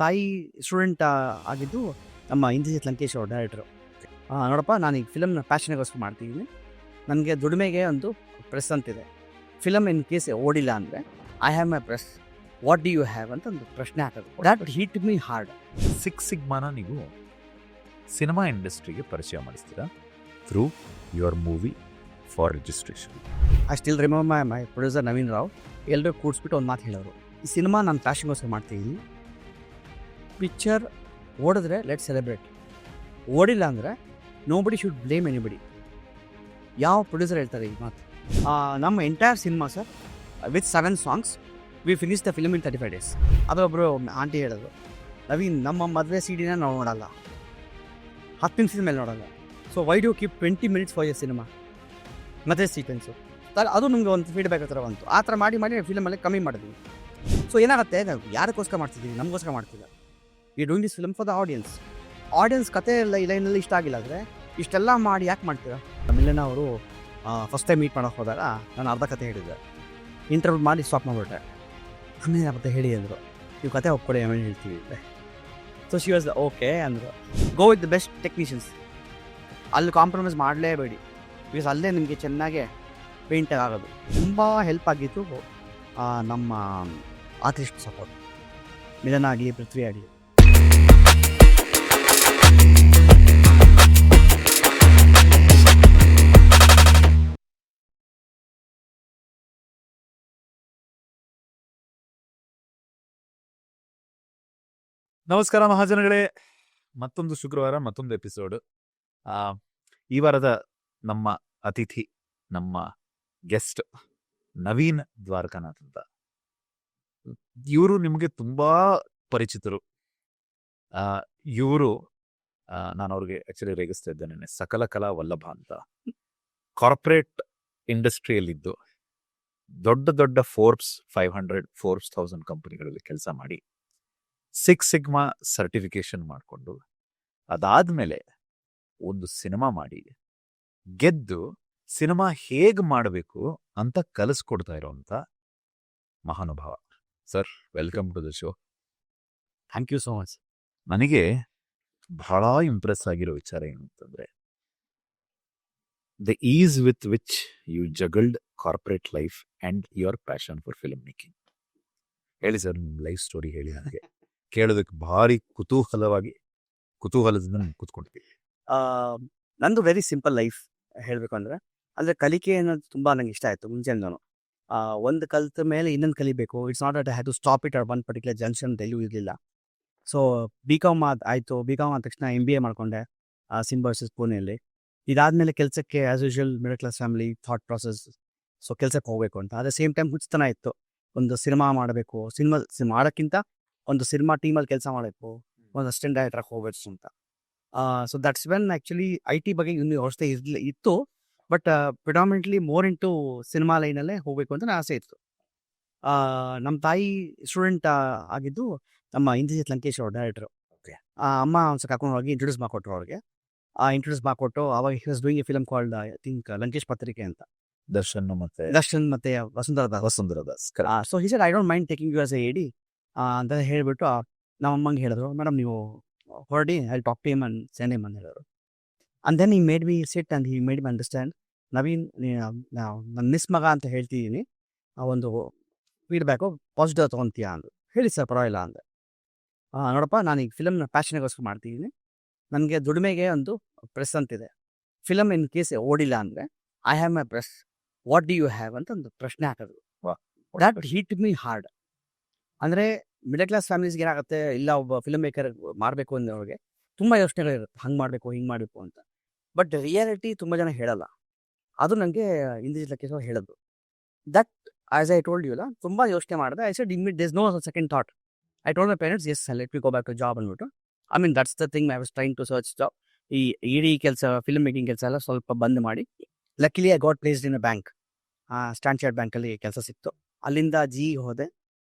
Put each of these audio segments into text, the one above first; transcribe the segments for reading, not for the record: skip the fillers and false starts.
ತಾಯಿ ಸ್ಟೂಡೆಂಟ್ ಆಗಿದ್ದು ನಮ್ಮ ಇಂದ್ರಜಿತ್ ಲಂಕೇಶ್ ಅವರು ಡೈರೆಕ್ಟ್ರು. ನೋಡಪ್ಪ, ನಾನು ಈಗ ಫಿಲಮ್ನ ಪ್ಯಾಷನ್ಗೋಸ್ಕರ ಮಾಡ್ತಿದ್ದೀನಿ. ನನಗೆ ದುಡಿಮೆಗೆ ಒಂದು ಪ್ರೆಸ್ ಅಂತಿದೆ. ಫಿಲಮ್ ಇನ್ ಕೇಸ್ ಓಡಿಲ್ಲ ಅಂದರೆ I have my press, what do you have ಅಂತ ಒಂದು ಪ್ರಶ್ನೆ ಹಾಕೋದು. That hit me hard. Six ಸಿಗ್ಮಾನ ನೀವು ಸಿನಿಮಾ ಇಂಡಸ್ಟ್ರಿಗೆ ಪರಿಚಯ ಮಾಡಿಸ್ತೀರಾ through your movie for registration. I still remember my producer Naveen Rao ಎಲ್ಲರೂ ಕೂಡಿಸ್ಬಿಟ್ಟು ಒಂದು ಮಾತು ಹೇಳೋರು, ಈ ಸಿನಿಮಾ ನಾನು ಪ್ಯಾಷನ್ಗೋಸ್ಕರ ಮಾಡ್ತಿದ್ದೀನಿ. ಪಿಕ್ಚರ್ ಓಡಿದ್ರೆ ಲೆಟ್ ಸೆಲೆಬ್ರೇಟ್, ಓಡಿಲ್ಲ ಅಂದರೆ nobody should blame anybody. ಯಾವ ಪ್ರೊಡ್ಯೂಸರ್ ಹೇಳ್ತಾರೆ ಈ ಮಾತು? ನಮ್ಮ entire cinema sir with 7 songs we finish the film in 35 days. ಅದೊಬ್ಬರು ಆಂಟಿ ಹೇಳೋದು, ನವೀನ್ ನಮ್ಮ ಮದುವೆ ಸಿಡಿನ ನಾವು ನೋಡಲ್ಲ, 10 ನಿಮಿಷದ ಮೇಲೆ ನೋಡಲ್ಲ. So why do keep 20 minutes for your cinema ಮದುವೆ ಸೀಕ್ವೆನ್ಸು. ಅದು ನಮಗೆ ಒಂದು ಫೀಡ್ಬ್ಯಾಕ್ ಹತ್ರ ಬಂತು. ಆ ಥರ ಮಾಡಿ ಫಿಲಮಲ್ಲಿ ಕಮ್ಮಿ ಮಾಡಿದ್ವಿ. ಸೊ ಏನಾಗುತ್ತೆ, ನಾವು ಯಾರಿಗೋಸ್ಕರ ಮಾಡ್ತಿದ್ದೀವಿ? ನಮಗೋಸ್ಕರ ಮಾಡ್ತಿಲ್ಲ. We doing this film for the audience ಕತೆ ಎಲ್ಲ ಈ ಲೈನಲ್ಲಿ ಇಷ್ಟ ಆಗಿಲ್ಲ ಅಂದರೆ ಇಷ್ಟೆಲ್ಲ ಮಾಡಿ ಯಾಕೆ ಮಾಡ್ತೀರಾ? ಮಿಲನ ಅವರು ಫಸ್ಟ್ ಟೈಮ್ ಮೀಟ್ ಮಾಡೋಕೆ ಹೋದಾಗ ನಾನು ಅರ್ಧ ಕತೆ ಹೇಳಿದ್ದೆ, ಇಂಟರ್ವ್ಯೂ ಮಾಡಿ ಸ್ಟಾಪ್ ಮಾಡಿಬಿಟ್ಟೆ. ಆಮೇಲೆ ಮತ್ತೆ ಹೇಳಿ ಅಂದರು, ನೀವು ಕತೆ ಒಪ್ಕೊಡಿ ಆಮೇಲೆ ಹೇಳ್ತೀವಿ. ಸೊ ಶಿ ವಾಸ್ ಓಕೆ ಅಂದರು. Go with the best technicians, ಅಲ್ಲಿ ಕಾಂಪ್ರಮೈಸ್ ಮಾಡಲೇಬೇಡಿ, ಬಿಕಾಸ್ ಅಲ್ಲೇ ನಿಮಗೆ ಚೆನ್ನಾಗೆ ಪೇಂಟ್ ಆಗೋದು. ತುಂಬ ಹೆಲ್ಪ್ ಆಗಿತ್ತು ನಮ್ಮ ಆರ್ಟಿಸ್ಟ್ ಸಪೋರ್ಟ್, ಮಿಲನ ಆಗಲಿ ಪೃಥ್ವಿ ಆಗಲಿ. ನಮಸ್ಕಾರ ಮಹಾಜನಗಳೇ, ಮತ್ತೊಂದು ಶುಕ್ರವಾರ ಮತ್ತೊಂದು ಎಪಿಸೋಡ್. ಈ ವಾರದ ನಮ್ಮ ಅತಿಥಿ, ನಮ್ಮ ಗೆಸ್ಟ್ ನವೀನ್ ದ್ವಾರಕಾನಾಥ್ ಅಂತ. ಇವರು ನಿಮಗೆ ತುಂಬಾ ಪರಿಚಿತರು. ಇವರು ನಾನು ಅವ್ರಿಗೆ ಆಕ್ಚುಲಿ ರೇಗಿಸ್ತಾ ಇದ್ದೇನೆ, ಸಕಲ ಕಲಾ ವಲ್ಲಭ ಅಂತ. ಕಾರ್ಪೊರೇಟ್ ಇಂಡಸ್ಟ್ರಿಯಲ್ಲಿದ್ದು ದೊಡ್ಡ ದೊಡ್ಡ ಫೋರ್ಬ್ಸ್ 500 ಫೋರ್ಬ್ಸ್ 1000 ಕಂಪನಿಗಳಲ್ಲಿ ಕೆಲಸ ಮಾಡಿ 6 ಸಿಗ್ಮಾ ಸರ್ಟಿಫಿಕೇಶನ್ ಮಾಡಿಕೊಂಡು ಅದಾದ್ಮೇಲೆ ಒಂದು ಸಿನಿಮಾ ಮಾಡಿ ಗೆದ್ದು ಸಿನಿಮಾ ಹೇಗೆ ಮಾಡಬೇಕು ಅಂತ ಕಲಿಸ್ಕೊಡ್ತಾ ಇರೋಂಥ ಮಹಾನುಭಾವ. Sir, welcome to the show. Thank you so much. ನನಗೆ ಬಹಳ ಇಂಪ್ರೆಸ್ ಆಗಿರೋ ವಿಚಾರ ಏನು ಅಂತಂದ್ರೆ, the ease with which you juggled corporate life and your passion for film making. ಹೇಳಿ ಸರ್, ನಿಮ್ಮ ಲೈಫ್ ಸ್ಟೋರಿ ಹೇಳಿ. ನನಗೆ ಕೇಳೋದಕ್ಕೆ ಭಾರಿ ಕುತೂಹಲದಿಂದ ಕೂತ್ಕೊಂಡಿದ್ದೀವಿ. ನಂದು ವೆರಿ ಸಿಂಪಲ್ ಲೈಫ್ ಹೇಳಬೇಕು ಅಂದರೆ ಕಲಿಕೆ ಅನ್ನೋದು ತುಂಬ ನಂಗೆ ಇಷ್ಟ ಆಯಿತು ಮುಂಚೆಯಿಂದನು. ಒಂದು ಕಲಿತ ಮೇಲೆ ಇನ್ನೊಂದು ಕಲಿಬೇಕು. It's not that I have to stop it at one particular junction ಅಂತ ಎಲ್ಲೂ ಇರಲಿಲ್ಲ. ಸೊ BCom ಆಯಿತು. BCom ಆದ ತಕ್ಷಣ MBA ಮಾಡಿಕೊಂಡೆ ಸಿಂಬಾಯ್ಸಿಸ್ ಪುಣೆಯಲ್ಲಿ. ಇದಾದಮೇಲೆ ಕೆಲಸಕ್ಕೆ as usual middle class family thought process. So ಕೆಲಸಕ್ಕೆ ಹೋಗಬೇಕು ಅಂತ. ಅಟ್ ದ ಸೇಮ್ ಟೈಮ್ ಹುಚ್ಚತನ ಇತ್ತು, ಒಂದು ಸಿನಿಮಾ ಮಾಡಬೇಕು, ಸಿನಿಮಾ ಮಾಡೋಕ್ಕಿಂತ ಒಂದು ಸಿನಿಮಾ ಟೀಮಲ್ಲಿ ಕೆಲಸ ಮಾಡಬೇಕು, ಒಂದು ಅಸಿಸ್ಟೆಂಟ್ ಡೈರೆಕ್ಟ್ರಾಗಿ ಹೋಗ್ಬೇಕು ಅಂತ. So that's when actually IT ಬಗ್ಗೆ ಇನ್ನೂ ಯೋಚನೆ ಇತ್ತು, but predominantly more into cinema ಲೈನಲ್ಲೇ ಹೋಗಬೇಕು ಅಂತ ಆಸೆ ಇತ್ತು. ನಮ್ಮ ತಾಯಿ ಸ್ಟೂಡೆಂಟ್ ಆಗಿದ್ದು ನಮ್ಮ ಇಂದ್ರಜಿತ್ ಲಂಕೇಶ್ ಅವರು ಡೈರೆಕ್ಟ್ರು. ಅಮ್ಮ ಒಂದ್ಸಲ ಕರ್ಕೊಂಡು ಹೋಗಿ ಇಂಟ್ರೊಡ್ಯೂಸ್ ಮಾಡಿಕೊಟ್ರು ಅವ್ರಿಗೆ. ಇಂಟ್ರೊಡ್ಯೂಸ್ ಮಾಡಿಕೊಟ್ಟು ಅವಾಗ he was doing a film called I think Lankesh Patrike ಅಂತ. ದರ್ಶನ್ ಮತ್ತೆ Vasundhara Das. So he said I don't mind taking you as a AD ಅಂತ ಹೇಳಿಬಿಟ್ಟು ನಮ್ಮ ಅಮ್ಮಂಗೆ ಹೇಳಿದ್ರು, ಮೇಡಮ್ ನೀವು ಹೊರಡಿ, I talk to him and send him ಅಂತ ಹೇಳಿದ್ರು. And then he made me sit and he made me understand, Naveen ನನ್ನ ಮಿಸ್ ಮಗ ಅಂತ ಹೇಳ್ತಿದ್ದೀನಿ, ಒಂದು ಫೀಡ್ಬ್ಯಾಕು ಪಾಸಿಟಿವ್ ತೊಗೊತೀಯಾ ಅಂದರು. ಹೇಳಿ ಸರ್, ಪರವಾಗಿಲ್ಲ ಅಂದೆ. ನೋಡಪ್ಪ, ನಾನು ಈಗ ಫಿಲಮ್ನ ಪ್ಯಾಷನ್ಗೋಸ್ಕರ ಮಾಡ್ತಿದ್ದೀನಿ. ನನಗೆ ದುಡಿಮೆಗೆ ಒಂದು ಪ್ರೆಸ್ ಅಂತಿದೆ. ಫಿಲಮ್ ಇನ್ ಕೇಸ್ ಓಡಿಲ್ಲ ಅಂದರೆ I have my press, what do you have ಅಂತ ಒಂದು ಪ್ರಶ್ನೆ ಹಾಕೋದು. That hit me hard. ಅಂದರೆ ಮಿಡಲ್ ಕ್ಲಾಸ್ ಫ್ಯಾಮಿಲೀಸ್ಗೆ ಏನಾಗುತ್ತೆ, ಇಲ್ಲ ಒಬ್ಬ ಫಿಲ್ಮ್ ಮೇಕರ್ ಮಾಡಬೇಕು ಅನ್ನೋರಿಗೆ ತುಂಬ ಯೋಚನೆಗಳಿರುತ್ತೆ, ಹಂಗೆ ಮಾಡಬೇಕು ಹಿಂಗೆ ಮಾಡಬೇಕು ಅಂತ. ಬಟ್ ರಿಯಾಲಿಟಿ ತುಂಬ ಜನ ಹೇಳಲ್ಲ. ಅದು ನನಗೆ ಇಂದ್ರಜಿತ್ ಲಂಕೇಶ್ ಅವರು ಹೇಳಿದ್ರು. That as I told you ಅಲ್ಲ, ತುಂಬ ಯೋಚನೆ ಮಾಡಿದೆ. I said there is no second thought. I told my parents, yes let me go back to job ಅಂದ್ಬಿಟ್ಟು. I mean that's the thing I was trying to search job. ಈ ಇಡೀ ಕೆಲಸ, film making ಕೆಲಸ ಎಲ್ಲ ಸ್ವಲ್ಪ ಬಂದ್ ಮಾಡಿ, luckily I got placed in a bank. Standard ಬ್ಯಾಂಕಲ್ಲಿ ಕೆಲಸ ಸಿಕ್ತು. ಅಲ್ಲಿಂದ GE ಹೋದೆ,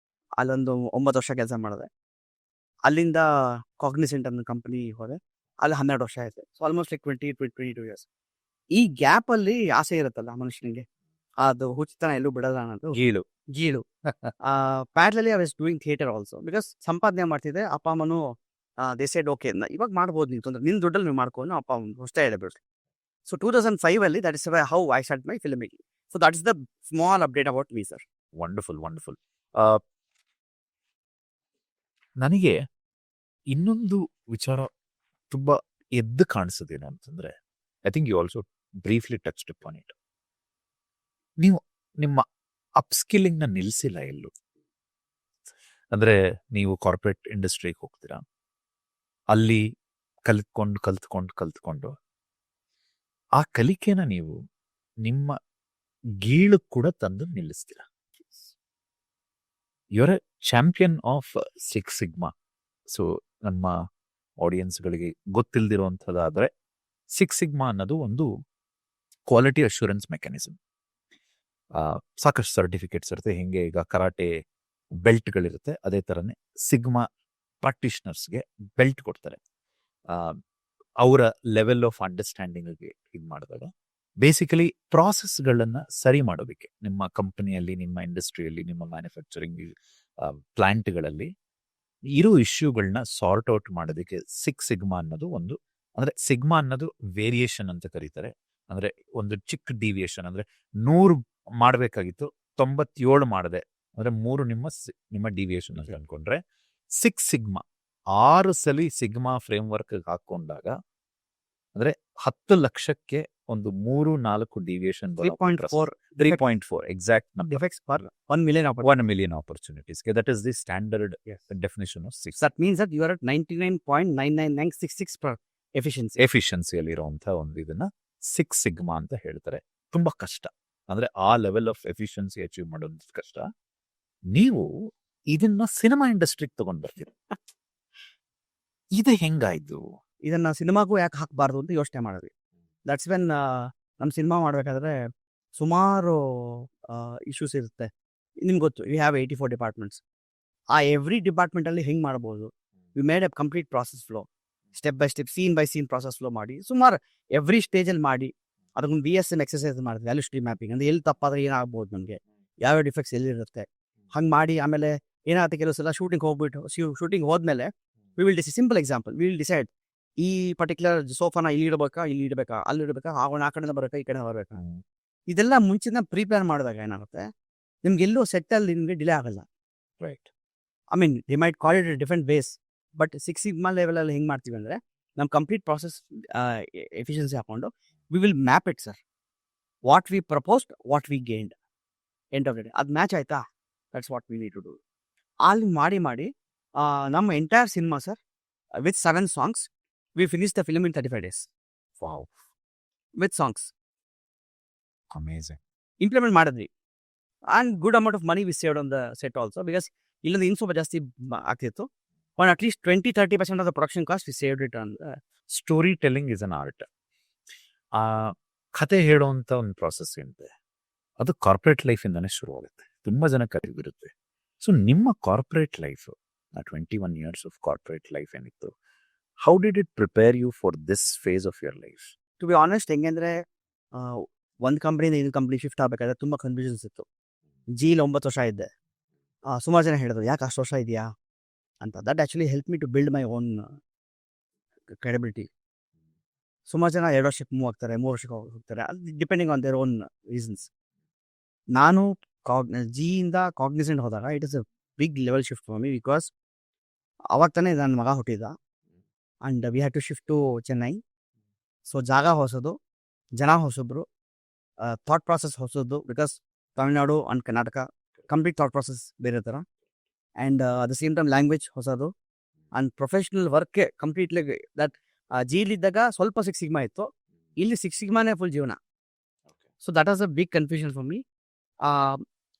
ಅಲ್ಲೊಂದು 9 ವರ್ಷ ಕೆಲಸ ಮಾಡಿದೆ. ಅಲ್ಲಿಂದ ಕಾಗ್ನಿಸೆಂಟ್ ಅನ್ನೋ ಕಂಪನಿ ಹೋದೆ, ಅಲ್ಲಿ 12 ವರ್ಷ ಆಯಿತು. So almost like 22 years. ಈ ಗ್ಯಾಪಲ್ಲಿ ಆಸೆ ಇರುತ್ತಲ್ಲ ಮನುಷ್ಯನಿಗೆ, ಅದು ಹುಚ್ಚತನ ಎಲ್ಲೂ ಬಿಡಲ್ಲ ಅನ್ನೋದು ಗೀಳು. Parallelly I was doing theatre also because ಸಂಪಾದನೆ ಮಾಡ್ತಿದ್ದೆ. ಅಪ್ಪ ಅಮ್ಮನು ದೇ ಸೆಡ್ ಓಕೆ ಇವಾಗ ಮಾಡ್ಬೋದು ನೀವು ತೊಂದರೆ ನಿನ್ನ ದುಡ್ಡಲ್ಲಿ ನೀವು ಮಾಡ್ಕೊಂಡು ಅಪ್ಪ ಅಮ್ಮ ಹೊಸ್ತಾ ಹೇಳಬೇಕು. ಸೊ 2005 ಅಲ್ಲಿ that is how I start my film making. So that is the small update about me sir. Wonderful wonderful. ನನಗೆ ಇನ್ನೊಂದು ವಿಚಾರ ತುಂಬಾ ಎದ್ದು ಕಾಣಿಸೋದೇನು ಅಂತಂದ್ರೆ, I think you also briefly touch upon it. ನೀವು ನಿಮ್ಮ ಅಪ್ಸ್ಕಿಲ್ಲಿಂಗ್ ನ ನಿಲ್ಸಿಲ್ಲ ಎಲ್ಲೂ. ಅಂದ್ರೆ ನೀವು ಕಾರ್ಪೊರೇಟ್ ಇಂಡಸ್ಟ್ರಿಗೆ ಹೋಗ್ತೀರಾ, ಅಲ್ಲಿ ಕಲ್ತ್ಕೊಂಡು ಆ ಕಲಿಕೆನ ನೀವು ನಿಮ್ಮ ಗೀಳು ಕೂಡ ತಂದು ನಿಲ್ಲಿಸ್ತೀರಾ. Your a champion of six sigma. So ನಮ್ಮ ಆಡಿಯನ್ಸ್ಗಳಿಗೆ ಗೊತ್ತಿಲ್ದಿರುವಂಥದ್ದಾದ್ರೆ, ಸಿಕ್ಸ್ ಸಿಗ್ಮಾ ಅನ್ನೋದು ಒಂದು ಕ್ವಾಲಿಟಿ ಅಶ್ಯೂರೆನ್ಸ್ ಮೆಕ್ಯಾನಿಸಮ್. ಸಾಕಷ್ಟು ಸರ್ಟಿಫಿಕೇಟ್ಸ್ ಇರುತ್ತೆ. ಹಿಂಗೆ ಈಗ ಕರಾಟೆ ಬೆಲ್ಟ್ಗಳಿರುತ್ತೆ, ಅದೇ ಥರನೇ ಸಿಗ್ಮಾ ಪ್ರಾಕ್ಟೀಷನರ್ಸ್ಗೆ ಬೆಲ್ಟ್ ಕೊಡ್ತಾರೆ. ಅವರ ಲೆವೆಲ್ ಆಫ್ ಅಂಡರ್ಸ್ಟ್ಯಾಂಡಿಂಗ್ಗೆ ಇದು ಮಾಡಿದಾಗ ಬೇಸಿಕಲಿ ಪ್ರಾಸೆಸ್ಗಳನ್ನು ಸರಿ ಮಾಡೋದಕ್ಕೆ ನಿಮ್ಮ ಕಂಪನಿಯಲ್ಲಿ, ನಿಮ್ಮ ಇಂಡಸ್ಟ್ರಿಯಲ್ಲಿ, ನಿಮ್ಮ ಮ್ಯಾನುಫ್ಯಾಕ್ಚರಿಂಗ್ ಪ್ಲಾಂಟ್ಗಳಲ್ಲಿ ಇರೋ ಇಶ್ಯೂಗಳನ್ನ ಸಾರ್ಟ್ ಔಟ್ ಮಾಡೋದಕ್ಕೆ ಸಿಕ್ಸ್ ಸಿಗ್ಮಾ ಅನ್ನೋದು ಒಂದು. ಅಂದರೆ ಸಿಗ್ಮಾ ಅನ್ನೋದು ವೇರಿಯೇಷನ್ ಅಂತ ಕರೀತಾರೆ. ಅಂದರೆ ಒಂದು ಚಿಕ್ಕ ಡಿವಿಯೇಷನ್, ಅಂದರೆ 100 ಮಾಡಬೇಕಾಗಿತ್ತು 97 ಮಾಡಿದೆ ಅಂದರೆ 3 ನಿಮ್ಮ ಡಿವಿಯೇಷನ್ ಅಂತ ಅನ್ಕೊಂಡ್ರೆ, ಸಿಕ್ಸ್ ಸಿಗ್ಮಾ 6 ಸಲ ಸಿಗ್ಮಾ ಫ್ರೇಮ್ವರ್ಕ್ ಹಾಕೊಂಡಾಗ ಅಂದ್ರೆ 10 ಲಕ್ಷಕ್ಕೆ ಒಂದು 3-4 deviation 3.4 exact defects per 1 million 1 million opportunities. That is the standard definition of six. That means that you are at 99.99966 per efficiency. ಎಫಿಷಿಯನ್ಸಿಯಲ್ಲಿ ಇರುವಂತ ಒಂದು ಇದನ್ನ ಸಿಕ್ಸ್ ಸಿಗ್ಮಾ ಅಂತ ಹೇಳ್ತಾರೆ. ತುಂಬಾ ಕಷ್ಟ, ಅಂದ್ರೆ ಆ ಲೆವೆಲ್ ಆಫ್ ಎಫಿಷಿಯನ್ಸಿ ಅಚೀವ್ ಮಾಡೋದು ಕಷ್ಟ. ನೀವು ಇದನ್ನ ಸಿನಿಮಾ ಇಂಡಸ್ಟ್ರಿಗೆ ತಗೊಂಡ್ ಬರ್ತೀರಿ. ಇದು ಹೆಂಗಾಯ್ತು? ಇದನ್ನ ಸಿನಿಮಾಗೂ ಯಾಕೆ ಹಾಕಬಾರ್ದು ಅಂತ ಯೋಚನೆ ಮಾಡಿದ್ವಿ. ದಟ್ಸ್ ವೆನ್ ನಮ್ಮ ಸಿನಿಮಾ ಮಾಡಬೇಕಾದ್ರೆ ಸುಮಾರು ಇಶ್ಯೂಸ್ ಇರುತ್ತೆ. ನಿಮ್ಗೆ ಗೊತ್ತು, ಯು ಹ್ಯಾವ್ 84 ಡಿಪಾರ್ಟ್ಮೆಂಟ್ಸ್. ಆ ಎವ್ರಿ ಡಿಪಾರ್ಟ್ಮೆಂಟಲ್ಲಿ ಹೆಂಗೆ ಮಾಡ್ಬೋದು, we made a complete process flow, step by step, scene by scene process flow ಮಾಡಿ ಸುಮಾರು ಎವ್ರಿ ಸ್ಟೇಜಲ್ಲಿ ಮಾಡಿ ಅದಕ್ಕೊಂದು BSM ಎಕ್ಸಸೈಸ್ ಮಾಡಿದ್ವಿ, ವ್ಯಾಲ್ಯೂ ಸ್ಟ್ರೀಮ್ ಮ್ಯಾಪಿಂಗ್. ಅಂದರೆ ಎಲ್ಲಿ ತಪ್ಪಾದ್ರೆ ಏನಾಗ್ಬೋದು, ನಮಗೆ ಯಾವ್ಯಾವ ಡಿಫೆಕ್ಟ್ಸ್ ಎಲ್ಲಿರುತ್ತೆ ಹಂಗೆ ಮಾಡಿ. ಆಮೇಲೆ ಏನಾಗುತ್ತೆ, ಕೆಲವು ಸಲ ಶೂಟಿಂಗ್ ಹೋದ್ಮೇಲೆ we will simple example, we will decide ಈ ಪರ್ಟಿಕ್ಯುಲರ್ ಸೋಫಾನ ಇಲ್ಲಿ ಇಡಬೇಕಾ, ಅಲ್ಲಿ ಇಡಬೇಕಾ, ಆ ಕಡೆಯಿಂದ ಬರಬೇಕಾ, ಈ ಕಡೆ ಬರಬೇಕಾ. ಇದೆಲ್ಲ ಮುಂಚಿನ ಪ್ರಿಪೇರ್ ಮಾಡಿದಾಗ ಏನಾಗುತ್ತೆ, ನಿಮ್ಗೆ ಎಲ್ಲೂ ಸೆಟ್ಟಲ್ಲಿ ನಿಮಗೆ ಡಿಲೇ ಆಗಲ್ಲ. Right. I mean they might call it different base, but six sigma ಲೆವೆಲಲ್ಲಿ ಹೆಂಗೆ ಮಾಡ್ತೀವಿ ಅಂದರೆ, ನಮ್ಮ ಕಂಪ್ಲೀಟ್ ಪ್ರಾಸೆಸ್ ಎಫಿಷಿಯನ್ಸಿ ಹಾಕೊಂಡು we will map it sir. What we proposed, what we gained, end of the day ಅದು match ಆಯ್ತಾ, that's what we need to do. ಅಲ್ಲಿ ಮಾಡಿ ನಮ್ಮ entire cinema sir with 7 songs we finished the film in 35 days. Wow. With songs. Amazing. Implement ಮಾಡಿದ್ವಿ. And good amount of money we saved on the set also, because ಇಲ್ಲಂದ್ರೆ ಇನ್ನು ಸ್ವಲ್ಪ ಜಾಸ್ತಿ ಆಗ್ತಿತ್ತು. On at least 20-30% of the production cost we saved it on. Story telling is an art. ಕತೆ ಹೇಳುವಂತ ಒಂದು process ಏನಿದೆ ಅದು ಕಾರ್ಪೊರೇಟ್ ಲೈಫ್ ಇಂದಾನೆ ಶುರು ಆಗುತ್ತೆ. ತುಂಬಾ ಜನ ಕಲಿಬಿರುತ್ತೆ. ಸೊ ನಿಮ್ಮ corporate life, 21 years of corporate life ಏನಿತ್ತು, how did it prepare you for this phase of your life? To be honest, ಹೆಂಗಂದ್ರೆ ಒಂದು ಕಂಪ್ನಿಯಿಂದ ಇನ್ನೊಂದು ಕಂಪ್ನಿ ಶಿಫ್ಟ್ ಆಗಬೇಕಾದ್ರೆ ತುಂಬ ಕನ್ಫ್ಯೂಷನ್ಸ್ ಇತ್ತು. ಜಿಲಿ 9 ವರ್ಷ ಇದ್ದೆ. ಸುಮಾರು ಜನ ಹೇಳಿದ್ರು ಯಾಕೆ ಅಷ್ಟು ವರ್ಷ ಇದೆಯಾ ಅಂತ. That actually help me to build my own credibility. ಸುಮಾರು ಜನ 2 ವರ್ಷಕ್ಕೆ ಮೂವ್ ಆಗ್ತಾರೆ, 3 ವರ್ಷಕ್ಕೆ ಹೋಗ್ತಾರೆ, ಅದು depending on their own reasons. ನಾನು ಜಿಯಿಂದ ಕಾಗ್ನಿಸೆಂಟ್ ಹೋದಾಗ it is a big level shift for me, because ಅವಾಗ ತಾನೇ ನನ್ನ ಮಗ ಹುಟ್ಟಿದ. And we have to shift to Chennai. So ಜಾಗ ಹೊಸದು, ಜನ ಹೊಸಬ್ರು, ಥಾಟ್ ಪ್ರಾಸೆಸ್ ಹೊಸದು, because Tamil Nadu and Karnataka complete thought process ಬೇರೆ ಥರ. And at the same time language ಹೊಸದು, ಆ್ಯಂಡ್ ಪ್ರೊಫೆಷ್ನಲ್ ವರ್ಕೆ ಕಂಪ್ಲೀಟ್ಲಿ ದಟ್. ಜಿಲಿದ್ದಾಗ ಸ್ವಲ್ಪ ಸಿಕ್ಸ್ ಸಿಗ್ಮಾ ಇತ್ತು, ಇಲ್ಲಿ ಸಿಕ್ಸ್ ಸಿಗ್ಮಾನೇ ಫುಲ್ ಜೀವನ. So that was a big confusion for me.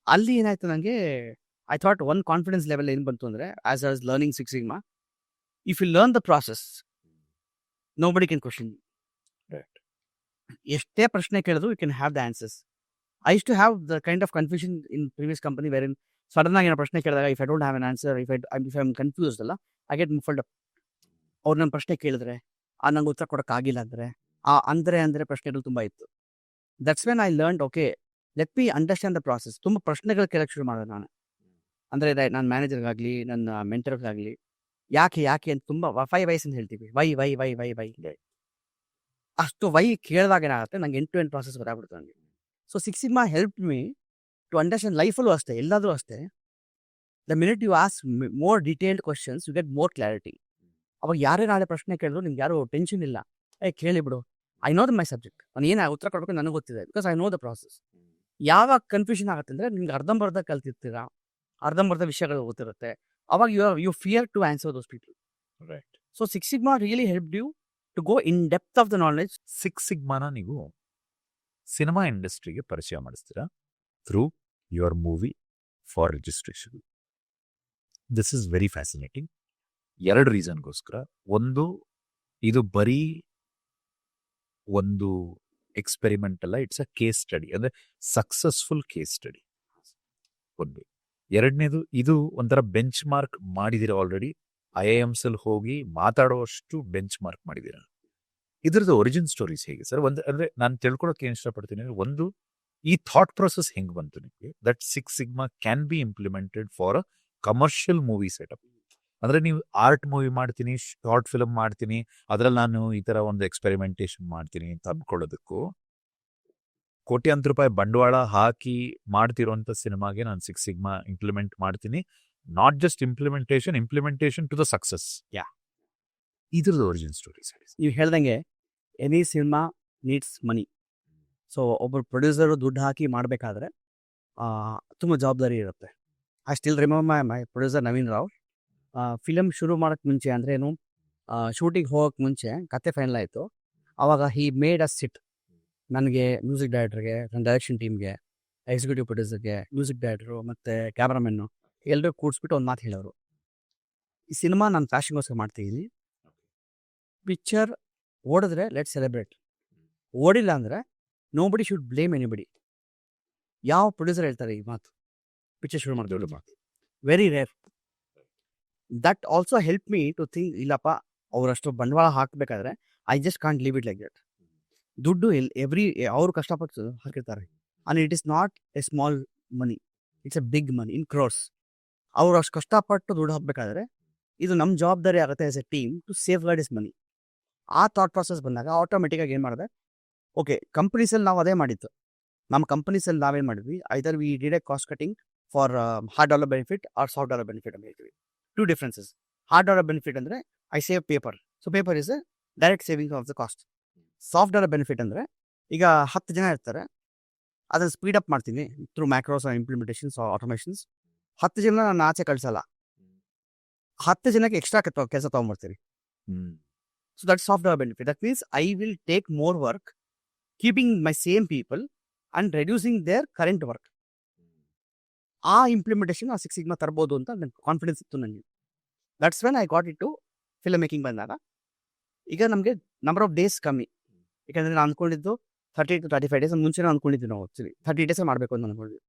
ಅಲ್ಲಿ ಏನಾಯ್ತು ನನಗೆ, I thought one confidence level ಏನು ಬಂತು ಅಂದರೆ, as I was learning six sigma, if you learn the process, nobody can question you. Right. ಎಷ್ಟೇ ಪ್ರಶ್ನೆ ಕೇಳಿದ್ರು you can have the answers. I used to have the kind of confusion in previous company wherein sudden ಆಗಿ ಏನೋ ಪ್ರಶ್ನೆ ಕೇಳಿದಾಗ if I don't have an answer, if I'm confused ಅಲ್ಲ, I get muffled up. ಅವ್ರು ನನ್ನ ಪ್ರಶ್ನೆ ಕೇಳಿದ್ರೆ ನಂಗೆ ಉತ್ತರ ಕೊಡೋಕ್ಕಾಗಿಲ್ಲ ಅಂದರೆ ಅಂದರೆ ಪ್ರಶ್ನೆಗಳು ತುಂಬ ಇತ್ತು. That's when I learned, okay, let me understand the process. ತುಂಬ ಪ್ರಶ್ನೆಗಳು ಕೇಳಕ್ಕೆ ಶುರು ಮಾಡಿದೆ ನಾನು. ಅಂದರೆ ನನ್ನ ಮ್ಯಾನೇಜರ್ಗಾಗಲಿ ನನ್ನ ಮೆಂಟರ್ಗಾಗಲಿ ಯಾಕೆ ಅಂತ ತುಂಬ 5 ವೈಸ್ ಅಂತ ಹೇಳ್ತೀವಿ. ವೈ ಅಷ್ಟು ವೈ ಕೇಳಿದಾಗ ಏನಾಗುತ್ತೆ, ನಂಗೆ ಎಂಡ್ ಟು ಎಂಡ್ ಪ್ರಾಸೆಸ್ ಗೊತ್ತಾಗ್ಬಿಡುತ್ತೆ ನನಗೆ. So six sigma help me to understand. ಲೈಫಲ್ಲೂ ಅಷ್ಟೇ, ಎಲ್ಲಾದರೂ ಅಷ್ಟೇ, the minute you ask more detailed questions you get more clarity. ಅವಾಗ ಯಾರೇ ನಾಳೆ ಪ್ರಶ್ನೆ ಕೇಳಿದ್ರು ನಿಮ್ಗೆ ಯಾರು ಟೆನ್ಷನ್ ಇಲ್ಲ. ಕೇಳಿ ಬಿಡು, I know the my subject, ನಾನು ಏನು ಉತ್ತರ ಕೊಡಬೇಕು ನನಗೆ ಗೊತ್ತಿದೆ, because I know the process. ಯಾವಾಗ ಕನ್ಫ್ಯೂಷನ್ ಆಗುತ್ತೆ ಅಂದರೆ ನಿಮ್ಗೆ ಅರ್ಧಂಬರ್ಧ ಕಲ್ತಿರ್ತೀರಾ, ಅರ್ಧಂಬರ್ಧ ವಿಷಯಗಳು ಗೊತ್ತಿರುತ್ತೆ, ಅವಾಗ you fear to answer those people. Right. So six sigma really help you to go in depth of the knowledge. Six ಸಿಗ್ಮಾನ ನೀವು ಸಿನಿಮಾ ಇಂಡಸ್ಟ್ರಿಗೆ ಪರಿಚಯ ಮಾಡಿಸ್ತೀರಾ through your movie for registration. This is very fascinating. 2 ರೀಸನ್ಗೋಸ್ಕರ. ಒಂದು, ಇದು ಬರೀ ಒಂದು ಎಕ್ಸ್ಪೆರಿಮೆಂಟ್ ಅಲ್ಲ, ಇಟ್ಸ್ ಅ ಕೇಸ್ ಸ್ಟಡಿ, ಅಂದರೆ ಸಕ್ಸಸ್ಫುಲ್ ಕೇಸ್ ಸ್ಟಡಿ ಒಂದು. 2ನೇದು, ಇದು ಒಂಥರ ಬೆಂಚ್ ಮಾರ್ಕ್ ಮಾಡಿದ್ದೀರಾ ಆಲ್ರೆಡಿ. IIMs ಅಲ್ಲಿ ಹೋಗಿ ಮಾತಾಡುವಷ್ಟು ಬೆಂಚ್ ಮಾರ್ಕ್ ಮಾಡಿದ್ದೀರಾ. ಇದ್ರದ್ದು ಒರಿಜಿನ್ ಸ್ಟೋರೀಸ್ ಹೇಗೆ ಸರ್? ಒಂದು ಅಂದರೆ ನಾನು ತಿಳ್ಕೊಳಕ್ಕೆ ಏನು ಇಷ್ಟಪಡ್ತೀನಿ ಅಂದರೆ, ಒಂದು, ಈ ಥಾಟ್ ಪ್ರೊಸೆಸ್ ಹೆಂಗೆ ಬಂತು ನಿಮಗೆ that six sigma can be implemented for a commercial movie setup? ಅಂದರೆ ನೀವು ಆರ್ಟ್ ಮೂವಿ ಮಾಡ್ತೀನಿ, ಶಾರ್ಟ್ ಫಿಲ್ಮ್ ಮಾಡ್ತೀನಿ, ಅದರಲ್ಲಿ ನಾನು ಈ ಥರ ಒಂದು ಎಕ್ಸ್ಪೆರಿಮೆಂಟೇಷನ್ ಮಾಡ್ತೀನಿ ಅಂತ ಅಂದ್ಕೊಳ್ಳೋದಕ್ಕೂ, ಕೋಟ್ಯಾಂತರ ರೂಪಾಯಿ ಬಂಡವಾಳ ಹಾಕಿ ಮಾಡ್ತಿರೋಂಥ ಸಿನಿಮಾಗೆ ನಾನು ಸಿಕ್ಸ್ ಸಿಗ್ಮಾ ಇಂಪ್ಲಿಮೆಂಟ್ ಮಾಡ್ತೀನಿ, not just implementation to the success. ಇದ್ರದ್ದು ಒರಿಜಿನ್ ಸ್ಟೋರಿ ಸರ್. ನೀವು ಹೇಳ್ದಂಗೆ any cinema needs money. So ಒಬ್ಬರು ಪ್ರೊಡ್ಯೂಸರು ದುಡ್ಡು ಹಾಕಿ ಮಾಡಬೇಕಾದ್ರೆ ತುಂಬ ಜವಾಬ್ದಾರಿ ಇರುತ್ತೆ. I still remember my producer Naveen Rao. Film ಶುರು ಮಾಡೋಕ್ಕೆ ಮುಂಚೆ ಅಂದರೆ ಏನು, ಶೂಟಿಂಗ್ ಹೋಗೋಕ್ಕೆ ಮುಂಚೆ ಕತೆ ಫೈನಲ್ ಆಯಿತು. ಆವಾಗ ಹಿ ಮೇಡ್ ಅ ಸಿಟ್. ನನಗೆ, ಮ್ಯೂಸಿಕ್ ಡೈರೆಕ್ಟರ್ಗೆ, ನನ್ನ ಡೈರೆಕ್ಷನ್ ಟೀಮ್ಗೆ, ಎಕ್ಸಿಕ್ಯೂಟಿವ್ ಪ್ರೊಡ್ಯೂಸರ್ಗೆ, ಮ್ಯೂಸಿಕ್ ಡೈರೆಕ್ಟ್ರು ಮತ್ತು ಕ್ಯಾಮ್ರಾಮೆನ್ನು ಎಲ್ಲರೂ ಕೂಡಿಸ್ಬಿಟ್ಟು ಒಂದು ಮಾತು ಹೇಳೋರು, ಈ ಸಿನಿಮಾ ನಾನು ಫ್ಯಾಷನ್ಗೋಸ್ಕರ ಮಾಡ್ತಿದ್ದೀನಿ, ಪಿಕ್ಚರ್ ಓಡಿದ್ರೆ ಲೆಟ್ ಸೆಲೆಬ್ರೇಟ್, ಓಡಿಲ್ಲ ಅಂದರೆ ನೋಬಡಿ ಶುಡ್ ಬ್ಲೇಮ್ ಎನಿಬಡಿ. ಯಾವ ಪ್ರೊಡ್ಯೂಸರ್ ಹೇಳ್ತಾರೆ ಈ ಮಾತು ಪಿಕ್ಚರ್ ಶುರು ಮಾಡಿದವರು? ಮಾತು very rare. That also help me to think, ಇಲ್ಲಪ್ಪ ಅವರಷ್ಟು ಬಂಡವಾಳ ಹಾಕಬೇಕಾದ್ರೆ I just can't leave it like that. ದುಡ್ಡು ಅವರು ಕಷ್ಟಪಟ್ಟು ಹಾಕಿರ್ತಾರೆ, and it is not a small money, it's a big money in crores. ಅವರು ಅಷ್ಟು ಕಷ್ಟಪಟ್ಟು ದುಡ್ಡು ಹಾಕಬೇಕಾದ್ರೆ ಇದು ನಮ್ಮ ಜವಾಬ್ದಾರಿ ಆಗುತ್ತೆ as A team to safeguard is money. ಆ ಥಾಟ್ ಪ್ರಾಸೆಸ್ ಬಂದಾಗ ಆಟೋಮೆಟಿಕ್ಕಾಗಿ ಏನು ಮಾಡಿದೆ, ಓಕೆ ಕಂಪ್ನೀಸಲ್ಲಿ ನಾವು ಅದೇ ಮಾಡಿತ್ತು. ನಮ್ಮ ಕಂಪ್ನೀಸಲ್ಲಿ ನಾವೇನು ಮಾಡಿದ್ವಿ, either we did a cost cutting for hard dollar benefit or soft dollar benefit ಅಂತ ಹೇಳ್ತೀವಿ. 2 differences. ಹಾರ್ಡ್ ಡಾಲರ್ ಬೆನಿಫಿಟ್ ಅಂದರೆ I save paper, so paper is a direct saving of the cost. Soft dollar benefit ಅಂದರೆ ಈಗ 10 ಜನ ಇರ್ತಾರೆ, ಅದನ್ನು speed up ಮಾಡ್ತೀನಿ through macros implementations automations. 10 ಜನ ನಾನು ಆಚೆ ಕಳಿಸಲ್ಲ, 10 ಜನಕ್ಕೆ ಎಕ್ಸ್ಟ್ರಾ ಕೆಲಸ ತೊಗೊಂಡ್ಬರ್ತೀರಿ. So that soft dollar benefit. That means I will take more work keeping my same people and reducing their current work. ಆ ಇಂಪ್ಲಿಮೆಂಟೇಷನ್ ಆ ಸಿಕ್ಸ್ ಸಿಗ್ಮಾ ತರ್ಬೋದು ಅಂತ ನನಗೆ ಕಾನ್ಫಿಡೆನ್ಸ್ ಇತ್ತು ನನಗೆ. That's when I got it to film making ಬಂದಾಗ. ಈಗ ನಮಗೆ ನಂಬರ್ ಆಫ್ ಡೇಸ್ ಕಮ್ಮಿ, ಯಾಕಂದರೆ ನಾನು ಅಂದ್ಕೊಂಡಿದ್ದು 30 to 35 ಡೇಸ್ ಮುಂಚೆನೇ ಅಂದ್ಕೊಂಡಿದ್ವಿ ನಾವು. ಆ್ಯಕ್ಚುಲಿ 30 ಡೇಸೇ ಮಾಡಬೇಕು ಅಂತ ಅಂದ್ಕೊಂಡಿದ್ವಿ.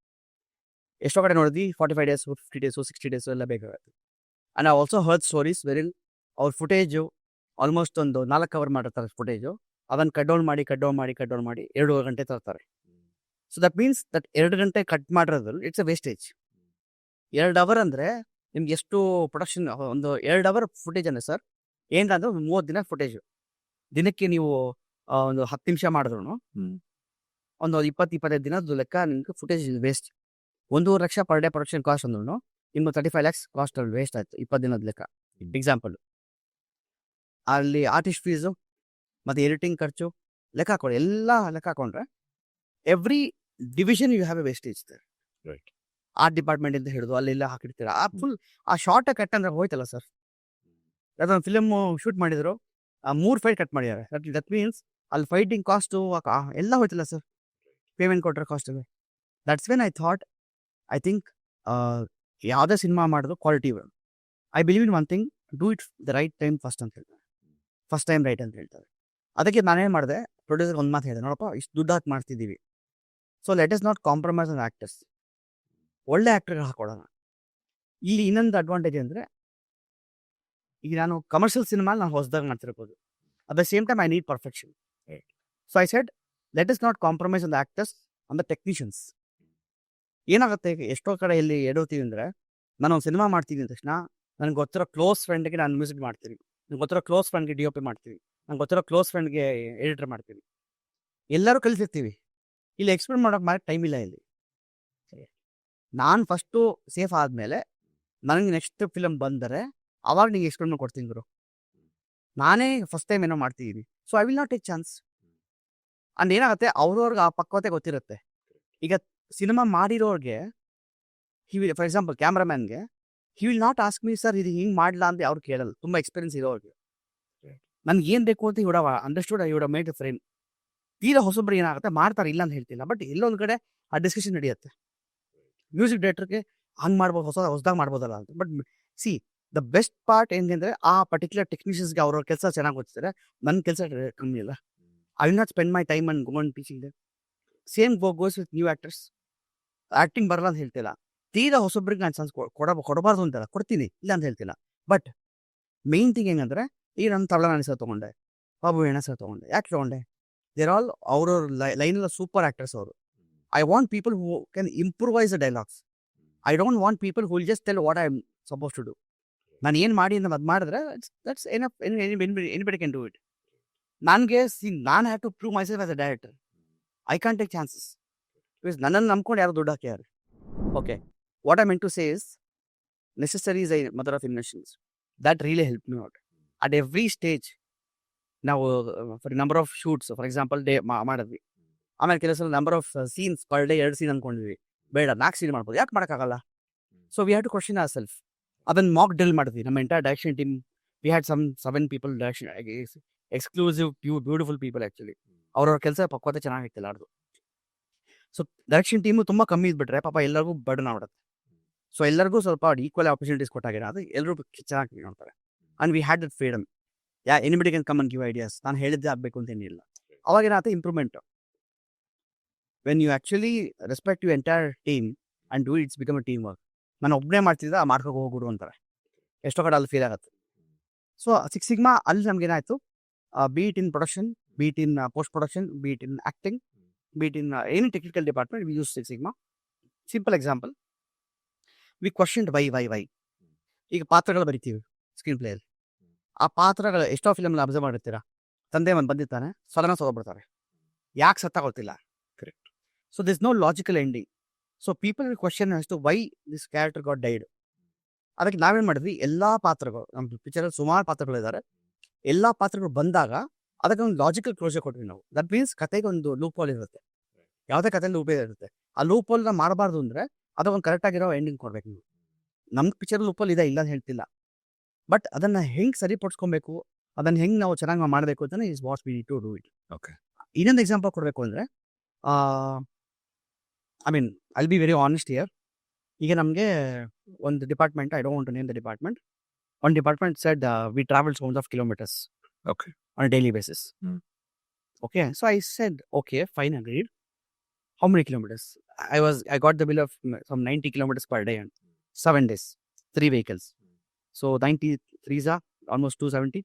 ಎಷ್ಟೋ ಕಡೆ ನೋಡಿದ್ವಿ 45 ಡೇಸು, 50 ಡೇಸು, 60 ಡೇಸು ಎಲ್ಲ ಬೇಕಾಗುತ್ತೆ. And I also heard stories ವೆರಿನ್ ಅವ್ರ ಫುಟೇಜು ಆಲ್ಮೋಸ್ಟ್ ಒಂದು 4 ಅವರ್ ಮಾಡಿರ್ತಾರೆ ಫುಟೇಜು, ಅದನ್ನು ಕಟ್ ಡೌನ್ ಮಾಡಿ 2 ಗಂಟೆ ತರ್ತಾರೆ. ಸೊ ದಟ್ ಮೀನ್ಸ್ ದಟ್ 2 ಗಂಟೆ ಕಟ್ ಮಾಡಿರೋದ್ರಲ್ಲಿ ಇಟ್ಸ್ ಅ ವೇಸ್ಟೇಜ್. 2 ಅವರ್ ಅಂದರೆ ನಿಮ್ಗೆ ಎಷ್ಟು ಪ್ರೊಡಕ್ಷನ್, ಒಂದು 2 ಅವರ್ ಫುಟೇಜ್ ಅಂದರೆ ಸರ್ ಏನಂದ್ರೆ 30 ದಿನ ಫುಟೇಜು. ದಿನಕ್ಕೆ ನೀವು ಒಂದು 10 ನಿಮಿಷ ಮಾಡಿದ್ರು ಒಂದು 20-25 ದಿನದ ಲೆಕ್ಕ ನಿಮ್ಗೆ footage waste. 1.5 lakh per day production cost ಅಂದ್ರೂ ನಿಮ್ಗೆ 35 lakhs ಕಾಸ್ಟ್ ಅಲ್ಲಿ ವೇಸ್ಟ್ ಆಯಿತು 20 ದಿನದ ಲೆಕ್ಕ. ಎಕ್ಸಾಂಪಲ್, ಅಲ್ಲಿ ಆರ್ಟಿಸ್ಟ್ ಫೀಸು ಮತ್ತು ಎಡಿಟಿಂಗ್ ಖರ್ಚು ಲೆಕ್ಕ ಹಾಕೊಳ್ಳಿ, ಎಲ್ಲ ಲೆಕ್ಕ ಹಾಕೊಂಡ್ರೆ every division you have a wastage there. Right. Art department ಅಂತ ಹಿಡಿದು ಅಲ್ಲೆಲ್ಲ ಹಾಕಿರ್ತೀರ, ಆ ಫುಲ್ ಆ ಶಾರ್ಟ್ ಕಟ್ ಅಂದ್ರೆ ಹೋಯ್ತಲ್ಲ ಸರ್. ಅದೊಂದು ಫಿಲಮ್ ಶೂಟ್ ಮಾಡಿದ್ರು, 3 ಫೈಟ್ ಕಟ್ ಮಾಡಿದ್ದಾರೆ. ದಟ್ ಮೀನ್ಸ್ ಅಲ್ಲಿ ಫೈಟಿಂಗ್ ಕಾಸ್ಟು ಎಲ್ಲ ಹೋಯ್ತಲ್ಲ ಸರ್, ಪೇಮೆಂಟ್ ಕೊಟ್ಟರೆ ಕಾಸ್ಟ್ ಇದೆ. That's when I thought, I think ಯಾವುದೇ ಸಿನಿಮಾ ಮಾಡಿದ್ರು quality. I believe in one thing, do it the right time first ಅಂತ ಹೇಳ್ತಾರೆ, ಫಸ್ಟ್ ಟೈಮ್ ರೈಟ್ ಅಂತ ಹೇಳ್ತಾರೆ. ಅದಕ್ಕೆ ನಾನೇನು ಮಾಡಿದೆ, ಪ್ರೊಡ್ಯೂಸರ್ಗೆ ಒಂದು ಮಾತು ಹೇಳಿದೆ, ನೋಡಪ್ಪ ಇಷ್ಟು ದುಡ್ಡು ಹಾಕಿ ಮಾಡ್ತಿದ್ದೀವಿ, so let is not compromise on actors, ಒಳ್ಳೆ ಆ್ಯಕ್ಟರ್ಗಳು ಹಾಕೊಳ್ಳೋಣ. ಇಲ್ಲಿ ಇನ್ನೊಂದು ಅಡ್ವಾಂಟೇಜ್ ಅಂದರೆ, ಈಗ ನಾನು ಕಮರ್ಷಿಯಲ್ ಸಿನಿಮಾ ನಾನು ಹೊಸದಾಗಿ ಮಾಡ್ತಿರ್ಬೋದು, at the same time I need perfection. So I said let is not compromise on the actors ಅಂದರೆ ಟೆಕ್ನಿಷಿಯನ್ಸ್. ಏನಾಗುತ್ತೆ ಎಷ್ಟೋ ಕಡೆ ಇಲ್ಲಿ ಎಡೋತೀವಿ ಅಂದರೆ, ನಾನು ಒಂದು ಸಿನಿಮಾ ಮಾಡ್ತೀನಿ ಅಂದ ತಕ್ಷಣ ನನಗೆ ಗೊತ್ತಿರೋ ಕ್ಲೋಸ್ ಫ್ರೆಂಡ್ಗೆ ನಾನು ಮ್ಯೂಸಿಕ್ ಮಾಡ್ತೀನಿ, ನನಗೆ ಗೊತ್ತಿರೋ ಕ್ಲೋಸ್ ಫ್ರೆಂಡ್ಗೆ DOP ಮಾಡ್ತೀವಿ, ನಂಗೆ ಗೊತ್ತಿರೋ ಕ್ಲೋಸ್ ಫ್ರೆಂಡ್ಗೆ ಎಡಿಟರ್ ಮಾಡ್ತೀವಿ, ಎಲ್ಲರೂ ಕಲಿತಿರ್ತೀವಿ. ಇಲ್ಲಿ ಎಕ್ಸ್ಪ್ಲೇನ್ ಮಾಡೋಕೆ ಟೈಮ್ ಇಲ್ಲ ಇಲ್ಲಿ. ನಾನು ಫಸ್ಟು ಸೇಫ್ ಆದಮೇಲೆ ನನಗೆ ನೆಕ್ಸ್ಟ್ ಫಿಲಮ್ ಬಂದರೆ ಅವಾಗ ನಿಂಗೆ ಎಕ್ಸ್ಪ್ಲೇನ್ ಕೊಡ್ತೀನಿ ಗುರು. ನಾನೇ ಫಸ್ಟ್ ಟೈಮ್ ಏನೋ ಮಾಡ್ತಿದ್ದೀನಿ, so I will not take chance. And ಏನಾಗುತ್ತೆ, ಅವ್ರವ್ರಿಗೆ ಆ ಪಕ್ವತೆ ಗೊತ್ತಿರುತ್ತೆ. ಈಗ ಸಿನಿಮಾ ಮಾಡಿರೋರಿಗೆ ಫಾರ್ ಎಕ್ಸಾಂಪಲ್ ಕ್ಯಾಮ್ರಾಮ್ಯಾನ್ಗೆ he will not ask me sir ಇದು ಹಿಂಗೆ ಮಾಡಲಾ ಅಂತ ಅವ್ರು ಕೇಳಲ್ಲ. ತುಂಬ ಎಕ್ಸ್ಪೀರಿಯನ್ಸ್ ಇರೋರಿಗೆ ನನ್ಗೆ ಏನು ಬೇಕು ಅಂತ ಇವ್ರ ಅಂಡರ್ಸ್ಟುಡ್, ಇವ್ರ ಮೇಡ್ ಫ್ರೇಮ್. ತೀರಾ ಹೊಸಬ್ರು ಏನಾಗುತ್ತೆ ಮಾಡ್ತಾರೆ, ಇಲ್ಲ ಅಂತ ಹೇಳ್ತಿಲ್ಲ, ಬಟ್ ಎಲ್ಲೊಂದು ಕಡೆ ಆ ಡಿಸ್ಕಷನ್ ನಡೆಯುತ್ತೆ. ಮ್ಯೂಸಿಕ್ ಡೈರೆಕ್ಟರ್ಗೆ ಹಂಗೆ ಮಾಡ್ಬೋದು, ಹೊಸದಾಗಿ ಮಾಡ್ಬೋದಲ್ಲ ಅಂತ. But C the best part ಏನಂದ್ರೆ ಆ ಪರ್ಟಿಕ್ಯುಲರ್ ಟೆಕ್ನಿಷಿಯನ್ಸ್ಗೆ ಅವ್ರ ಕೆಲಸ ಚೆನ್ನಾಗಿ ಗೊತ್ತಿದ್ದಾರೆ, ನನ್ನ ಕೆಲಸ ಕಮ್ಮಿ ಇಲ್ಲ. I will not spend my time and go and teaching. Same goes with new actors. Acting ಬರಲ್ಲ ಅಂತ ಹೇಳ್ತಿಲ್ಲ, ತೀರಾ ಹೊಸೊಬ್ರಿಗೆ ನಾನು ಚಾನ್ಸ್ ಕೊಡಬಾರ್ದು ಅಂತಲ್ಲ, ಕೊಡ್ತೀನಿ, ಇಲ್ಲ ಅಂತ ಹೇಳ್ತಿಲ್ಲ. ಬಟ್ ಮೇನ್ ಥಿಂಗ್ ಹೆಂಗಂದ್ರೆ, ಈಗ ನಾನು ತಬಲಾ ಸರ್ ತೊಗೊಂಡೆ, ಬಾಬು ಹೆಣ ಸರ್ ತೊಗೊಂಡೆ. ಯಾಕೆ ತೊಗೊಂಡೆ? ದೇರ್ ಆಲ್ ಅವ್ರವ್ರ ಲೈನೆಲ್ಲ ಸೂಪರ್ ಆ್ಯಕ್ಟರ್ಸ್ ಅವರು. I want people who can improvise the dialogues. I don't want people who will just tell what I am suppose to do. ನಾನು ಏನು ಮಾಡಿ ಅಂತ ಅದು ಮಾಡಿದ್ರೆ that's enough, anybody can do it. ನನಗೆ ನಾನು have to prove myself as a director. I can take chances because ನನ್ನನ್ನು ನಂಬ್ಕೊಂಡು ಯಾರು ದುಡ್ಡು ಹಾಕ್ಯಾರು. Okay, what I meant to say is necessary is a mother of inventions. That really helped me out at every stage. ನಾವು for number of shoots for example day ಮಾಡಿದ್ವಿ, ಆಮೇಲೆ ಕೆಲಸ number of scenes per day 2 scene ಅಂದ್ಕೊಂಡಿದ್ವಿ, ಬೇಡ 4 scene ಮಾಡ್ಬೋದು, ಯಾಕೆ ಮಾಡೋಕ್ಕಾಗಲ್ಲ? So we have to question ourselves. ಅದನ್ನು ಮಾಕ್ ಡ್ರಿಲ್ ಮಾಡಿದ್ವಿ. ನಮ್ಮ entire direction team, we had 7 people direction, exclusive beautiful people. Actually ಅವ್ರವ್ರ ಕೆಲಸ ಪಕ್ವತೆ ಚೆನ್ನಾಗಿತ್ತಿಲ್ಲ ಅದು. ಸೊ ಡೈರೆಕ್ಷನ್ ಟೀಮು ತುಂಬ ಕಮ್ಮಿ ಇದ್ಬಿಟ್ರೆ ಪಾಪ ಎಲ್ಲರಿಗೂ ಬರ್ಡನ್ ಆಗ್ಬಿಡುತ್ತೆ. ಸೊ ಎಲ್ಲರಿಗೂ ಸ್ವಲ್ಪ ಈಕ್ವಲ್ ಆಪರ್ಚುನಿಟೀಸ್ ಕೊಟ್ಟಾಗ ಅದು ಎಲ್ಲರೂ ಚೆನ್ನಾಗಿ ನೋಡ್ತಾರೆ. And we had that freedom. Anybody can come and give ideas. ನಾನು ಹೇಳಿದ್ದೆ ಆಗಬೇಕು ಅಂತ ಏನಿಲ್ಲ. ಅವಾಗ ಏನಾಗುತ್ತೆ improvement. When you actually respect you entire team and do it's become a team work. ನಾನು ಒಬ್ಬನೇ ಮಾಡ್ತಿದ್ದೆ, ಆ ಮಾಡ್ಕೊಂಡು ಹೋಗ್ಬಿಡು ಅಂತಾರೆ, ಎಷ್ಟೋ ಕಡೆ ಅಲ್ಲಿ ಫೀಲ್ ಆಗುತ್ತೆ. ಸೊ ಸಿಕ್ಸ್ ಸಿಗ್ಮಾ ಅಲ್ಲಿ ನಮ್ಗೇನಾಯಿತು, be it in production, be it in post production, be it in acting, be it in any technical department, we use six sigma. Simple example, we questioned why. ಈಗ ಪಾತ್ರಗಳು ಬರಿತೀವಿ ಸ್ಕ್ರೀನ್ ಪ್ಲೇಯಲ್ಲಿ. ಆ ಪಾತ್ರಗಳು ಎಷ್ಟೋ ಫಿಲಮ್ನ ಅಬ್ಸರ್ವ್ ಮಾಡಿರ್ತೀರಾ, ತಂದೆ ಬಂದಿರ್ತಾನೆ, ಸಡನ್ ಸೋಗ್ಬಿಡ್ತಾರೆ, ಯಾಕೆ ಸತ್ತ ಗೊತ್ತಿಲ್ಲ. Correct. So this no logical ending. So people will question as to why this character got died. ಅದಕ್ಕೆ ನಾವೇನು ಮಾಡಿದ್ವಿ, ಎಲ್ಲ ಪಾತ್ರಗಳು ನಮ್ಮ ಪಿಕ್ಚರಲ್ಲಿ ಸುಮಾರು ಪಾತ್ರಗಳಿದ್ದಾರೆ, ಎಲ್ಲ ಪಾತ್ರಗಳು ಬಂದಾಗ ಅದಕ್ಕೆ ಒಂದು ಲಾಜಿಕಲ್ ಕ್ಲೋಸರ್ ಕೊಟ್ವಿ ನಾವು. ದಟ್ ಮೀನ್ಸ್ ಕತೆಗೆ ಒಂದು ಲೂಪ್ ಹೋಲ್ ಇರುತ್ತೆ, ಯಾವುದೇ ಕಥೆಯಲ್ಲಿ ಲೂಪ್ ಇರುತ್ತೆ. ಆ ಲೂಪ್ ಹೋಲ್ನ ಮಾಡಬಾರ್ದು ಅಂದರೆ ಅದಕ್ಕೊಂದು ಕರೆಕ್ಟಾಗಿರೋ ಎಂಡಿಂಗ್ ಕೊಡ್ಬೇಕು ನೀವು. ನಮ್ಮ ಪಿಕ್ಚರ್ ಲೂಪ್ ಹೋಲ್ ಇದೆ, ಇಲ್ಲ ಅಂತ ಹೇಳ್ತಿಲ್ಲ, ಬಟ್ ಅದನ್ನು ಹೆಂಗೆ ಸರಿಪಡಿಸ್ಕೊಬೇಕು, ಅದನ್ನು ಹೆಂಗೆ ನಾವು ಚೆನ್ನಾಗಿ ಮಾಡಬೇಕು ಅಂತಲೇ is what we need to do it. Okay. ಇನ್ನೊಂದು ಎಕ್ಸಾಂಪಲ್ ಕೊಡಬೇಕು ಅಂದರೆ, I mean I'll be very honest here. ಈಗ ನಮಗೆ ಒಂದು department, I don't want to name the department, one department said we traveled thousands of kilometers Okay. on a daily basis. Okay, so I said okay, fine, agreed. How many kilometers? I got the bill of some 90 kilometers per day and 7 days, 3 vehicles. So 93s are almost 270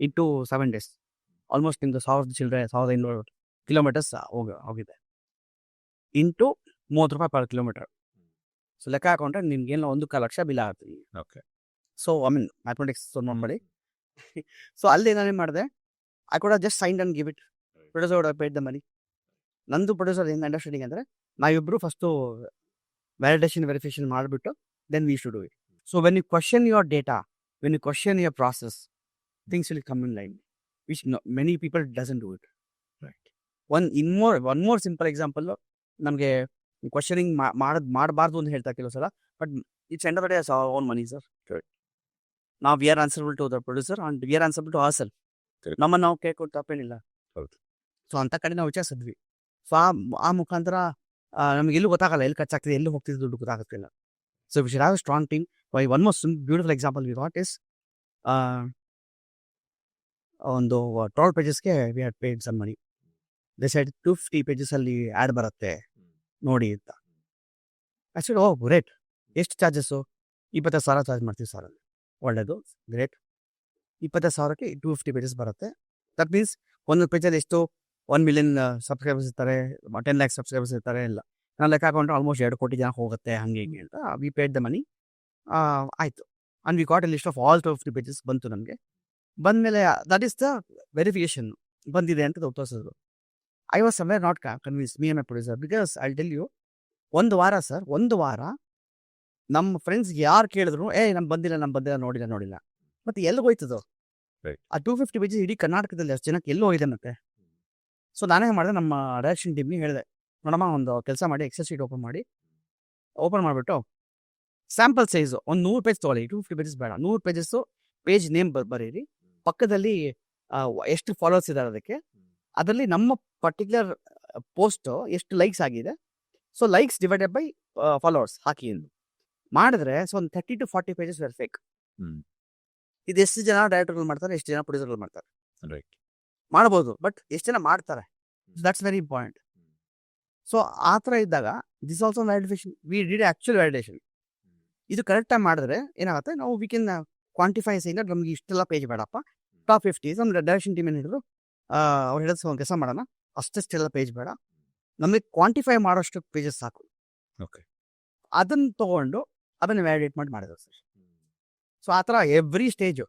into 7 days, almost in the 1,500 kilometers ಹೋಗಿದೆ into 30 ರೂಪಾಯಿ per kilometer. So ಲೆಕ್ಕ ಹಾಕೊಂಡ್ರೆ ನಿಮ್ಗೇನೋ 1.25 lakh bill ಆಗುತ್ತೆ. Okay. So I mean mathematics ನೋಡ್ಬೇಡಿ. So ಅಲ್ಲಿ ನಾನೇನು ಮಾಡಿದೆ, I could just sign and give it. Producer paid the money. ನಂದು ಪ್ರೊಡ್ಯೂಸರ್ ಹೆಂಗೆ ಅಂಡರ್ಸ್ಟ್ಯಾಂಡಿಂಗ್ ಅಂದರೆ, ನಾವಿಬ್ಬರು ಫಸ್ಟು ವೆರಿಫಿಕೇಶನ್ ಮಾಡಿಬಿಟ್ಟು then we should do it. So when you question your data, when you question your process, things will come in line, which many people doesn't do it. Right. One more simple example, ನಮಗೆ questioning ಮಾಡಬಾರ್ದು ಅಂತ ಹೇಳ್ತಾ ಕೆಲವು ಸಲ, but it's end of the day as our own money sir. ನಾವು we are answerable to the producer and we are answerable to our self. ನಮ್ಮನ್ನು ನಾವು ಕೇಳ್ಕೊಂಡು ತಪ್ಪೇನಿಲ್ಲ. ಹೌದು. ಸೊ ಅಂಥ ಕಡೆ ನಾವು ವಿಚಾರಿಸಿದ್ವಿ. ಸೊ ಆ ಮುಖಾಂತರ ನಮ್ಗೆ ಎಲ್ಲೂ ಗೊತ್ತಾಗಲ್ಲ, ಎಲ್ಲಿ ಖರ್ಚಾಗ್ತಿದೆ, ಎಲ್ಲಿ ಹೋಗ್ತಿದೆ ದುಡ್ಡು ಗೊತ್ತಾಗ್ತಿಲ್ಲ. So we should have a strong team. One most beautiful example we got is ಒಂದು 12 pagesಗೆ we had paid some money. They said 250 pages ಅಲ್ಲಿ ಆ್ಯಡ್ ಬರುತ್ತೆ ನೋಡಿ ಅಂತ. Actually great. ಎಷ್ಟು ಚಾರ್ಜಸ್ಸು? 25,000 ಚಾರ್ಜ್ ಮಾಡ್ತೀವಿ ಸರ್ ಅಲ್ಲಿ. ಒಳ್ಳೆಯದು, ಗ್ರೇಟ್. 25,000ಕ್ಕೆ 250 pages ಬರುತ್ತೆ. ದಟ್ ಮೀನ್ಸ್ ಒಂದು ಪೇಜಲ್ಲಿ ಎಷ್ಟು, 1 ಮಿಲಿಯನ್ ಸಬ್ಸ್ಕ್ರೈಬರ್ಸ್ ಇರ್ತಾರೆ, 10 ಲ್ಯಾಕ್ ಸಬ್ಸ್ಕ್ರೈಬರ್ಸ್ ಇರ್ತಾರೆ ಇಲ್ಲ. ನಾನು ಲೆಕ್ಕ ಹಾಕೊಂಡ್ರೆ ಆಲ್ಮೋಸ್ಟ್ 2 ಕೋಟಿ ಜನ ಹೋಗುತ್ತೆ ಹಂಗೆ ಹಿಂಗೆ ಅಂತ. We paid the money. ಆಯಿತು. And we got a list of all 250 pages ಬಂತು ನಮಗೆ. ಬಂದಮೇಲೆ ದಟ್ ಈಸ್ ದ ವೆರಿಫಿಕೇಶನ್ ಬಂದಿದೆ ಅಂತ ತೋರಿಸಿದ್ರು. I was somewhere not convince me and my producer because I tell you, ಒಂದು ವಾರ ನಮ್ಮ ಫ್ರೆಂಡ್ಸ್ ಯಾರು ಕೇಳಿದ್ರು ನಮ್ಗೆ ಬಂದಿಲ್ಲ ನೋಡಿಲ್ಲ. ಮತ್ತೆ ಎಲ್ಲಿ ಹೋಯ್ತದೋ Right. ಆ 250 ಪೇಜಸ್ ಇಡೀ ಕರ್ನಾಟಕದಲ್ಲಿ ಅಷ್ಟು ಜನಕ್ಕೆ ಎಲ್ಲೋ ಹೋಗಿದೆ ಮತ್ತೆ. ಸೊ ನಾನೇ ಮಾಡಿದೆ, ನಮ್ಮ ಡೈರೆಕ್ಷನ್ ಟೀಮ್ಗೆ ಹೇಳಿದೆ, ನೋಡಮ್ಮ ಒಂದು ಕೆಲಸ ಮಾಡಿ, ಎಕ್ಸೆಲ್ ಶೀಟ್ ಓಪನ್ ಮಾಡಿಬಿಟ್ಟು ಸ್ಯಾಂಪಲ್ ಸೈಜು ಒಂದು 100 ಪೇಜ್ ತೊಗೊಳ್ಳಿ, 250 ಪೇಜಸ್ ಬೇಡ, 100 ಪೇಜಸ್ಸು ಪೇಜ್ ನೇಮ್ ಬರೀರಿ, ಪಕ್ಕದಲ್ಲಿ ಎಷ್ಟು ಫಾಲೋವರ್ಸ್ ಇದ್ದಾರೆ ಅದಕ್ಕೆ, ಅದರಲ್ಲಿ ನಮ್ಮ ಪರ್ಟಿಕ್ಯುಲರ್ ಪೋಸ್ಟು ಎಷ್ಟು ಲೈಕ್ಸ್ ಆಗಿದೆ, so likes divided by followers ಹಾಕಿ ಎಂದು ಮಾಡಿದ್ರೆ ಸೊ ಒಂದು 30 to 40 ಪೇಜಸ್ ವೇರ್ ಫೇಕ್. ಇದು ಎಷ್ಟು ಜನ ಡೈರೆಕ್ಟರ್ಗಳು ಮಾಡ್ತಾರೆ, ಎಷ್ಟು ಜನ ಪ್ರೊಡ್ಯೂಸರ್ಗಳು ಮಾಡ್ತಾರೆ, ರೈಟ್, ಮಾಡ್ಬೋದು, ಬಟ್ ಎಷ್ಟು ಜನ ಮಾಡ್ತಾರೆ, ದಟ್ಸ್ ವೆರಿ ಇಂಪಾರ್ಟೆಂಟ್. ಸೊ ಆ ಥರ ಇದ್ದಾಗ this also validation, we did actual validation. ಇದು ಕರೆಕ್ಟಾಗಿ ಮಾಡಿದ್ರೆ ಏನಾಗುತ್ತೆ, ನಾವು ವಿ ಕ್ಯಾನ್ ಕ್ವಾಂಟಿಫೈ ಸೈನ್ ನಮ್ಗೆ ಇಷ್ಟೆಲ್ಲ ಪೇಜ್ ಬೇಡಪ್ಪ, ಟಾಪ್ 50 ನಮ್ಮ ಡೈರೆಕ್ಷನ್ ಟೀಮ್ ಏನು ಹೇಳಿದ್ರು, ಅವ್ರು ಹೇಳಿದ್ರು ಒಂದು ಕೆಲಸ ಮಾಡೋಣ, ಅಷ್ಟೆಲ್ಲ ಪೇಜ್ ಬೇಡ, ನಮಗೆ ಕ್ವಾಂಟಿಫೈ ಮಾಡೋಷ್ಟು ಪೇಜಸ್ ಸಾಕು. ಓಕೆ, ಅದನ್ನು ತೊಗೊಂಡು ಅದನ್ನು ವ್ಯಾಲಿಡೇಟ್ ಮಾಡಿದ್ರು ಸರ್. ಸೊ ಆ ಥರ ಎವ್ರಿ ಸ್ಟೇಜು,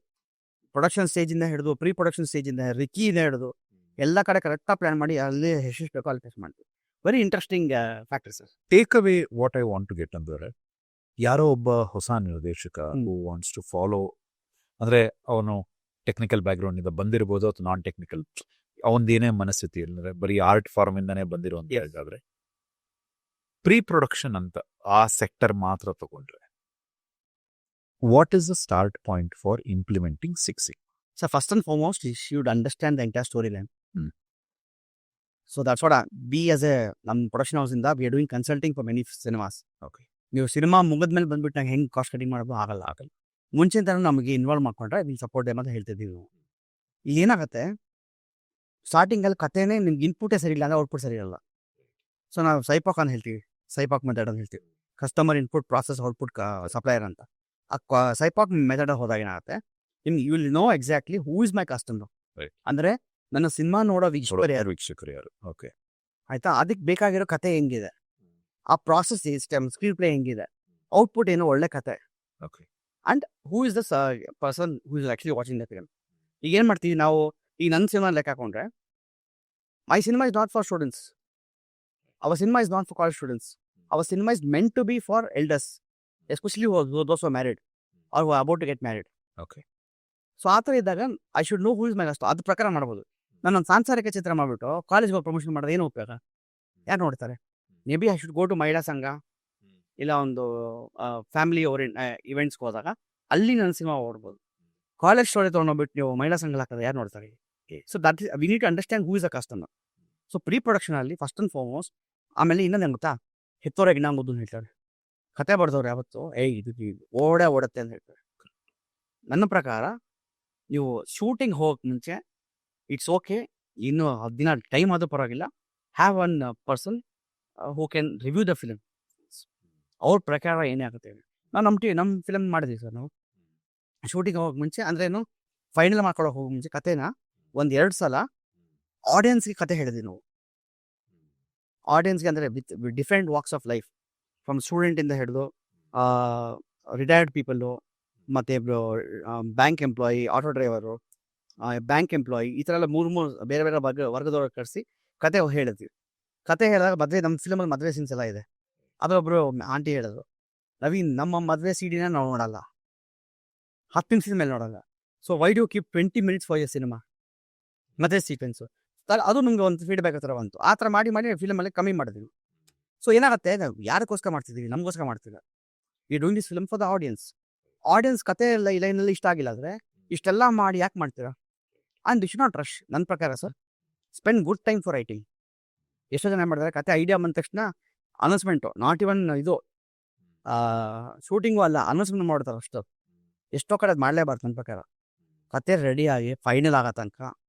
ಪ್ರೊಡಕ್ಷನ್ ಸ್ಟೇಜಿಂದ ಹಿಡಿದು ಪ್ರೀ ಪ್ರೊಡಕ್ಷನ್ ಸ್ಟೇಜಿಂದ ರಿಕಿಯಿಂದ ಹಿಡಿದು ಎಲ್ಲ ಕಡೆ ಕರೆಕ್ಟಾಗಿ ಪ್ಲ್ಯಾನ್ ಮಾಡಿ ಅಲ್ಲಿ ಎಷ್ಟು ಬೇಕೋ ಅಲ್ಲಿ ಟೆಸ್ಟ್ ಮಾಡ್ತೀವಿ. Very interesting factor sir. Take away what I want to get ಅಂದರೆ, ಯಾರೋ ಒಬ್ಬ ಹೊಸ ನಿರ್ದೇಶಕ ಹೂ ವಾಂಟ್ಸ್ ಟು ಫಾಲೋ, ಅಂದರೆ ಅವನು ಟೆಕ್ನಿಕಲ್ ಬ್ಯಾಕ್ಗ್ರೌಂಡಿಂದ ಬಂದಿರ್ಬೋದು ಅಥವಾ ನಾನ್ ಟೆಕ್ನಿಕಲ್, ಅವನದೇನೇ ಮನಸ್ಥಿತಿ ಅಂದರೆ ಬರೀ ಆರ್ಟ್ ಫಾರ್ಮಿಂದನೇ ಬಂದಿರುವಂತ ಹೇಳಿದ್ರೆ, ಪ್ರೀ ಪ್ರೊಡಕ್ಷನ್ ಅಂತ ಆ ಸೆಕ್ಟರ್ ಮಾತ್ರ ತಗೊಂಡ್ರೆ what is the start point for implementing 6 Sigma? So first and foremost, you should understand the entire storyline. So that's what we as a production house in we are doing consulting for many cinemas. Okay. ನೀವು cinema ಮುಗಿದ್ಮೇಲೆ ಬಂದ್ಬಿಟ್ಟು ನಂಗೆ ಹೆಂಗೆ cost cutting ಮಾಡೋದು ಆಗಲ್ಲ. ಮುಂಚೆ ತನಕ ನಮಗೆ ಇನ್ವಾಲ್ವ್ ಮಾಡ್ಕೊಂಡ್ರೆ ವಿಲ್ ಸಪೋರ್ಟ್ ಡೇಮ್ ಅಂತ ಹೇಳ್ತಿದ್ದೀವಿ ನಾವು. ಇಲ್ಲಿ ಏನಾಗುತ್ತೆ, ಸ್ಟಾರ್ಟಿಂಗಲ್ಲಿ ಕಥೆನೇ ನಿಮ್ಗೆ ಇನ್ಪುಟೇ ಸರಿ ಇಲ್ಲ ಅಂದರೆ ಔಟ್ಪುಟ್ ಸರಿ ಇರಲ್ಲ. ಸೊ ನಾವು ಸೈಪಾಕ್ ಅಂತ ಹೇಳ್ತೀವಿ, ಸೈಪಾಕ್ ಮೆಥಡ್ ಅಂತ ಹೇಳ್ತೀವಿ, customer input process output supplier ಅಂತ. ಆ ಸೈಪಾಕ್ ಮೆಥಡ್ ಹೋದಾಗ ಏನಾಗುತ್ತೆ, ನಿಮ್ಗೆ you will know exactly who is my customer. ಅಂದರೆ ನನ್ನ ಸಿನಿಮಾ ನೋಡೋ ವೀಕ್ಷಕರು ಯಾರು, ಓಕೆ ಆಯ್ತಾ, ಅದಕ್ಕೆ ಬೇಕಾಗಿರೋ ಕತೆ ಹೆಂಗಿದೆ, ಆ ಪ್ರಾಸೆಸ್ ಸ್ಕ್ರೀನ್ ಪ್ಲೇ ಹೆಂಗಿದೆ, ಔಟ್ಪುಟ್ ಏನೋ ಒಳ್ಳೆ ಕತೆ, okay, and who is the person who is actually watching the film. ಈಗ ಏನು ಮಾಡ್ತೀವಿ ನಾವು, ಈಗ ನನ್ನ ಸಿನಿಮಾ ಲೆಕ್ಕ ಹಾಕೊಂಡ್ರೆ, my cinema is not for students, our cinema is not for college students, our cinema is meant to be for elders, especially those who are married or who are about to get married. Okay. So ಆ ಥರ ಇದ್ದಾಗ I should know who is my customer, ಅದ್ರ ಪ್ರಕಾರ ಮಾಡ್ಬೋದು. ನಾನೊಂದು ಸಾಂಸಾರಿಕ ಚಿತ್ರ ಮಾಡಿಬಿಟ್ಟು ಕಾಲೇಜ್ಗೆ ಹೋಗಿ ಪ್ರಮೋಷನ್ ಮಾಡೋದು ಏನು ಉಪಯೋಗ, ಯಾರು ನೋಡ್ತಾರೆ? Maybe I should go to ಮಹಿಳಾ ಸಂಘ ಇಲ್ಲ ಒಂದು ಫ್ಯಾಮಿಲಿ ಇವೆಂಟ್ಸ್ಗೆ ಹೋದಾಗ ಅಲ್ಲಿ ನನ್ನ ಸಿನಿಮಾ ಓಡ್ಬೋದು. ಕಾಲೇಜ್ ಸ್ಟೋರಿ ತೊಗೊಂಡೋಗ್ಬಿಟ್ಟು ನೀವು ಮಹಿಳಾ ಸಂಘ ಹಾಕಿದ್ರೆ ಯಾರು ನೋಡ್ತಾರೆ? So that we need to understand who is a customer. So pre ಪ್ರೊಡಕ್ಷನಲ್ಲಿ ಫಸ್ಟ್ ಆ್ಯಂಡ್ ಫಾರ್ಮೋಸ್ಟ್. ಆಮೇಲೆ ಇನ್ನೊಂದು ಏನು ಗೊತ್ತಾ, ಹೆತ್ತೋರಾಗಿ ನಾವು ಓದೋದು ಹೇಳ್ತಾರೆ, ಕತೆ ಬರ್ದವ್ರು ಯಾವತ್ತು ಇದು ಓಡುತ್ತೆ ಅಂತ ಹೇಳ್ತಾರೆ. ನನ್ನ ಪ್ರಕಾರ ನೀವು ಶೂಟಿಂಗ್ ಹೋಗಕ್ಕೆ ಮುಂಚೆ ಇಟ್ಸ್ ಓಕೆ, ಇನ್ನು 10 ದಿನ ಟೈಮ್ ಆದರೂ ಪರವಾಗಿಲ್ಲ, have one person who can review the film, ಅವ್ರ ಪ್ರಕಾರ ಏನೇ ಆಗುತ್ತೆ. ನಾವು ನಮ್ಮ ಫಿಲಮ್ ಮಾಡಿದ್ವಿ ಸರ್, ನಾವು ಶೂಟಿಂಗ್ ಹೋಗಕ್ಕೆ ಮುಂಚೆ ಅಂದರೆ ಏನು ಫೈನಲ್ ಮಾಡ್ಕೊಳಕ್ಕೆ ಹೋಗೋ ಮುಂಚೆ ಕತೆನ 1-2 ಸಲ ಆಡಿಯನ್ಸ್ಗೆ ಕತೆ ಹೇಳಿದ್ವಿ ನಾವು. ಆಡಿಯನ್ಸ್ಗೆ ಅಂದರೆ with different walks of life, from ಸ್ಟೂಡೆಂಟಿಂದ ಹಿಡಿದು ರಿಟೈರ್ಡ್ ಪೀಪಲ್ಲು, ಮತ್ತು bank employee, auto driver, bank employee, ಈ ಥರ ಎಲ್ಲ 3 ಬೇರೆ ಬೇರೆ ವರ್ಗದವ್ರಿಗೆ ಕರೆಸಿ ಕತೆ ಹೇಳಿದ್ವಿ. ಕತೆ ಹೇಳಿದಾಗ ಮದುವೆ, ನಮ್ಮ ಫಿಲಮಲ್ಲಿ ಮದುವೆ ಸೀನ್ಸ್ ಎಲ್ಲ ಇದೆ. ಅದೊಬ್ಬರು ಆಂಟಿ ಹೇಳಿದ್ರು, ನವೀನ್ ನಮ್ಮ ಮದುವೆ ಸಿಡಿನ ನಾವು ನೋಡಲ್ಲ, 10 ನಿಮಿಷದ ಮೇಲೆ ನೋಡಲ್ಲ, so why do keep 20 minutes for your cinema ಮದುವೆ ಸೀಕ್ವೆನ್ಸು. ಅದು ನಮಗೆ ಒಂದು ಫೀಡ್ಬ್ಯಾಕ್ ಹತ್ರ ಬಂತು. ಆ ಥರ ಮಾಡಿ ಫಿಲಮಲ್ಲಿ ಕಮ್ಮಿ ಮಾಡಿದ್ವಿ. ಸೊ ಏನಾಗುತ್ತೆ, ನಾವು ಯಾರಿಗೋಸ್ಕರ ಮಾಡ್ತಿದ್ದೀವಿ, ನಮಗೋಸ್ಕರ ಮಾಡ್ತಿಲ್ಲ. We doing this film for the audience ಕತೆ ಎಲ್ಲ ಈ ಲೈನಲ್ಲಿ ಇಷ್ಟ ಆಗಿಲ್ಲ ಅಂದರೆ ಇಷ್ಟೆಲ್ಲ ಮಾಡಿ ಯಾಕೆ ಮಾಡ್ತೀರಾ? And you should not rush. ನನ್ನ ಪ್ರಕಾರ sir, spend good time for writing. ಎಷ್ಟೋ ಜನ ಮಾಡಿದ್ರೆ ಕತೆ ಐಡಿಯಾ ಬಂದ ತಕ್ಷಣ ಅನೌನ್ಸ್ಮೆಂಟು, ನಾಟ್ ಇವನ್ ಇದು ಶೂಟಿಂಗು ಅಲ್ಲ, ಅನೌನ್ಸ್ಮೆಂಟ್ ಮಾಡ್ತಾರೆ ಅಷ್ಟು. ಎಷ್ಟೋ ಕಡೆ ಅದು ಮಾಡಲೇಬಾರ್ದು ನನ್ನ ಪ್ರಕಾರ. ಕತೆ ರೆಡಿಯಾಗಿ ಫೈನಲ್ ಆಗೋ ತನಕ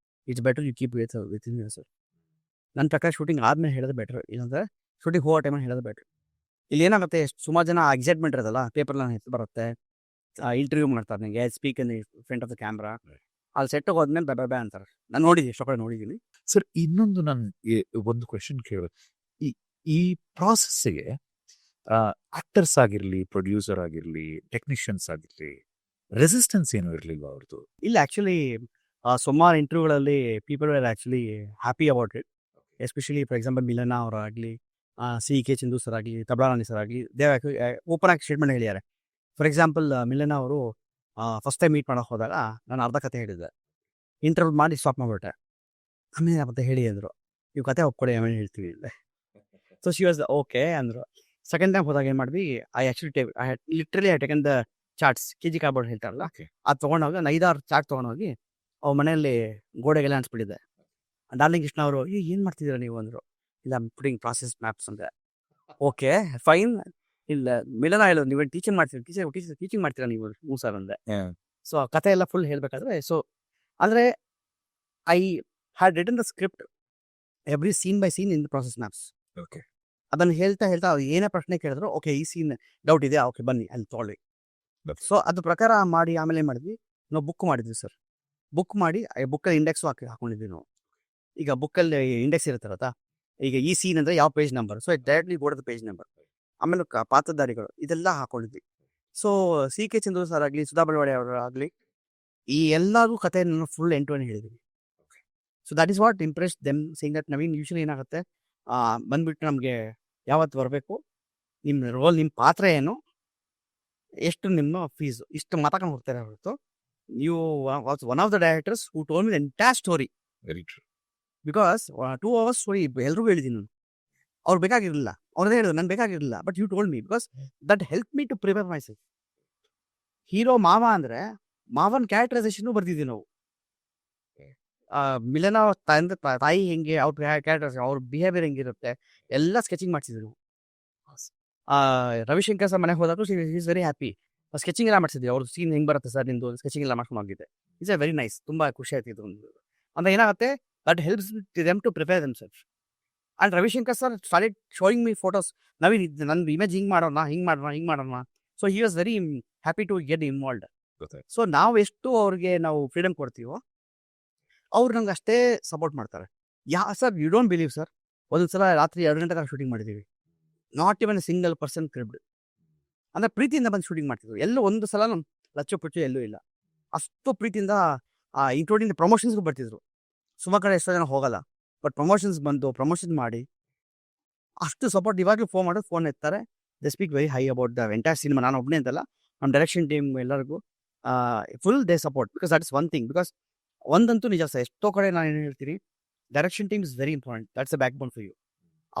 it's better you keep with in sir. ನನ್ನ ಪ್ರಕಾರ ಶೂಟಿಂಗ್ ಆದಮೇಲೆ ಹೇಳೋದು ಬೆಟ್ರ್, ಇಲ್ಲಾಂದರೆ ಶೂಟಿಂಗ್ ಹೋಗೋ ಟೈಮಲ್ಲಿ ಹೇಳೋದು ಬೆಟ್ರ್. ಇಲ್ಲಿ ಏನಾಗುತ್ತೆ, ಸುಮಾರು ಜನ ಎಕ್ಸೈಟ್ಮೆಂಟ್ ಇರೋದಲ್ಲ, ಪೇಪರ್ನ ಹೆಸರು ಬರುತ್ತೆ, ಇಂಟರ್ವ್ಯೂ ಮಾಡ್ತಾರೆ ನನಗೆ, speak in front of the camera, ಅಲ್ಲಿ ಸೆಟ್ಟಿಗೆ ಹೋದ್ಮೇಲೆ ಬೇ ಅಂತಾರೆ. ನಾನು ನೋಡಿದ್ದೀನಿ, ಎಷ್ಟೋ ಕಡೆ ನೋಡಿದ್ದೀನಿ. ಸರ್ ಇನ್ನೊಂದು ನಾನು ಒಂದು ಕ್ವೆಶನ್ ಕೇಳಬೇಕು. ಈ ಈ ಪ್ರಾಸೆಸ್ಗೆ ಆಕ್ಟರ್ಸ್ ಆಗಿರ್ಲಿ, ಪ್ರೊಡ್ಯೂಸರ್ ಆಗಿರ್ಲಿ, ಟೆಕ್ನಿಷಿಯನ್ಸ್ ಆಗಿರ್ಲಿ, ರೆಸಿಸ್ಟೆನ್ಸ್ ಏನು ಇರಲಿಲ್ಲ ಅವ್ರದ್ದು? ಇಲ್ಲ ಆ್ಯಕ್ಚುಲಿ ಸುಮಾರು ಇಂಟರ್ವ್ಯೂಗಳಲ್ಲಿ people are actually happy about it. Especially for example Milana ಅವರಾಗಲಿ, ಸಿ ಕೆ ಚಂದು ಸರ್ ಆಗಲಿ, ತಬಲಾರಾಣಿ ಸರ್ ಆಗಲಿ, ಓಪನ್ ಆಗಿ ಸ್ಟೇಟ್ಮೆಂಟ್ ಹೇಳಿದ್ದಾರೆ. ಫಾರ್ ಎಕ್ಸಾಂಪಲ್ ಮಿಲನ ಅವರು ಫಸ್ಟ್ ಟೈಮ್ ಮೀಟ್ ಮಾಡೋಕೆ ಹೋದಾಗ ನಾನು ಅರ್ಧ ಕತೆ ಹೇಳಿದ್ದೆ, ಇಂಟರ್ವ್ಯೂ ಮಾಡಿ ಸ್ಟಾಪ್ ಮಾಡಿಬಿಟ್ಟೆ. ಆಮೇಲೆ ಮತ್ತೆ ಹೇಳಿ ಅಂದರು, ನೀವು ಕತೆ ಒಪ್ಕೊಳ್ಳಿ ಆಮೇಲೆ ಹೇಳ್ತೀವಿ ಇಲ್ಲೇ. ಸೊ ಶಿ ವಾಸ್ ಓಕೆ ಅಂದರು. ಸೆಕೆಂಡ್ ಟೈಮ್ ಹೋದಾಗ ಏನು ಮಾಡಿದ್ವಿ, I taken the charts, KG cardboard ಹೇಳ್ತಾರಲ್ಲ, ಅದು ತೊಗೊಂಡೋಗಿ ಒಂದು 5-6 ಚಾರ್ಟ್ ತೊಗೊಂಡೋಗಿ ಅವ್ರ ಮನೆಯಲ್ಲಿ ಗೋಡೆಗೆಲ್ಲ ಅನ್ಸ್ಬಿಟ್ಟಿದ್ದೆ. ಡಾರ್ಲಿಂಗ್ ಕೃಷ್ಣ ಅವರು ಏನು ಮಾಡ್ತಿದ್ದೀರಾ ನೀವು ಅಂದರು. ಇಲ್ಲ ಪುಟಿಂಗ್ ಪ್ರಾಸೆಸ್ ಮ್ಯಾಪ್ಸ್ ಅಂದರೆ. Okay fine. ಇಲ್ಲ ಮಿಲನ ಹೇಳೋದು, ನೀವು ಟೀಚಿಂಗ್ ಮಾಡ್ತೀರಾ ನೀವು? ಹ್ಞೂ ಸರ್ ಅಂದೆ. ಸೊ ಆ ಕತೆ ಎಲ್ಲ ಫುಲ್ ಹೇಳಬೇಕಾದ್ರೆ, ಸೊ ಅಂದರೆ I had written the script every scene by scene in the process maps. Okay. ಅದನ್ನು ಹೇಳ್ತಾ ಅವ್ರು ಏನೇ ಪ್ರಶ್ನೆ ಕೇಳಿದ್ರು, ಓಕೆ ಈ ಸೀನ್ ಡೌಟ್ ಇದೆಯಾ, ಓಕೆ ಬನ್ನಿ ಅಲ್ಲಿ ತೊಗೊಳ್ಳಿ. ಸೊ ಅದ್ರ ಪ್ರಕಾರ ಮಾಡಿ ಆಮೇಲೆ ಏನು ಮಾಡಿದ್ವಿ, ನಾವು ಬುಕ್ ಮಾಡಿದ್ವಿ ಸರ್. ಬುಕ್ ಮಾಡಿ ಬುಕ್ಕಲ್ಲಿ ಇಂಡೆಕ್ಸು ಹಾಕೊಂಡಿದ್ವಿ ನಾವು. ಈಗ ಬುಕ್ಕಲ್ಲಿ ಇಂಡೆಕ್ಸ್ ಇರುತ್ತಲ್ಲ, ಈಗ ಈ ಸೀನ್ ಅಂದರೆ ಯಾವ ಪೇಜ್ ನಂಬರ್, ಸೊ ಡೈರೆಕ್ಟ್ಲಿ ಗೋಡದ ಪೇಜ್ ನಂಬರ್, ಆಮೇಲೆ ಪಾತ್ರಧಾರಿಗಳು ಇದೆಲ್ಲ ಹಾಕೊಂಡಿದ್ವಿ. So C K Chandru sir ಆಗಲಿ, ಸುಧಾ ಬೆಳವಡೆ ಅವರಾಗಲಿ, ಈ ಎಲ್ಲರೂ ಕಥೆಯನ್ನು ಫುಲ್ ಎಂಟು ಹೇಳಿದ್ವಿ. So that is what Impress them, saying that Naveen usually ಏನಾಗುತ್ತೆ, ಬಂದ್ಬಿಟ್ಟು ನಮಗೆ ಯಾವತ್ತು ಬರಬೇಕು, ನಿಮ್ಮ ರೋಲ್, ನಿಮ್ಮ ಪಾತ್ರ ಏನು, ಎಷ್ಟು ನಿಮ್ಮ ಫೀಸು, ಇಷ್ಟು ಮಾತಾಡ್ಕೊಂಡು ಹೋಗ್ತಾರೆ ಹೊರತು. ನೀವು one of the directors who told me the entire story. Very true. Because 2 hours story ಎಲ್ರಿಗೂ ಹೇಳಿದ್ದೀನಿ ನಾನು. ಅವ್ರು ಬೇಕಾಗಿರಲಿಲ್ಲ, ಅವ್ರದೇ ಹೇಳಿದ್ರು, ನಾನು ಬೇಕಾಗಿರಲಿಲ್ಲ, but you told me because that help me to prepare myself. Hero ಮಾವ ಅಂದರೆ ಮಾವನ್ ಕ್ಯಾರೆಕ್ಟರೈಸೇಷನ್ ಬರ್ತಿದ್ವಿ ನಾವು. ಮಿಲನ ತಂದೆ ತಾಯಿ ಹೆಂಗೆ, ಅವ್ರ ಕ್ಯಾರೆಕ್ಟರ್ಸ್, ಅವ್ರ ಬಿಹೇವಿಯರ್ ಹೆಂಗಿರುತ್ತೆ ಎಲ್ಲ ಸ್ಕೆಚಿಂಗ್ ಮಾಡ್ತಿದ್ರು. ರವಿಶಂಕರ್ ಸರ್ ಮನೆಗೆ ಹೋದಾಗ ಈಸ್ ವೆರಿ ಹ್ಯಾಪಿ. ಸ್ಕೆಚಿಂಗ್ ಎಲ್ಲ ಮಾಡ್ತಿದ್ವಿ, ಅವ್ರ ಸೀನ್ ಹೆಂಗೆ ಬರುತ್ತೆ ಸರ್ ನಿಂದು, ಸ್ಕೆಚಿಂಗ್ ಎಲ್ಲ ಮಾಡ್ಕೊಂಡು ಹೋಗಿದ್ದೆ. ಇಸ್ ಎ ವೆರಿ ನೈಸ್, ತುಂಬ ಖುಷಿ ಆಗ್ತಿತ್ತು. ಅಂದ್ರೆ ಏನಾಗುತ್ತೆ, that helps them to prepare themselves. And Ravishankar sir started showing me photos, Naveen ನನ್ನ ಇಮೇಜ್ ಹಿಂಗೆ ಮಾಡೋಣ. So he was very happy to get involved. So ನಾವು ಎಷ್ಟು ಅವ್ರಿಗೆ ನಾವು ಫ್ರೀಡಮ್ ಕೊಡ್ತೀವೋ, ಅವ್ರು ನಮ್ಗೆ ಅಷ್ಟೇ ಸಪೋರ್ಟ್ ಮಾಡ್ತಾರೆ. Sir you don't believe sir, ಒಂದೊಂದ್ಸಲ ರಾತ್ರಿ 2 ಗಂಟೆ ತನಕ ಶೂಟಿಂಗ್ ಮಾಡಿದ್ದೀವಿ. Not even a single person cribbed. ಅಂದರೆ ಪ್ರೀತಿಯಿಂದ ಬಂದು ಶೂಟಿಂಗ್ ಮಾಡ್ತಿದ್ರು. ಎಲ್ಲೂ ಒಂದು ಸಲ ನಮ್ಮ ಲಚ್ಚು ಪುಚ್ಚು ಎಲ್ಲೂ ಇಲ್ಲ. ಅಷ್ಟು ಪ್ರೀತಿಯಿಂದ ಇನ್ಕ್ಲೂಡಿಂಗ್ ಪ್ರಮೋಷನ್ಸ್ಗೂ ಬರ್ತಿದ್ರು. ಸುಮಾರು ಕಡೆ ಎಷ್ಟೋ ಜನ ಹೋಗಲ್ಲ, ಬಟ್ ಪ್ರಮೋಷನ್ಸ್ ಬಂದು ಪ್ರಮೋಷನ್ ಮಾಡಿ ಅಷ್ಟು ಸಪೋರ್ಟ್. ಇವಾಗಲೂ ಫೋನ್ ಮಾಡೋದು, ಫೋನ್ ಎತ್ತಾರೆ. They speak very high about the entire cinema. ನಾನು ಒಬ್ಬನೇ ಅಂತಲ್ಲ, ನಮ್ಮ ಡೈರೆಕ್ಷನ್ ಟೀಮ್ ಎಲ್ಲರಿಗೂ full they support. Because that is one thing. Because ಒಂದಂತೂ ನಿಜ ಸರ್, ಎಷ್ಟೋ ಕಡೆ ನಾನು ಏನು ಹೇಳ್ತೀನಿ, direction team is very important. That's a backbone for you.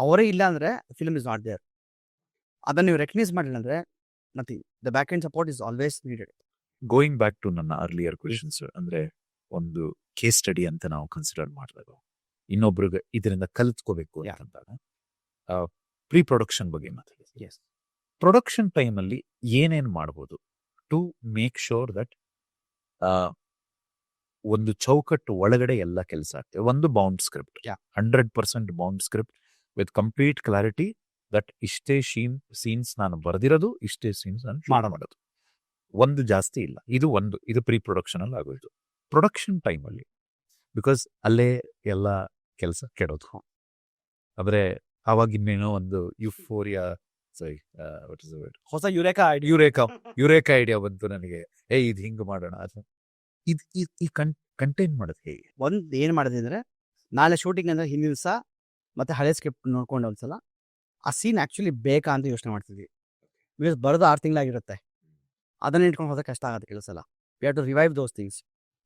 ಅವರೇ ಇಲ್ಲ ಅಂದರೆ ಫಿಲ್ಮ್ ಇಸ್ ನಾಟ್ ದೇರ್. ಅದನ್ನು ನೀವು ರೆಕಗ್ನೈಸ್ ಮಾಡಿಲ್ಲ ಅಂದರೆ nothing. The back end support is always needed. Going back to ನನ್ನ ಅರ್ಲಿಯರ್ ಕ್ವೆಶನ್ಸ್, ಅಂದ್ರೆ ಒಂದು ಕೇಸ್ ಸ್ಟಡಿ ಅಂತ ನಾವು ಕನ್ಸಿಡರ್ ಮಾಡಿದಾಗ, ಇನ್ನೊಬ್ರಿಗೆ ಇದರಿಂದ ಕಲಿತ್ಕೋಬೇಕು ಅಂತಂದಾಗ, ಪ್ರೀ ಪ್ರೊಡಕ್ಷನ್ ಬಗ್ಗೆ ಮಾತಾಡಿ. ಎಸ್, ಪ್ರೊಡಕ್ಷನ್ ಟೈಮಲ್ಲಿ ಏನೇನು ಮಾಡ್ಬೋದು ಟು ಮೇಕ್ ಶೋರ್ ದಟ್ ಒಂದು ಚೌಕಟ್ಟು ಒಳಗಡೆ ಎಲ್ಲ ಕೆಲಸ ಆಗ್ತದೆ. ಒಂದು bound script, 100% bound script with complete clarity that ಇಷ್ಟೇ ಸೀನ್ಸ್ ನಾನು ಬರೆದಿರೋದು, ಇಷ್ಟೇ ಸೀನ್ಸ್ ನಾನು ಮಾಡೋದು, ಒಂದು ಜಾಸ್ತಿ ಇಲ್ಲ. ಇದು ಪ್ರೀ ಪ್ರೊಡಕ್ಷನ್ ಅಲ್ಲಿ ಆಗೋಯ್ತು. ಪ್ರೊಡಕ್ಷನ್ ಟೈಮಲ್ಲಿ ಬಿಕಾಸ್ ಅಲ್ಲೇ ಎಲ್ಲ ಕೆಲಸ ಕೆಡೋದು. ಅಂದ್ರೆ ಅವಾಗ ಇನ್ನೇನೋ ಒಂದು ಯುಫೋರಿಯಾ, ಹೊಸ ಯುರೇಕಾ ಐಡಿಯಾ ಬಂತು ನನಗೆ. ಇದು ಹಿಂಗೆ ಮಾಡೋಣ, ಈ ಕಂಟೈನ್ ಮಾಡೋದು ಹೇಗೆ? ಒಂದು ಏನು ಮಾಡಿದೆ ಅಂದರೆ, ನಾಳೆ ಶೂಟಿಂಗ್ ಅಂದರೆ ಹಿಂದಿನ ದಿವಸ ಮತ್ತೆ ಹಳೆ ಸ್ಕ್ರಿಪ್ಟ್ ನೋಡ್ಕೊಂಡು ಒಂದ್ಸಲ ಆ ಸೀನ್ ಆ್ಯಕ್ಚುಲಿ ಬೇಕಾ ಅಂತ ಯೋಚನೆ ಮಾಡ್ತಿದ್ವಿ. ಬಿಕಾಸ್ ಬರೋದು 6 ತಿಂಗಳಾಗಿರುತ್ತೆ. ಅದನ್ನ ಇಟ್ಕೊಂಡು ಹೋದಾಗ ಕಷ್ಟ ಆಗುತ್ತೆ ಕೆಲವು ಸಲ. We have to revive those things.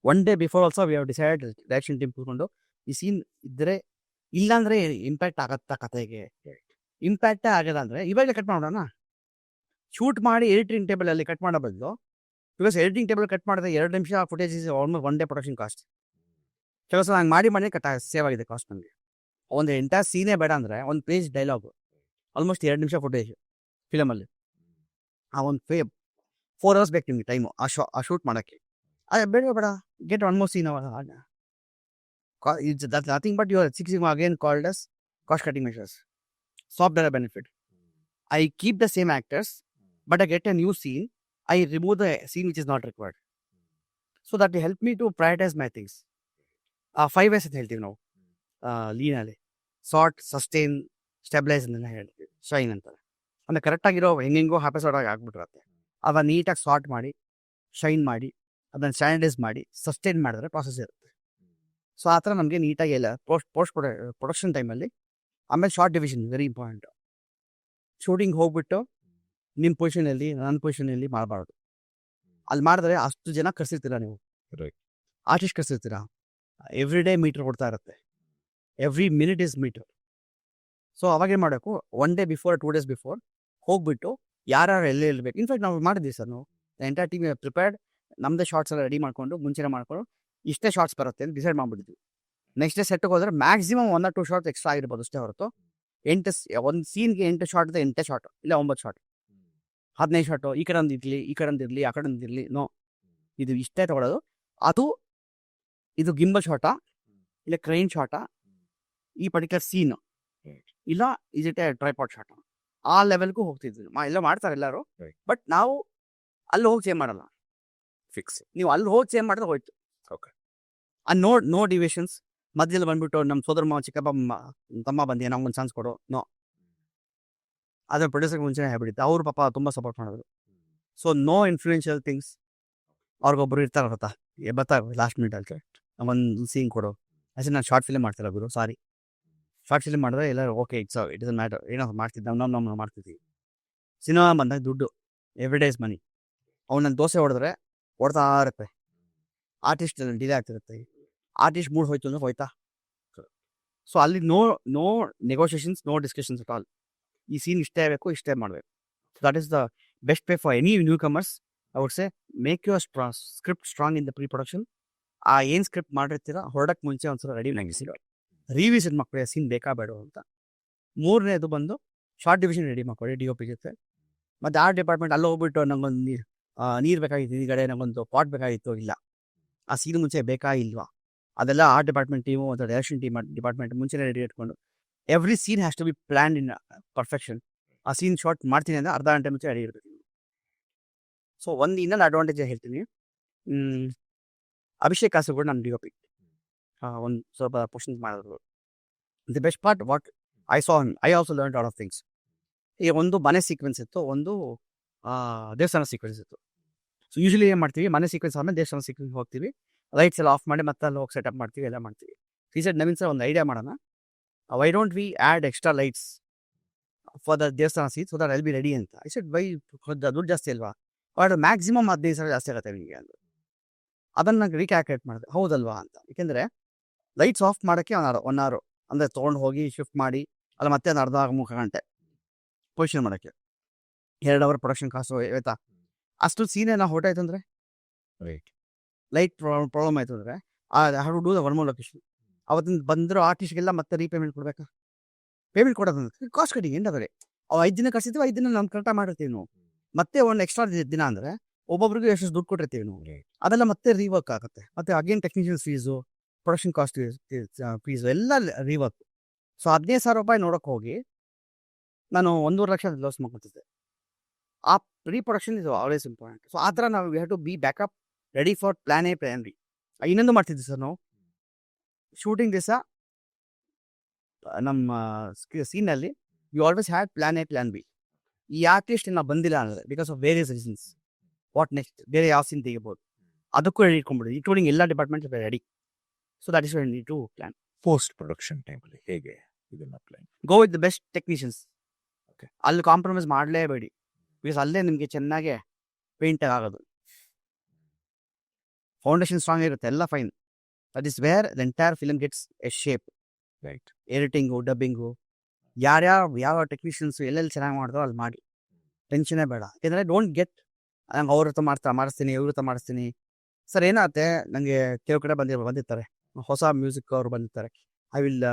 One day before also we have decide, direction team ಕೂತ್ಕೊಂಡು ಈ ಸೀನ್ ಇದ್ದರೆ, ಇಲ್ಲಾಂದರೆ ಇಂಪ್ಯಾಕ್ಟ್ ಆಗತ್ತಾ ಕತೆಗೆ. ಇಂಪ್ಯಾಕ್ಟೇ ಆಗಲ್ಲ ಅಂದರೆ ಇವಾಗಲೇ ಕಟ್ ಮಾಡೋಣ. ಶೂಟ್ ಮಾಡಿ ಎಡಿಟಿಂಗ್ ಟೇಬಲಲ್ಲಿ ಕಟ್ ಮಾಡೋ ಬದಲು, ಬಿಕಾಸ್ ಎಡಿಟಿಂಗ್ ಟೇಬಲ್ ಕಟ್ ಮಾಡಿದ್ರೆ 2 ನಿಮಿಷ footage is almost 1 day production cost. ಕೆಲವು ಸಲ ಹಂಗೆ ಮಾಡಿ ಸೇವ್ ಆಗಿದೆ ಕಾಸ್ಟ್ ನನಗೆ. ಒಂದು ಎಂಟೈರ್ ಸೀನೇ ಬೇಡ ಅಂದರೆ ಒಂದು ಪೇಜ್ ಡೈಲಾಗು ಆಲ್ಮೋಸ್ಟ್ 2 ನಿಮಿಷ ಫುಟೇಜ್ ಫಿಲಮಲ್ಲಿ. ಆ ಒಂದು 4 hours ಬೇಕು ನಿಮಗೆ ಟೈಮು ಆ ಶೂಟ್ ಮಾಡೋಕ್ಕೆ. ಬೇಡ get one more scene. It's that nothing but your 6 Sigma again called us cost cutting measures. Software benefit. I keep the same actors but I get a new scene. I remove the scene which is not required. So that will help me to prioritize my things. 5 ways ಅಂತ ಹೇಳ್ತೀವಿ ನಾವು. ಲೀನಲ್ಲಿ sort, sustain, stabilise ಅಂತೆಲ್ಲ ಹೇಳ್ತೀವಿ, shine ಅಂತಾರೆ. ಅಂದರೆ ಕರೆಕ್ಟಾಗಿರೋ ಹೆಂಗೆಂಗೋ ಎಪಿಸೋಡಾಗಿ ಆಗ್ಬಿಟ್ಟಿರುತ್ತೆ. ಅವಾಗ ನೀಟಾಗಿ sort ಮಾಡಿ, ಶೈನ್ ಮಾಡಿ, ಅದನ್ನು ಸ್ಟ್ಯಾಂಡರ್ಡೈಸ್ ಮಾಡಿ, ಸಸ್ಟೈನ್ ಮಾಡಿದ್ರೆ ಪ್ರಾಸೆಸ್ ಇರುತ್ತೆ. ಸೊ ಆ ಥರ ನಮಗೆ ನೀಟಾಗಿ ಎಲ್ಲ ಪೋಸ್ಟ್ ಪ್ರೊಡಕ್ಷನ್ ಟೈಮಲ್ಲಿ. ಆಮೇಲೆ short division very important. Shooting ಹೋಗ್ಬಿಟ್ಟು ನಿಮ್ಮ ಪೊಸಿಷನಲ್ಲಿ ನನ್ನ ಪೊಸಿಷನಲ್ಲಿ ಮಾಡಬಾರ್ದು. ಅಲ್ಲಿ ಮಾಡಿದ್ರೆ ಅಷ್ಟು ಜನ ಕರ್ಸಿರ್ತೀರ ನೀವು, Right. ಆರ್ಟಿಸ್ಟ್ ಕರ್ಸಿರ್ತೀರಾ. ಎವ್ರಿ ಡೇ ಮೀಟರ್ ಕೊಡ್ತಾ ಇರುತ್ತೆ, every minute is meter. So ಅವಾಗೇನು ಮಾಡಬೇಕು, 1 day ಬಿಫೋರ್ 2 days ಬಿಫೋರ್ ಹೋಗ್ಬಿಟ್ಟು ಯಾರ್ಯಾರು ಎಲ್ಲೇ ಇರಬೇಕು. ಇನ್ಫ್ಯಾಕ್ಟ್ ನಾವು ಮಾಡಿದ್ವಿ ಸರ್, ನಾವು ಎಂಟೈರ್ ಟೀಮ್ ಪ್ರಿಪೇರ್ಡ್, ನಮ್ಮದೇ ಶಾರ್ಟ್ಸ್ ಎಲ್ಲ ರೆಡಿ ಮಾಡ್ಕೊಂಡು ಮುಂಚೆನೇ ಮಾಡ್ಕೊಂಡು ಇಷ್ಟೇ ಶಾರ್ಟ್ಸ್ ಬರುತ್ತೆ ಅಂತ ಡಿಸೈಡ್ ಮಾಡ್ಬಿಟ್ಟಿದ್ವಿ. ನೆಕ್ಸ್ಟ್ ಡೇ ಸೆಟ್ಗೆ ಹೋದ್ರೆ ಮ್ಯಾಕ್ಸಿಮಮ್ 1 or 2 ಶಾರ್ಟ್ಸ್ ಎಕ್ಸ್ಟ್ರಾ ಆಗಿರ್ಬೋದು ಅಷ್ಟೇ ಹೊರತು. ಒಂದು ಸೀನ್ಗೆ 8 ಶಾರ್ಟ್ ಇದೆ, 8 ಶಾರ್ಟ್ ಇಲ್ಲ 9 ಶಾರ್ಟ್, 15 ಶಾರ್ಟು, ಈ ಕಡೆ ಒಂದು ಇರಲಿ, ಈ ಕಡೆ ಒಂದು ಇರಲಿ, ಆ ಕಡೆ ಒಂದು ಇರಲಿ. ನೋ, ಇದು ಇಷ್ಟೇ ತಗೊಳ್ಳೋದು. ಅದು ಇದು ಗಿಂಬಲ್ ಶಾಟಾ ಇಲ್ಲ ಕ್ರೈನ್ ಶಾಟಾ, ಈ ಪರ್ಟಿಕ್ಯುಲರ್ ಸೀನ್ ಇಲ್ಲ ಇಸ್ ಇಟ್ ಎ ಟ್ರೈಪಾಡ್ ಶಾಟ, ಆ ಲೆವೆಲ್ಗೂ ಹೋಗ್ತಿದ್ವಿ. ಎಲ್ಲ ಮಾಡ್ತಾರೆ ಎಲ್ಲರೂ, Right. ಬಟ್ ನಾವು ಅಲ್ಲಿ ಹೋಗಿ ಸೇಮ್ ಮಾಡಲ್ಲ. ಫಿಕ್ಸ್. ನೀವು ಅಲ್ಲಿ ಹೋಗಿ ಸೇಮ್ ಮಾಡಿದ್ರೆ ಹೋಯ್ತು. Okay. No divisions. ಮಧ್ಯದಲ್ಲಿ ಬಂದ್ಬಿಟ್ಟು ನಮ್ಮ ಸೋದರ ಮಾವ, ಚಿಕ್ಕಪ್ಪ, ತಮ್ಮ ಬಂದು ನಮ್ಗೊಂದು ಚಾನ್ಸ್ ಕೊಡು, ನೋ. ಅದ್ರ ಪ್ರೊಡ್ಯೂಸರ್ಗೆ ಮುಂಚೆನೇ ಹೇಳ್ಬಿಟ್ಟಿತ್ತು. ಅವ್ರ ಪಾಪ ತುಂಬ ಸಪೋರ್ಟ್ ಮಾಡಿದ್ರು. So no influential things. ಅವ್ರಿಗೊಬ್ರು ಇರ್ತಾರೆ ಗೊತ್ತಾ, ಬರ್ತಾರೆ ಲಾಸ್ಟ್ ಮಿನಿಟಲ್ಲಿ ಒಂದು ಸೀನ್ ಕೊಡು. ಅಷ್ಟೇ, ನಾನು ಶಾರ್ಟ್ ಫಿಲ್ಮ್ ಮಾಡ್ತಿಲ್ಲ ಗುರು, ಸಾರಿ. ಶಾರ್ಟ್ ಫಿಲ್ಮ್ ಮಾಡಿದ್ರೆ ಎಲ್ಲರೂ ಓಕೆ, ಇಟ್ ಇಸ್ ಮ್ಯಾಟರ್, ಏನೋ ಮಾಡ್ತಿದ್ದೆ ನಾವು ಮಾಡ್ತಿದ್ದೀವಿ. ಸಿನಿಮಾ ಬಂದಾಗ ದುಡ್ಡು, ಎವ್ರಿ ಡೇ ಇಸ್ ಮನಿ. ಅವ್ನು ದೋಸೆ ಹೊಡೆದ್ರೆ ಹೊಡ್ತಾ ಇರುತ್ತೆ, ಆರ್ಟಿಸ್ಟ್ ಡಿಲೇ ಆಗ್ತಿರುತ್ತೆ. ಆರ್ಟಿಸ್ಟ್ ಮೂಡ್ ಹೋಯ್ತು ಅಂದ್ರೆ ಹೋಯ್ತಾ. ಸೊ ಅಲ್ಲಿ no negotiations, no discussions at all. ಈ ಸೀನ್ ಇಷ್ಟೇ ಆಗಬೇಕು, ಇಷ್ಟೇ ಮಾಡಬೇಕು. So that is the best pay for any newcomers. I would say make your script strong in the pre production. ಆ ಏನು ಸ್ಕ್ರಿಪ್ಟ್ ಮಾಡಿರ್ತೀರ ಹೊರಡಕ್ಕೆ ಮುಂಚೆ ಒಂದ್ಸಲ ರೆಡಿ ನಂಗಿಸಿರೋ ರಿವಿಸಿಟ್ ಮಾಡ್ಕೊಳ್ಳಿ, ಸೀನ್ ಬೇಕಾ ಬೇಡ ಅಂತ. ಮೂರನೇದು ಬಂದು ಶಾರ್ಟ್ ಡಿವಿಷನ್ ರೆಡಿ ಮಾಡ್ಕೊಳ್ಳಿ DOP ಜೊತೆ. ಮತ್ತು ಆರ್ಟ್ ಡಿಪಾರ್ಟ್ಮೆಂಟ್ ಅಲ್ಲಿ ಹೋಗ್ಬಿಟ್ಟು ನಂಗೊಂದು ನೀರು ಬೇಕಾಗಿತ್ತು, ಈ ಕಡೆ ನಂಗೊಂದು ಪಾಟ್ ಬೇಕಾಗಿತ್ತು, ಇಲ್ಲ ಆ ಸೀನ್ ಮುಂಚೆ ಬೇಕಾ ಇಲ್ವಾ, ಅದೆಲ್ಲ ಆರ್ಟ್ ಡಿಪಾರ್ಟ್ಮೆಂಟ್ ಟೀಮು ಮತ್ತು ಡೈರೆಕ್ಷನ್ ಡಿಪಾರ್ಟ್ಮೆಂಟ್ ಮುಂಚೆನೇ ರೆಡಿ ಇಟ್ಕೊಂಡು every scene has to be planned in perfection. ಆ ಸೀನ್ ಶಾರ್ಟ್ ಮಾಡ್ತೀನಿ ಅಂದರೆ ಅರ್ಧ ಗಂಟೆ ಮುಂಚೆ ರೆಡಿ ಇರ್ಬೇಕು. ಸೊ ಇನ್ನೊಂದು ಅಡ್ವಾಂಟೇಜ್ ಹೇಳ್ತೀನಿ. ಅಭಿಷೇಕ್ ಕಾಸರಗೋಡು ನಮ್ಮ DOP ಒಂದು ಸ್ವಲ್ಪ ಕ್ವಶನ್ಸ್ ಮಾಡಿದ್ರು. The best part what I saw him, I also learn lot of things. ಈಗ ಒಂದು ಮನೆ ಸೀಕ್ವೆನ್ಸ್ ಇತ್ತು, ಒಂದು ದೇವಸ್ಥಾನ ಸೀಕ್ವೆನ್ಸ್ ಇತ್ತು. ಸೊ ಯೂಶಲಿ ಏನು ಮಾಡ್ತೀವಿ, ಮನೆ ಸೀಕ್ವೆನ್ಸ್ ಆದಮೇಲೆ ದೇವಸ್ಥಾನ ಸೀಕ್ವೆನ್ಸ್ ಹೋಗ್ತೀವಿ, ಲೈಟ್ಸ್ ಎಲ್ಲ ಆಫ್ ಮಾಡಿ ಮತ್ತೆ ಅಲ್ಲಿ ಹೋಗಿ ಸೆಟಪ್ ಮಾಡ್ತೀವಿ, ಎಲ್ಲ ಮಾಡ್ತೀವಿ. ಈ ಸೈಡ್ ನವೀನ್ ಸರ್ ಒಂದು ಐಡಿಯಾ ಮಾಡೋಣ, why don't we add extra lights for the ದೇವಸ್ಥಾನ seat so that I'll be ready ಅಂತ. ಐ ಸೆಡ್ ವೈ, ದುಡ್ಡು ಜಾಸ್ತಿ ಅಲ್ವಾ, ಬಟ್ ಮ್ಯಾಕ್ಸಿಮಮ್ 15 ಸಾವಿರ ಜಾಸ್ತಿ ಆಗುತ್ತೆ ನಿಮಗೆ ಅಂತ. ಅದನ್ನು ರೀಕ್ಯಾಲ್ಕುಲೇಟ್ ಮಾಡಿದೆ, ಹೌದಲ್ವಾ ಅಂತ. ಏಕೆಂದರೆ ಲೈಟ್ಸ್ ಆಫ್ ಮಾಡೋಕ್ಕೆ 1 hour ಅಂದರೆ ತೊಗೊಂಡು ಹೋಗಿ ಶಿಫ್ಟ್ ಮಾಡಿ ಅಲ್ಲಿ ಮತ್ತೆ ಒಂದು ಅರ್ಧ 3 ಗಂಟೆ ಪೊಸಿಷನ್ ಮಾಡೋಕ್ಕೆ 2 hour ಪ್ರೊಡಕ್ಷನ್ ಕಾಸು ಆಯ್ತಾ. ಅಷ್ಟು ಸೀನೇನ ಹೊರಟಾಯ್ತು ಅಂದರೆ, Right. ಲೈಟ್ ಪ್ರಾಬ್ಲಮ್ ಆಯಿತು ಅಂದರೆ have to do the 1 more location. ಅವತ್ತಿನ ಬಂದಿರೋ ಆರ್ಟಿಸ್ಟ್ಗೆಲ್ಲ ಮತ್ತೆ ರೀಪೇಮೆಂಟ್ ಕೊಡಬೇಕಾ, ಪೇಮೆಂಟ್ ಕೊಡೋದಂದ್ರೆ ಕಾಸ್ಟ್ ಕಟ್ಟಿಂಗ್ ಏನಾದರೆ ಅವು 5 ದಿನ ಕಳಿಸಿದ್ವಿ, 5 ದಿನ ನಾವು ಕರೆಕ್ಟಾಗಿ ಮಾಡಿರ್ತೀವಿ ನಾವು. ಮತ್ತೆ ಒಂದು ಎಕ್ಸ್ಟ್ರಾ ದಿನ ಅಂದರೆ ಒಬ್ಬೊಬ್ರಿಗೆ ಎಷ್ಟು ದುಡ್ಡು ಕೊಟ್ಟಿರ್ತೀವಿ ನಾವು, Right. ಅದೆಲ್ಲ ಮತ್ತೆ ರೀವರ್ಕ್ ಆಗುತ್ತೆ. ಮತ್ತು again technician fees, production cost fees ಎಲ್ಲ ರೀವರ್ಕ್. ಸೊ 15 ಸಾವಿರ ರೂಪಾಯಿ ನೋಡೋಕೆ ಹೋಗಿ ನಾನು 1.5 ಲಕ್ಷ ಲಾಸ್ ಮಾಡ್ಕೊತಿದ್ದೆ. ಆ pre production is always important. So ಆ ಥರ ನಾವು we have to be backup ready for plan A plan B. ಇನ್ನೊಂದು ಮಾಡ್ತಿದ್ವಿ ಸರ್ ನಾವು, ಶೂಟಿಂಗ್ ದಿವಸ ನಮ್ಮ ಸೀನಲ್ಲಿ you always had plan A plan B. ಈ ಆರ್ಟಿಸ್ಟ್ ನಾವು ಬಂದಿಲ್ಲ ಅಂದರೆ because of various reasons, what next, ಬೇರೆ ಯಾವ ಸೀನ್ ತೆಗಿಬೋದು, ಅದಕ್ಕೂ ರೆಡಿ ಇಟ್ಕೊಂಡ್ಬಿಡಿ, ಇನ್ಕ್ಲೂಡಿಂಗ್ ಎಲ್ಲ department ready. So that is when you to plan. Post production ಟೈಮಲ್ಲಿ ಹೇಗೆ ಇದನ್ನ plan? Go with the best technicians. Okay. ಅಲ್ಲಿ ಕಾಂಪ್ರಮೈಸ್ ಮಾಡಲೇಬೇಡಿ, ಬಿಕಾಸ್ ಅಲ್ಲೇ ನಿಮಗೆ ಚೆನ್ನಾಗೆ ಪೇಂಟ್ ಆಗೋದು. ಫೌಂಡೇಶನ್ ಸ್ಟ್ರಾಂಗ್ ಇರುತ್ತೆ, ಎಲ್ಲ fine. That is wear the entire film gets A shape. Right. Editing, dubbing, ಯಾವ ಟೆಕ್ನಿಷಿಯನ್ಸು ಎಲ್ಲೆಲ್ಲಿ ಚೆನ್ನಾಗಿ ಮಾಡ್ದೋ ಅಲ್ಲಿ ಮಾಡಿ, ಟೆನ್ಷನೇ ಬೇಡ. ಯಾಕೆಂದರೆ ಡೋಂಟ್ ಗೆಟ್ ನಂಗೆ ಅವ್ರ ಹತ್ರ ಮಾಡಿಸ್ತೀನಿ, ಇವ್ರ ಹತ್ರ ಮಾಡಿಸ್ತೀನಿ. ಸರ್ ಏನಾಗುತ್ತೆ, ನನಗೆ ಕೆಲವು ಕಡೆ ಬಂದಿರ್ತಾರೆ ಹೊಸ ಮ್ಯೂಸಿಕ್ ಅವರು ಬಂದಿರ್ತಾರೆ, ಐ ವಿಲ್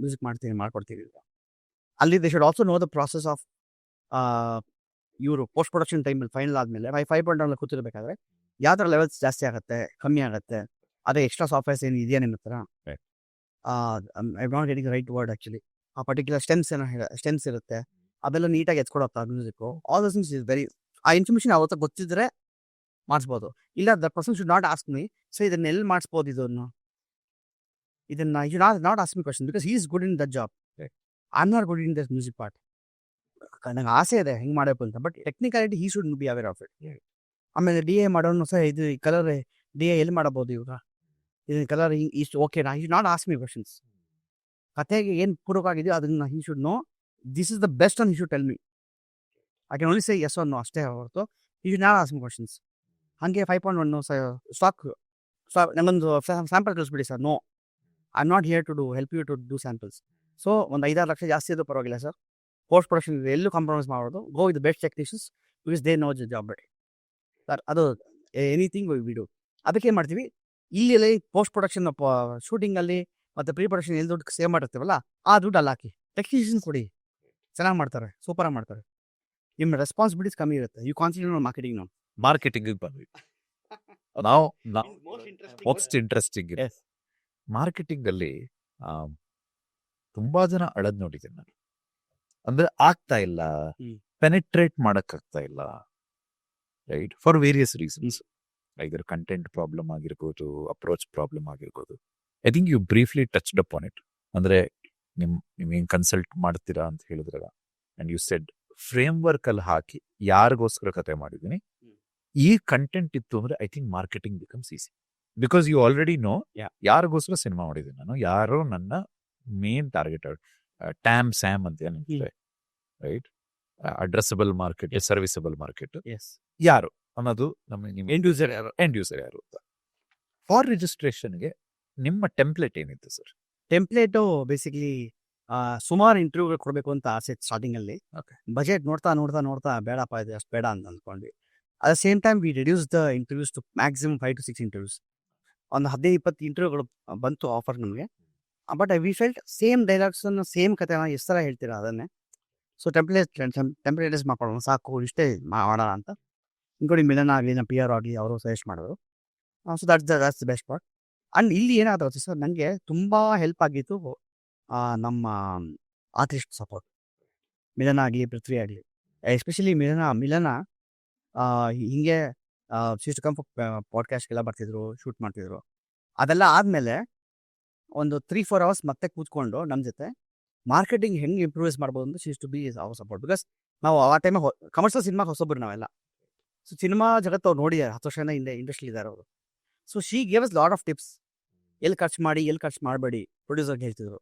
ಮ್ಯೂಸಿಕ್ ಮಾಡ್ಕೊಡ್ತೀನಿ ಅಂತ. ಅಲ್ಲಿ they should also no the process of ಇವರು ಪೋಸ್ಟ್ ಪ್ರೊಡಕ್ಷನ್ ಟೈಮಲ್ಲಿ ಫೈನಲ್ ಆದಮೇಲೆ 5.1 ಕೂತಿರ್ಬೇಕಾದ್ರೆ ಯಾವ ಥರ ಲೆವೆಲ್ಸ್ ಜಾಸ್ತಿ ಆಗುತ್ತೆ, ಕಮ್ಮಿ ಆಗುತ್ತೆ, ಅದೇ ಎಕ್ಸ್ಟ್ರಾ ಸಾಫ್ಟ್ವೇರ್ಸ್ ಏನು ಇದೆಯಾ ನಿಮ್ಮ ಹತ್ರ, Right. I not getting right word actually. ಆ ಪರ್ಟಿಕ್ಯುಲರ್ ಸ್ಟೆಮ್ಸ್ ಇರುತ್ತೆ, ಅದೆಲ್ಲ ನೀಟಾಗಿ ಎತ್ಕೊಡತ್ತ music. All those things is very, ಆ ಇನ್ಫಾರ್ಮೇಷನ್ ಅವತ್ತ ಗೊತ್ತಿದ್ರೆ ಮಾಡಿಸ್ಬೋದು. ಇಲ್ಲ the person should not ask me, so ಇದನ್ನ ಎಲ್ಲಿ ಮಾಡಿಸ್ಬೋದು ಇದನ್ನು, ಇದನ್ನ you not ask me question because he is good in that job. I am not good in that music part. ನಂಗೆ ಆಸೆ ಇದೆ ಹೆಂಗೆ ಮಾಡಬೇಕು ಅಂತ, but technicality he should be aware of it. ಆಮೇಲೆ ಡಿ ಎ ಮಾಡೋನು ಸಹ ಇದು ಕಲರ್ ಡಿ ಎ ಎಲ್ಲಿ ಮಾಡಬಹುದು ಇವಾಗ, ಇದು ಕಲರ್ ಇಷ್ಟು ಓಕೆನಾ, you not ask me questions. ಕತೆಗೆ ಏನು ಪೂರಕ ಆಗಿದೆಯೋ ಅದನ್ನ he should know this is the best and he should tell me. I can only say yes or no ಅಷ್ಟೇ ಹೊರತು you should not ask me questions. ಹಾಗೆ 5.1 ಸ್ಟಾಕ್ ನಮ್ಮೊಂದು sample ಕಳಿಸ್ಬಿಡಿ sir. No, I am not here to do help you to do samples. So ಒಂದು 5-6 ಲಕ್ಷ ಜಾಸ್ತಿ ಇದ್ದು ಪರವಾಗಿಲ್ಲ sir, post production ಎಲ್ಲೂ ಕಾಂಪ್ರಮೈಸ್ ಮಾಡೋದು, go with best technicians because they know the job better sir. ಅದು anything we do. ಅದಕ್ಕೆ ಏನು ಮಾಡ್ತೀವಿ, ಇಲ್ಲಿ ಪೋಸ್ಟ್ ಪ್ರೊಡಕ್ಷನ್ ಶೂಟಿಂಗಲ್ಲಿ ಮತ್ತು ಪ್ರೀ ಪ್ರೊಡಕ್ಷನ್ ಎಲ್ಲಿ ದುಡ್ಡು ಸೇವ್ ಮಾಡಿರ್ತೀವಲ್ಲ ಆ ದುಡ್ಡು ಅಲ್ಲಿ ಹಾಕಿ ಟೆಕ್ನಿಷಿಯನ್ ಕೊಡಿ, ಚೆನ್ನಾಗಿ ಮಾಡ್ತಾರೆ, ಸೂಪರಾಗಿ ಮಾಡ್ತಾರೆ. ನಿಮ್ಮ ರೆಸ್ಪಾನ್ಸಿಬಿಲಿಟೀಸ್ ಕಮ್ಮಿ ಇರುತ್ತೆ. You concentrate on marketing. ನಾವು ಮಾರ್ಕೆಟಿಂಗ್ ಬಂದ್ವಿ. ನಾವು ಮೋಸ್ಟ್ ಇಂಟ್ರೆಸ್ಟಿಂಗ್ ಮಾರ್ಕೆಟಿಂಗ್ ಅಲ್ಲಿ ತುಂಬಾ ಜನ ಅಳದ್ ನೋಡಿದ್ದೀನಿ ನಾನು. ಅಂದ್ರೆ ಆಗ್ತಾ ಇಲ್ಲ, ಪೆನೆಟ್ರೇಟ್ ಮಾಡಕ್ ಆಗ್ತಾ ಇಲ್ಲ, ರೈಟ್, ಫಾರ್ ವೇರಿಯಸ್ ರೀಸನ್ಸ್. ಇದರ ಕಂಟೆಂಟ್ ಪ್ರಾಬ್ಲಮ್ ಆಗಿರ್ಬೋದು, ಅಪ್ರೋಚ್ ಪ್ರಾಬ್ಲಮ್ ಆಗಿರ್ಬೋದು. I think you briefly touched up on it. ಅಂದ್ರೆ ನೀವೇನ್ ಕನ್ಸಲ್ಟ್ ಮಾಡ್ತೀರಾ ಅಂತ ಹೇಳಿದ್ರಲ್ಲ, and you said framework ಅಲ್ಲಿ ಹಾಕಿ ಯಾರಿಗೋಸ್ಕರ ಕತೆ ಮಾಡಿದೀನಿ, ಈ ಕಂಟೆಂಟ್ ಇತ್ತು ಅಂದ್ರೆ I think marketing becomes easy. Because you already know ಯಾರಿಗೋಸ್ಕರ ಸಿನಿಮಾ ಮಾಡಿದ್ದೀನಿ ನಾನು, ಯಾರೋ ನನ್ನ ಮೇನ್ ಟಾರ್ಗೆಟ್, ಟ್ಯಾಮ್ ಸ್ಯಾಮ್ ಅಂತ ಏನಿದೆ, ರೈಟ್, ಅಡ್ರೆಸಬಲ್ ಮಾರ್ಕೆಟ್, ಸರ್ವಿಸಬಲ್ ಮಾರ್ಕೆಟ್ ಯಾರು ಅನ್ನೋದು ನಮ್ಮ ಎಂಡ್ ಯೂಸರ್ ಯಾರು ಅಂತ. ಫಾರ್ ರಿಜಿಸ್ಟ್ರೇಷನ್ಗೆ ನಿಮ್ಮ ಟೆಂಪ್ಲೇಟ್ ಏನಿತ್ತು ಸರ್? ಟೆಂಪ್ಲೇಟು ಬೇಸಿಕಲಿ ಸುಮಾರು ಇಂಟರ್ವ್ಯೂಗಳು ಕೊಡಬೇಕು ಅಂತ ಆಸೆ ಸ್ಟಾರ್ಟಿಂಗಲ್ಲಿ. ಬಜೆಟ್ ನೋಡ್ತಾ ಬೇಡಪ್ಪ ಇದು ಅಷ್ಟು ಬೇಡ ಅಂತ ಅಂದ್ಕೊಂಡ್ವಿ. At the same time we reduce the interviews to maximum 5 to 6 interviews. ಒಂದು 15-20 ಇಂಟರ್ವ್ಯೂಗಳು ಬಂತು ಆಫರ್ ನಮಗೆ. ಬಟ್ ವಿ ಫೆಲ್ಟ್ ಸೇಮ್ ಡೈಲಾಗ್ಸನ್ನು ಸೇಮ್ ಕಥೆನ ಎಷ್ಟು ಥರ ಹೇಳ್ತೀರಾ ಅದನ್ನೇ. ಸೊ ಟೆಂಪ್ಲೇಟೈಸ್ ಮಾಡ್ಕೊಳ್ಳೋಣ ಸಾಕು, ಇಷ್ಟೇ ಮಾಡೋಣ ಅಂತ. ಇನ್ಕ್ಲೂಡಿಂಗ್ ಮಿಲನ್ ಆಗಲಿ, ನಮ್ಮ ಪಿ ಆರ್ ಆಗಲಿ ಅವರು ಸಜೆಸ್ಟ್ ಮಾಡಿದ್ರು. So that's the best part. And ಇಲ್ಲಿ ಏನಾಗುತ್ತೆ ಸರ್, ನನಗೆ ತುಂಬ ಹೆಲ್ಪ್ ಆಗಿತ್ತು ನಮ್ಮ ಆರ್ಟಿಸ್ಟ್ ಸಪೋರ್ಟ್, ಮಿಲನ ಆಗಲಿ, ಪೃಥ್ವಿ ಆಗಲಿ. ಎಸ್ಪೆಷಲಿ ಮಿಲನ ಹಿಂಗೆ ಶೀಸ್ ಕಮ್ ಪಾಡ್ಕಾಸ್ಟ್ಗೆಲ್ಲ ಬರ್ತಿದ್ರು, ಶೂಟ್ ಮಾಡ್ತಿದ್ರು. ಅದೆಲ್ಲ ಆದಮೇಲೆ ಒಂದು 3-4 ಅವರ್ಸ್ ಮತ್ತೆ ಕೂತ್ಕೊಂಡು ನಮ್ಮ ಜೊತೆ ಮಾರ್ಕೆಟಿಂಗ್ ಹೆಂಗೆ ಇಂಪ್ರೂವೈಸ್ ಮಾಡ್ಬೋದು ಅಂತ she's to be our support. Because ನಾವು ಆ ಟೈಮಿಗೆ ಕಮರ್ಷಿಯಲ್ ಸಿನಿಮಾಗೆ ಹೊಸೊಬ್ಬರು ನಾವೆಲ್ಲ. ಸೊ ಸಿನಿಮಾ ಜಗತ್ತು ಅವ್ರು ನೋಡಿದ್ದಾರೆ, 10 ವರ್ಷದಿಂದ ಹಿಂದೆ ಇಂಡಸ್ಟ್ರಿ ಇದ್ದಾರೆ ಅವರು. So she gave us lot of tips, ಎಲ್ಲಿ ಖರ್ಚು ಮಾಡಿ ಎಲ್ಲಿ ಖರ್ಚು ಮಾಡಬೇಡಿ ಪ್ರೊಡ್ಯೂಸರ್ಗೆ ಹೇಳ್ತಿದ್ರು.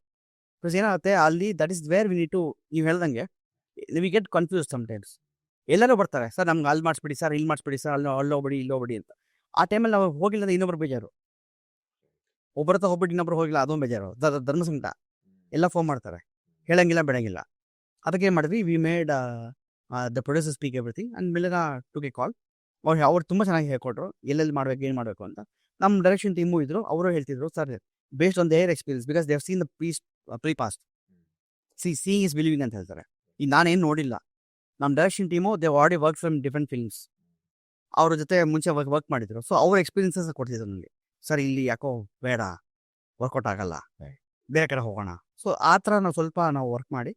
ಬಿಕಾಸ್ ಏನಾಗುತ್ತೆ ಅಲ್ಲಿ, that is where we need to, ನೀವು ಹೇಳ್ದಂಗೆ ವಿ ಗೆಟ್ ಕನ್ಫ್ಯೂಸ್ ಸಮ್ಟೈಮ್ಸ್. ಎಲ್ಲರೂ ಬರ್ತಾರೆ, ಸರ್ ನಮ್ಗೆ ಅಲ್ಲಿ ಮಾಡಿಸ್ಬಿಡಿ ಸರ್, ಇಲ್ಲಿ ಮಾಡಿಸ್ಬಿಡಿ ಸರ್, ಅಲ್ಲಿ ಹೋಗ್ಬಿಡಿ ಇಲ್ಲಿ ಹೋಗ್ಬಿಡಿ ಅಂತ. ಆ ಟೈಮಲ್ಲಿ ನಾವು ಹೋಗಿಲ್ಲ ಅಂದ್ರೆ ಇನ್ನೊಬ್ರು ಬೇಜಾರು, ಒಬ್ಬರತ್ತ ಹೋಗ್ಬಿಟ್ಟು ಇನ್ನೊಬ್ರು ಹೋಗಿಲ್ಲ ಅದೊಂದು ಬೇಜಾರು, ಧರ್ಮಸಂಕಟ. ಎಲ್ಲ ಫೋನ್ ಮಾಡ್ತಾರೆ, ಹೇಳಂಗಿಲ್ಲ ಬಿಡಂಗಿಲ್ಲ. ಅದಕ್ಕೆ ಏನು ಮಾಡಿದ್ವಿ, we made the producer speak everything and ಮಿಲನ ಟುಕ್ ಎ ಕಾಲ್. ಅವ್ರು ತುಂಬ ಚೆನ್ನಾಗಿ ಹೇಳ್ಕೊಟ್ರು ಎಲ್ಲೆಲ್ಲಿ ಮಾಡಬೇಕು, ಏನು ಮಾಡಬೇಕು ಅಂತ. ನಮ್ಮ ಡೈರೆಕ್ಷನ್ ಟೀಮು ಇದ್ರು, ಅವರು ಹೇಳ್ತಿದ್ರು, sir based on their experience, because they have seen the pre past, seeing is believing ಅಂತ ಹೇಳ್ತಾರೆ. ಈಗ ನಾನೇನು ನೋಡಿಲ್ಲ, ನಮ್ಮ direction team they already work from different films, ಅವ್ರ ಜೊತೆ ಮುಂಚೆ ವರ್ಕ್ ಮಾಡಿದ್ರು. ಸೊ ಅವ್ರ ಎಕ್ಸ್ಪೀರಿಯನ್ಸಸ್ ಕೊಡ್ತಿದ್ರು ನನಗೆ, ಸರ್ ಇಲ್ಲಿ ಯಾಕೋ ಬೇಡ, ವರ್ಕೌಟ್ ಆಗಲ್ಲ, ಬೇರೆ ಕಡೆ ಹೋಗೋಣ. ಸೊ ಆ ಥರ ನಾವು ವರ್ಕ್ ಮಾಡಿ,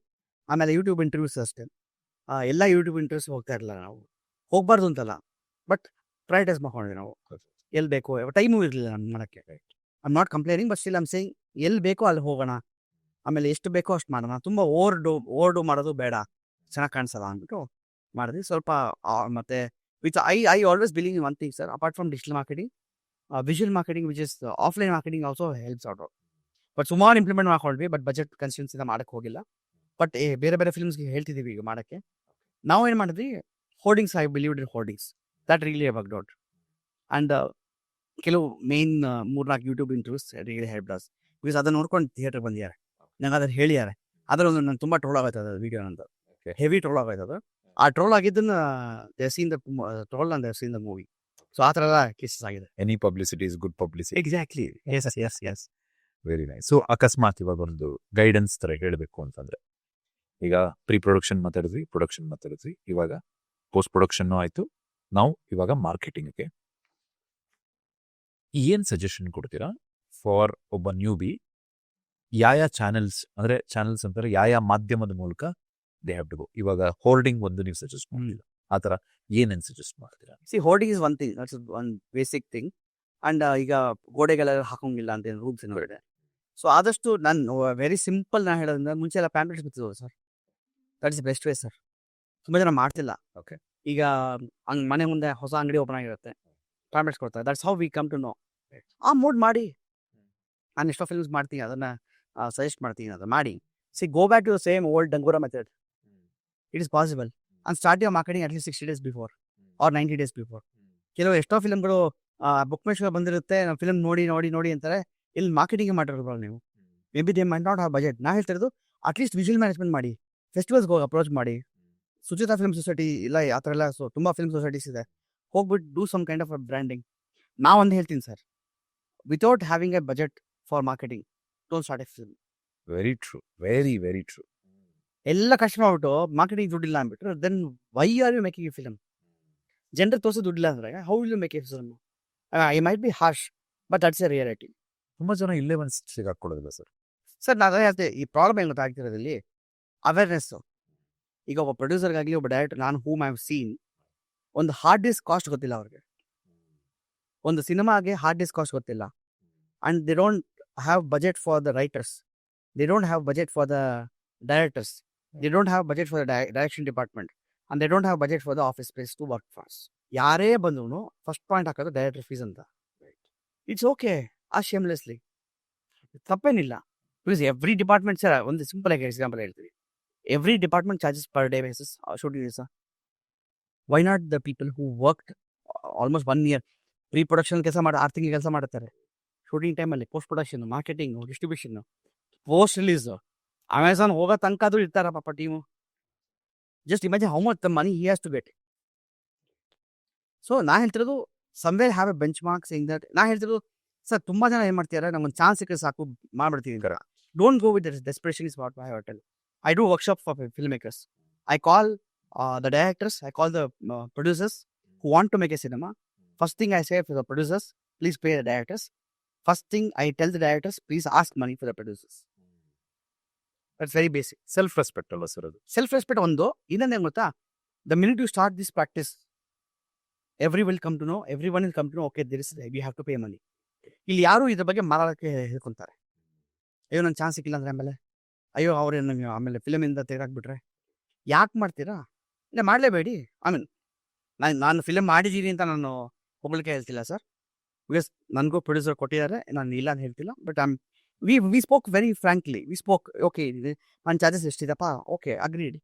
ಆಮೇಲೆ ಯೂಟ್ಯೂಬ್ ಇಂಟರ್ವ್ಯೂಸ್ ಅಷ್ಟೇ. ಎಲ್ಲ ಯೂಟ್ಯೂಬ್ ಇಂಟರ್ವ್ಯೂಸ್ ಹೋಗ್ತಾ ಇರಲಿಲ್ಲ ನಾವು, ಹೋಗ್ಬಾರ್ದು ಅಂತಲ್ಲ, ಬಟ್ ಪ್ರೈಟೈಸ್ ಮಾಡ್ಕೊಂಡ್ವಿ ನಾವು. ಎಲ್ಲಿ ಬೇಕೋ ಟೈಮು ಇರಲಿಲ್ಲ ನಮ್ಗೆ ಮಾಡೋಕ್ಕೆ. I am not complaining, but still I am saying ಎಲ್ಲಿ ಬೇಕೋ ಅಲ್ಲಿ ಹೋಗೋಣ, ಆಮೇಲೆ ಎಷ್ಟು ಬೇಕೋ ಅಷ್ಟು ಮಾಡೋಣ, ತುಂಬ ಓವರ್ ಡೂ ಮಾಡೋದು ಬೇಡ, ಚೆನ್ನಾಗಿ ಕಾಣಿಸಲ್ಲ ಅಂದ್ಬಿಟ್ಟು ಮಾಡಿದ್ವಿ ಸ್ವಲ್ಪ. ಮತ್ತು with I always believe in one thing sir, apart from digital marketing, visual marketing which is offline marketing also helps out. But ಸುಮಾರು ಇಂಪ್ಲಿಮೆಂಟ್ ಮಾಡ್ಕೊಂಡ್ವಿ, ಬಟ್ ಬಜೆಟ್ ಕನ್ಸ್ಯೂನ್ಸಿಂದ ಮಾಡೋಕ್ಕೆ ಹೋಗಿಲ್ಲ. ಬಟ್ ಬೇರೆ ಫಿಲ್ಮ್ಸ್ಗೆ ಹೇಳ್ತಿದ್ದೀವಿ ಈಗ ಮಾಡೋಕ್ಕೆ. ನಾವು ಏನು ಮಾಡಿದ್ವಿ, hoardings, I believed in hoardings, that really worked out. And ಕೆಲವು main 3-4 YouTube interviews really helped us, because ಅದನ್ನು ನೋಡ್ಕೊಂಡು ಥಿಯೇಟರ್ ಬಂದಿದ್ದಾರೆ, ನಂಗೆ ಅದನ್ನು ಹೇಳಿದ್ದಾರೆ. ಅದರೊಂದು ನಾನು ತುಂಬ ಟ್ರೋಲ್ ಆಗೋಯ್ತು ಅದು ವೀಡಿಯೋ, ನಂದು ಹೆವಿ ಟ್ರೋಲ್ ಆಗೋಯ್ತು ಅದು. ಆ ಟ್ರೋಲ್ ಆಗಿದ್ದನ್ನ they seen the troll and they seen the movie. So ಆ ಥರ ಎಲ್ಲ ಕೇಸಸ್ ಆಗಿದೆ. Any publicity is good publicity. Exactly, yes. Very nice. So ಅಕಸ್ಮಾತ್ ಇವಾಗ ಒಂದು ಗೈಡೆನ್ಸ್ ತರ ಹೇಳಬೇಕು ಅಂತಂದ್ರೆ, ಈಗ ಪ್ರೀ ಪ್ರೊಡಕ್ಷನ್ ಮಾತಾಡಿದ್ವಿ, ಪ್ರೊಡಕ್ಷನ್ ಮಾತಾಡಿದ್ವಿ, ಇವಾಗ ಪೋಸ್ಟ್ ಪ್ರೊಡಕ್ಷನ್ ಆಯ್ತು, ನಾವು ಇವಾಗ ಮಾರ್ಕೆಟಿಂಗ್ಗೆ ಏನ್ ಸಜೆಷನ್ ಕೊಡ್ತೀರಾ ಫಾರ್ ಒಬ್ಬ ನ್ಯೂಬಿ? ಯಾವ ಚಾನೆಲ್ಸ್ ಅಂತಾರೆ, ಯಾವ ಮಾಧ್ಯಮದ ಮೂಲಕ ದೇ ಹ್ಯಾವ್ ಟು ಗೋ? ಇವಾಗ ಹೋರ್ಡಿಂಗ್ ಒಂದು ನೀವು ಸಜೆಸ್ಟ್ ಮಾಡಲಿಲ್ಲ, ಆ ಥರ ಏನೇನು ಸಜೆಸ್ಟ್ ಮಾಡ್ತೀರಾ? C hoarding is one thing, that's one basic thing. And ಈಗ ಗೋಡೆಗೆಲ್ಲ ಹಾಕೋಂಗಿಲ್ಲ ಅಂತ ಏನು ರೂಲ್ಸ್ ಏನೋ ಇದೆ. ಸೊ ಆದಷ್ಟು ನಾನು ವೆರಿ ಸಿಂಪಲ್ ನಾನು ಹೇಳೋದ್ರಿಂದ ಮುಂಚೆ ಎಲ್ಲ ಪ್ಯಾಂಪ್ಲೆಟ್ಸ್ ಬರ್ತಿದ್ವು sir. That is best way sir. ತುಂಬ ಜನ ಮಾಡ್ತಿಲ್ಲ. Okay. ಈಗ ಹಂಗೆ ಮನೆ ಮುಂದೆ ಹೊಸ ಅಂಗಡಿ ಓಪನ್ ಆಗಿರುತ್ತೆ, ಪ್ಯಾಂಪ್ಲೆಟ್ಸ್ ಕೊಡ್ತಾರೆ. That's how we come to know. ಆ ಮೋಡ್ ಮಾಡಿ. ನಾನು ಎಷ್ಟೋ ಫಿಲ್ಮ್ಸ್ ಮಾಡ್ತೀನಿ, ಅದನ್ನು ಸಜೆಸ್ಟ್ ಮಾಡ್ತೀನಿ, ಅದು ಮಾಡಿ. See go back to the same old dangura method. It is possible. And start your marketing at least 60 days before or 90 days before. ಕೆಲವು ಎಷ್ಟೋ ಫಿಲ್ಮ್ಗಳು ಬುಕ್ ಮೈ ಶೋ ಬಂದಿರುತ್ತೆ, ನಾವು ಫಿಲ್ಮ್ ನೋಡಿ ಅಂತಾರೆ. ಇಲ್ಲಿ ಮಾರ್ಕೆಟಿಂಗ್ ಮಾಡಿರೋದು ನೀವು. May be they might not have budget. ನಾ ಹೇಳ್ತಿರೋದು ಅಟ್ಲೀಸ್ಟ್ ವಿಜುವಲ್ ಮ್ಯಾನೇಜ್ಮೆಂಟ್ ಮಾಡಿ, ಫೆಸ್ಟಿವಲ್ಸ್ಗೆ ಹೋಗಿ ಅಪ್ರೋಚ್ ಮಾಡಿ. ಸುಚಿತಾ ಫಿಲ್ಮ್ ಸೊಸೈಟಿ ಇಲ್ಲ, ಆ ಥರ ಎಲ್ಲ ತುಂಬ ಫಿಲ್ಮ್ ಸೊಸೈಟೀಸ್ ಇದೆ. ಹೋಗ್ಬಿಟ್ಟು do some kind of a branding. ನಾವೊಂದು ಹೇಳ್ತೀನಿ sir, without having a budget for marketing don't start a film. Very true, very true. ಎಲ್ಲ ಕಷ್ಟ ಮಾಡ್ಬಿಟ್ಟು ಮಾರ್ಕೆಟಿಂಗ್ ದುಡ್ಡಿಲ್ಲ ಅಂದ್ಬಿಟ್ರೆ then why are you making a film? ಜನರಿಗೆ ತೋರಿಸೋ ದುಡ್ಡಿಲ್ಲ ಅಂದ್ರೆ how will you make a film? I might be harsh, but that's a reality. ತುಂಬಾ ಜನ ಇಲ್ಲೇ ಒಂದು ಸಿಗಾಕೊಳ್ಳೋದಿಲ್ಲ ಸರ್. ಸರ್ ನಾನು ಅದೇ ಹೇಳ್ತೆ, ಈ ಪ್ರಾಬ್ಲಮ್ ಏನು ಗೊತ್ತಾಗ್ತಿರೋದಲ್ಲಿ ಅವೇರ್ನೆಸ್ಸು. ಈಗ ಒಬ್ಬ ಪ್ರೊಡ್ಯೂಸರ್ಗಾಗಲಿ ಒಬ್ಬ ಡೈರೆಕ್ಟರ್, ನಾನು ಹೂಮ್ ಐ ಹ್ಯಾವ್ ಸೀನ್, ಒಂದು ಹಾರ್ಡ್ ಡಿಸ್ಕ್ ಕಾಸ್ಟ್ ಗೊತ್ತಿಲ್ಲ ಅವ್ರಿಗೆ. ಒಂದು ಸಿನಿಮಾಗೆ ಹಾರ್ಡ್ ಡಿಸ್ಕ್ ಕಾಸ್ಟ್ ಗೊತ್ತಿಲ್ಲ. And they don't have budget for the writers, they don't have budget for the directors, they don't have budget for the direction department, and they don't have budget for the office space to work fast. ಯಾರೇ ಬಂದೂ first point ಹಾಕೋದು director fees ಅಂತ. It's okay, ಆ shamelessly ತಪ್ಪೇನಿಲ್ಲ. Because every department sir, ಒಂದು simple ಆಗಿ example ಹೇಳ್ತೀವಿ, every department charges per day basis shooting sir. Why not the people who work almost 1 year pre production ಕೆಲಸ ಮಾಡಿ 6 ತಿಂಗಳು ಕೆಲಸ ಮಾಡುತ್ತಾರೆ. ಶೂಟಿಂಗ್ ಟೈಮಲ್ಲಿ post production, marketing, distribution, post release, Amazon ಹೋಗೋ ತನಕ ಅದು ಇರ್ತಾರ ಪಾಪ team. Just imagine how much the money he has to get. So ನಾ ಹೇಳ್ತಿರೋದು somewhere have a benchmark saying that. ನಾ ಹೇಳ್ತಿರೋದು ಸರ್, ತುಂಬ ಜನ ಏನು ಮಾಡ್ತಿದ್ದಾರೆ, ನಮ್ಗೊಂದು ಚಾನ್ಸ್ ಸಿಕ್ಕರೆ ಸಾಕು ಮಾಡ್ಬಿಡ್ತೀವಿ. Don't go with desperation is what I hotel. I do workshop for filmmakers. I call the directors, I call the producers who want to make a cinema. First thing I say for the producers, please pay the directors. First thing I tell the directors, please ask money for the producers. That's very basic. Self respect ಅಲ್ವಾ sir ಅದು? Self respect ಒಂದು. ಇನ್ನೊಂದು ಏನು ಗೊತ್ತಾ, the minute you start this practice, everyone will come to know, okay, there is, you have to pay money. ಇಲ್ಲಿ ಯಾರು ಇದ್ರ ಬಗ್ಗೆ ಮಾತಾಡೋಕ್ಕೆ ಹೇಳ್ಕೊಂತಾರೆ. ಅಯ್ಯೋ ನನ್ನ ಚಾನ್ಸ್ ಸಿಕ್ಕಿಲ್ಲ ಅಂದರೆ ಆಮೇಲೆ ಅಯ್ಯೋ ಅವ್ರು ನನಗೆ ಆಮೇಲೆ ಫಿಲಮಿಂದ ತೆಗೆದಾಕ್ಬಿಟ್ರೆ ಯಾಕೆ ಮಾಡ್ತೀರಾ? ಇಲ್ಲ ಮಾಡಲೇಬೇಡಿ. ಐ ಮೀನ್ ನಾನು ಫಿಲಮ್ ಮಾಡಿದ್ದೀನಿ ಅಂತ ನಾನು ಹೋಗ್ಲಿಕ್ಕೆ ಹೇಳ್ತಿಲ್ಲ ಸರ್. ಬಿಕಾಸ್ ನನಗೂ ಪ್ರೊಡ್ಯೂಸರ್ ಕೊಟ್ಟಿದ್ದಾರೆ, ನಾನು ಇಲ್ಲ ಅಂತ ಹೇಳ್ತಿಲ್ಲ. But we spoke very frankly. We spoke, okay ನನ್ನ ಚಾರ್ಜಸ್ ಎಷ್ಟಿದೆಪ್ಪ, okay agreed.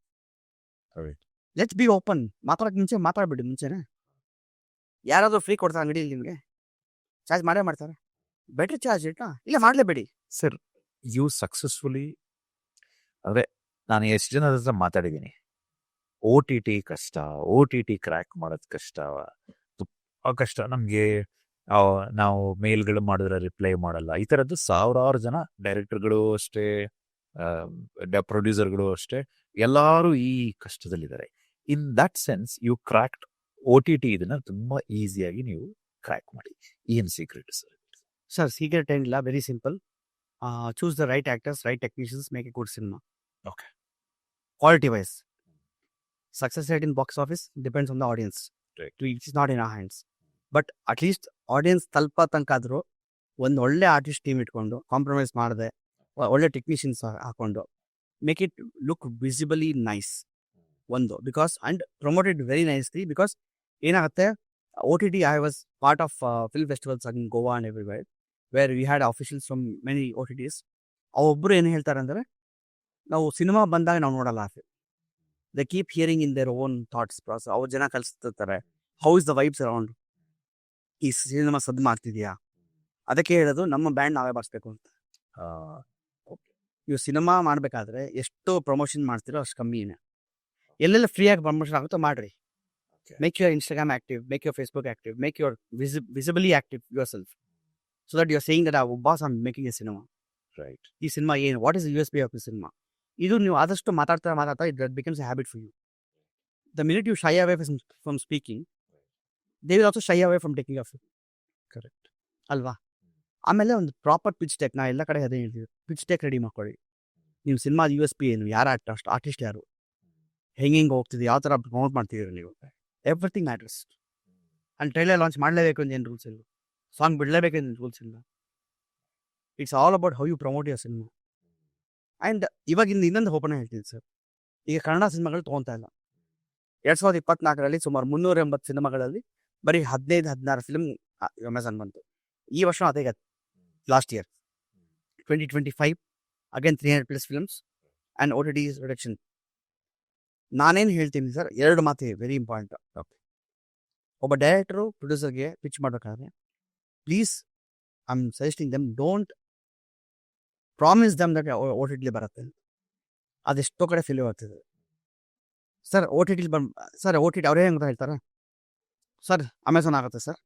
Let's be open. ಮಾತಾಡೋಕ್ಕೆ ಮುಂಚೆ ಮಾತಾಡ್ಬಿಡಿ ಮುಂಚೆನೆ. ಯಾರಾದರೂ ಫ್ರೀ ಕೊಡ್ತಾರೆ ಅಂಗಡಿಯಲ್ಲಿ ನಿಮಗೆ? ಚಾರ್ಜ್ ಮಾಡೇ ಮಾಡ್ತಾರೆ. ಬೆಟ್ರ್ ಚಾರ್ಜ್ ಇಟ್ಟ, ಇಲ್ಲ ಮಾಡಲೇಬೇಡಿ ಸರ್. ಯು ಸಕ್ಸಸ್ಫುಲಿ, ಅಂದರೆ ನಾನು ಎಷ್ಟು ಜನದ ಹತ್ರ ಮಾತಾಡಿದ್ದೀನಿ, OTT ಕಷ್ಟ, OTT ಕ್ರ್ಯಾಕ್ ಮಾಡೋದು ಕಷ್ಟ, ತುಂಬ ಕಷ್ಟ ನಮಗೆ. ನಾವು ಮೇಲ್ಗಳು ಮಾಡಿದ್ರೆ ರಿಪ್ಲೈ ಮಾಡಲ್ಲ, ಈ ಥರದ್ದು ಸಾವಿರಾರು ಜನ ಡೈರೆಕ್ಟರ್ಗಳು ಅಷ್ಟೇ, ಪ್ರೊಡ್ಯೂಸರ್ಗಳು ಅಷ್ಟೇ, ಎಲ್ಲರೂ ಈ ಕಷ್ಟದಲ್ಲಿದ್ದಾರೆ. In that sense you cracked OTT. ಇದನ್ನ ತುಂಬ ಈಸಿಯಾಗಿ ನೀವು ಕ್ರ್ಯಾಕ್ ಮಾಡಿ. ಏನು ಸೀಕ್ರೆಟ್ ಸರ್? ಸರ್ ಸೀಕ್ರೆಟ್ ಏನಿಲ್ಲ, very simple. Choose the right actors, right technicians, make a good cinema. Okay. Quality wise, success rate in box office depends on the audience. Right. It is not in our hands. But at least audience ತಲುಪ ತನಕ ಆದರೂ ಒಂದು ಒಳ್ಳೆ artist team ಇಟ್ಕೊಂಡು, compromise ಮಾಡದೆ, ಒಳ್ಳೆ technicians ಹಾಕೊಂಡು, make it look visibly nice ಒಂದು. Because and promote it very nicely. Because ಏನಾಗುತ್ತೆ, OTT, I was part of film festivals in Goa and everywhere, where we had officials from many OTTs. ಅವೊಬ್ಬರು ಏನು ಹೇಳ್ತಾರೆ ಅಂದರೆ, ನಾವು ಸಿನಿಮಾ ಬಂದಾಗ ನಾವು ನೋಡಲ್ಲ. They keep hearing in their own thoughts process. ಅವ್ರು ಜನ ಕಲಿಸ್ತಿರ್ತಾರೆ, how is the vibes around, ಈ ಸಿನಿಮಾ ಸದ್ದು ಮಾಡ್ತಿದ್ಯಾ. ಅದಕ್ಕೆ ಹೇಳೋದು ನಮ್ಮ ಬ್ಯಾಂಡ್ ನಾವೇ ಬಾರಿಸ್ಬೇಕು ಅಂತ. ನೀವು ಸಿನಿಮಾ ಮಾಡಬೇಕಾದ್ರೆ ಎಷ್ಟು ಪ್ರಮೋಷನ್ ಮಾಡ್ತೀರೋ ಅಷ್ಟು ಕಮ್ಮಿನೇ. ಎಲ್ಲೆಲ್ಲ ಫ್ರೀಯಾಗಿ ಪ್ರಮೋಷನ್ ಆಗುತ್ತೋ ಮಾಡಿರಿ. Make your Instagram active, make your Facebook active, make your visibly active yourself, so that you are saying that boss I am making a cinema. Right. ಈ ಸಿನಿಮಾ ಏನು, what is USP of the cinema? ಇದು ನೀವು ಆದಷ್ಟು ಮಾತಾಡ್ತಾ it becomes a habit for you. The minute you shy away from speaking, they will also shy away from taking off. Correct ಅಲ್ವಾ? ಆಮೇಲೆ ಒಂದು proper pitch tech, ನಾ ಎಲ್ಲ ಕಡೆ ಅದೇ ಹೇಳ್ತೀವಿ, ಪಿಚ್ ಟೆಕ್ ರೆಡಿ ಮಾಡ್ಕೊಳ್ಳಿ. ನಿಮ್ಮ ಸಿನಿಮಾ USP ಏನು, ಯಾರು ಆರ್ಟಿಸ್ಟ್ ಯಾರು, ಹೆಂಗೆ ಹೋಗ್ತಿದೆ, ಯಾವ ಥರ ಪ್ರಮೋಟ್ ಮಾಡ್ತಿದ್ದೀರಿ ನೀವು, everything matters. And trailer launch ಮಾಡಲೇಬೇಕು ಅಂತ ಏನು ರೂಲ್ಸ್ ಇಲ್ಲ, ಸಾಂಗ್ ಬಿಡಲೇಬೇಕು ಅಂತ ರೂಲ್ಸ್ ಇಲ್ಲ. It's all about how you promote your cinema. And ಇವಾಗಿಂದ ಇನ್ನೊಂದು ಓಪನ್ ಹೇಳ್ತೀನಿ ಸರ್, ಈಗ ಕನ್ನಡ ಸಿನಿಮಾಗಳು ತೊಗೊತಾ ಇಲ್ಲ. 2024ರಲ್ಲಿ ಸುಮಾರು 380 ಸಿನಿಮಾಗಳಲ್ಲಿ ಬರೀ 15-16 ಫಿಲ್ಮ್ ಅಮೆಝಾನ್ ಬಂತು. ಈ ವರ್ಷ ಅದೇ last year 2025 again 300+ films and OTT reduction. ನಾನೇನು ಹೇಳ್ತೀನಿ ಸರ್, 2 ಮಾತು ವೆರಿ ಇಂಪಾರ್ಟೆಂಟ್. ಒಬ್ಬ ಡೈರೆಕ್ಟರು ಪ್ರೊಡ್ಯೂಸರ್ಗೆ ಪಿಚ್ ಮಾಡಬೇಕಾದ್ರೆ please I am suggesting them, don't promise dum that OTT ಬರುತ್ತೆ. ಅದೆಷ್ಟೋ ಕಡೆ ಫೇಲ್ಯೂರ್ ಆಗ್ತಿದೆ ಸರ್. OTT ಸರ್ OTT ಅವರೇ ಅಂತ ಹೇಳ್ತಾರೆ, ಸರ್ ಅಮೆಝಾನ್ ಆಗುತ್ತೆ ಸರ್,